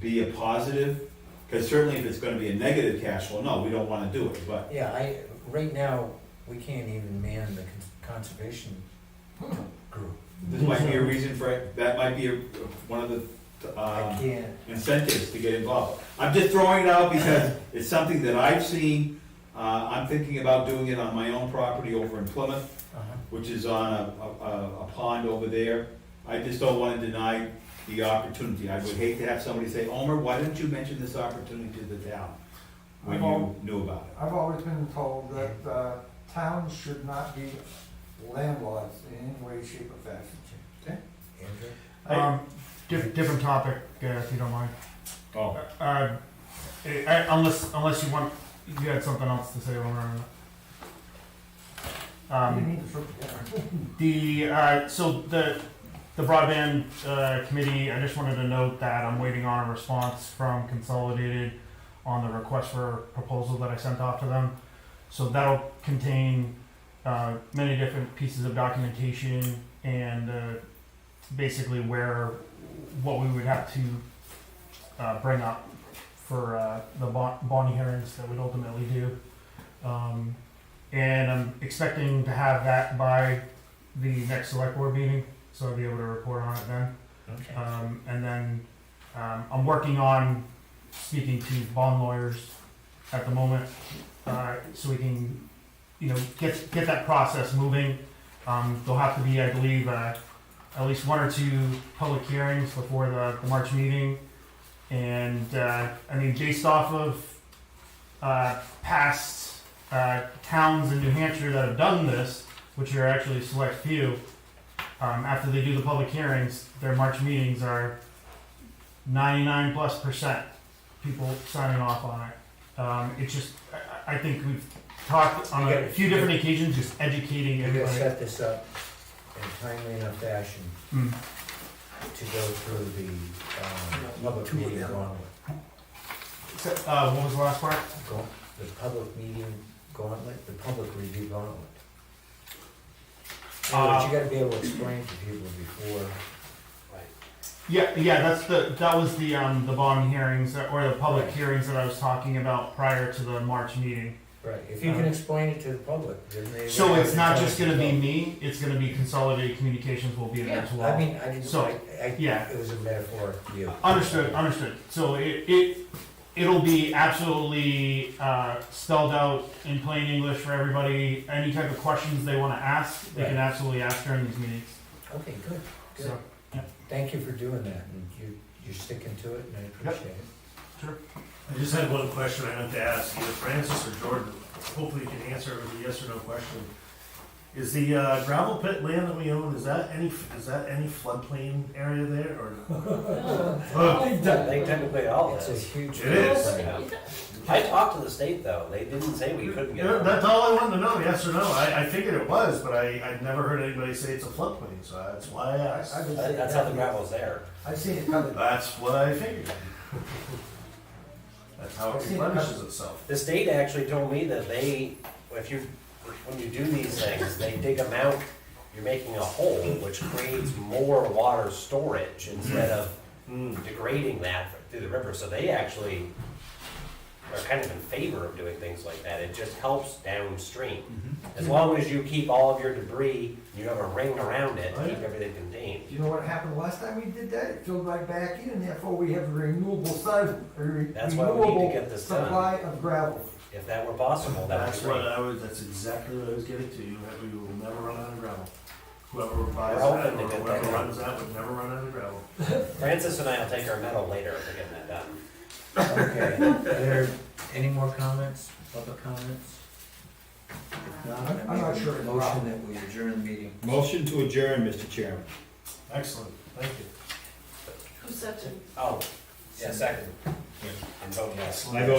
be a positive, because certainly if it's gonna be a negative cash flow, no, we don't wanna do it, but, Yeah, right now, we can't even man the conservation group. this might be a reason for it. That might be one of the I can't. incentives to get involved. I'm just throwing it out because it's something that I've seen. I'm thinking about doing it on my own property over in Plymouth, Uh-huh. which is on a pond over there. I just don't want to deny the opportunity. I would hate to have somebody say, Omer, why didn't you mention this opportunity to the town when you knew about it? I've always been told that towns should not be landlords in any way, shape, or fashion. Andrew? Different topic, if you don't mind. Oh, Unless you want, you had something else to say, Omar. You need to So the broadband committee, I just wanted to note that I'm waiting on a response from Consolidated on the request for proposal that I sent off to them. So that'll contain many different pieces of documentation and basically what we would have to bring up for the bond hearings that we'd ultimately do. And I'm expecting to have that by the next select board meeting, so I'll be able to report on it then. Okay. And then I'm working on speaking to bond lawyers at the moment, so we can, get that process moving. There'll have to be, I believe, at least 1 or 2 public hearings before the March meeting. And, based off of past towns in New Hampshire that have done this, which are actually a select few, after they do the public hearings, their March meetings are 99+% people signing off on it. It's just, I think we've talked on a few different occasions, just educating You're gonna everybody. set this up in a timely enough fashion Mm. to go through the public meeting gauntlet. What was the last part? The public meeting gauntlet, the public review gauntlet. In other words, you gotta be able to explain to people before. Yeah, that was the bond hearings or the public Right. hearings that I was talking about prior to the March meeting. Right, if you can explain it to the public, then they. So it's not just gonna be me, it's gonna be Consolidated Communications will be there as well. I mean, I didn't, So, yeah. it was a metaphor view. Understood. So it'll be absolutely spelled out in plain English for everybody. Any type of questions they wanna ask, they can Right. absolutely ask during these meetings. Okay, good, good. So, Thank you for doing that, and you're sticking to it, and I appreciate it. I just had one question I meant to ask either Francis or Jordan. Hopefully you can answer it with a yes or no question. Is the gravel pit land that we own, is that any floodplain area there or? They technically all It's a is. huge. It is. floodplain. I talked to the state though, they didn't say we couldn't get Yeah, it. that's all I wanted to know, yes or no. I figured it was, but I'd never heard anybody say it's a floodplain, so that's why I asked. That's how the gravel's there. I've seen it covered. That's what I figured. That's how it I've seen it replenishes itself. The state actually told me that when you do these things, they dig them out, you're making a hole, which creates more water storage instead of degrading that through the river. So they actually are kind of in favor of doing things like that. It just helps downstream. As long as you keep all of your debris, you have a ring around it to keep everything contained. Do you know what happened last time we did that? It filled right back in, and therefore we have a renewable That's why we need to get this done. supply of gravel. If that were possible, that would That's be what great. that's exactly what I was getting to. We will never run out of gravel. Whoever buys We're that hoping to or get whoever that. runs that would never run out of gravel. Francis and I will take our medal later for getting that done. Okay, are there any more comments, public comments? If not, I'm not make a sure it's a motion problem. that we adjourn the meeting. Motion to adjourn, Mr. Chairman. Excellent, thank you. Who said it? Oh, yeah, second. And vote yes. I vote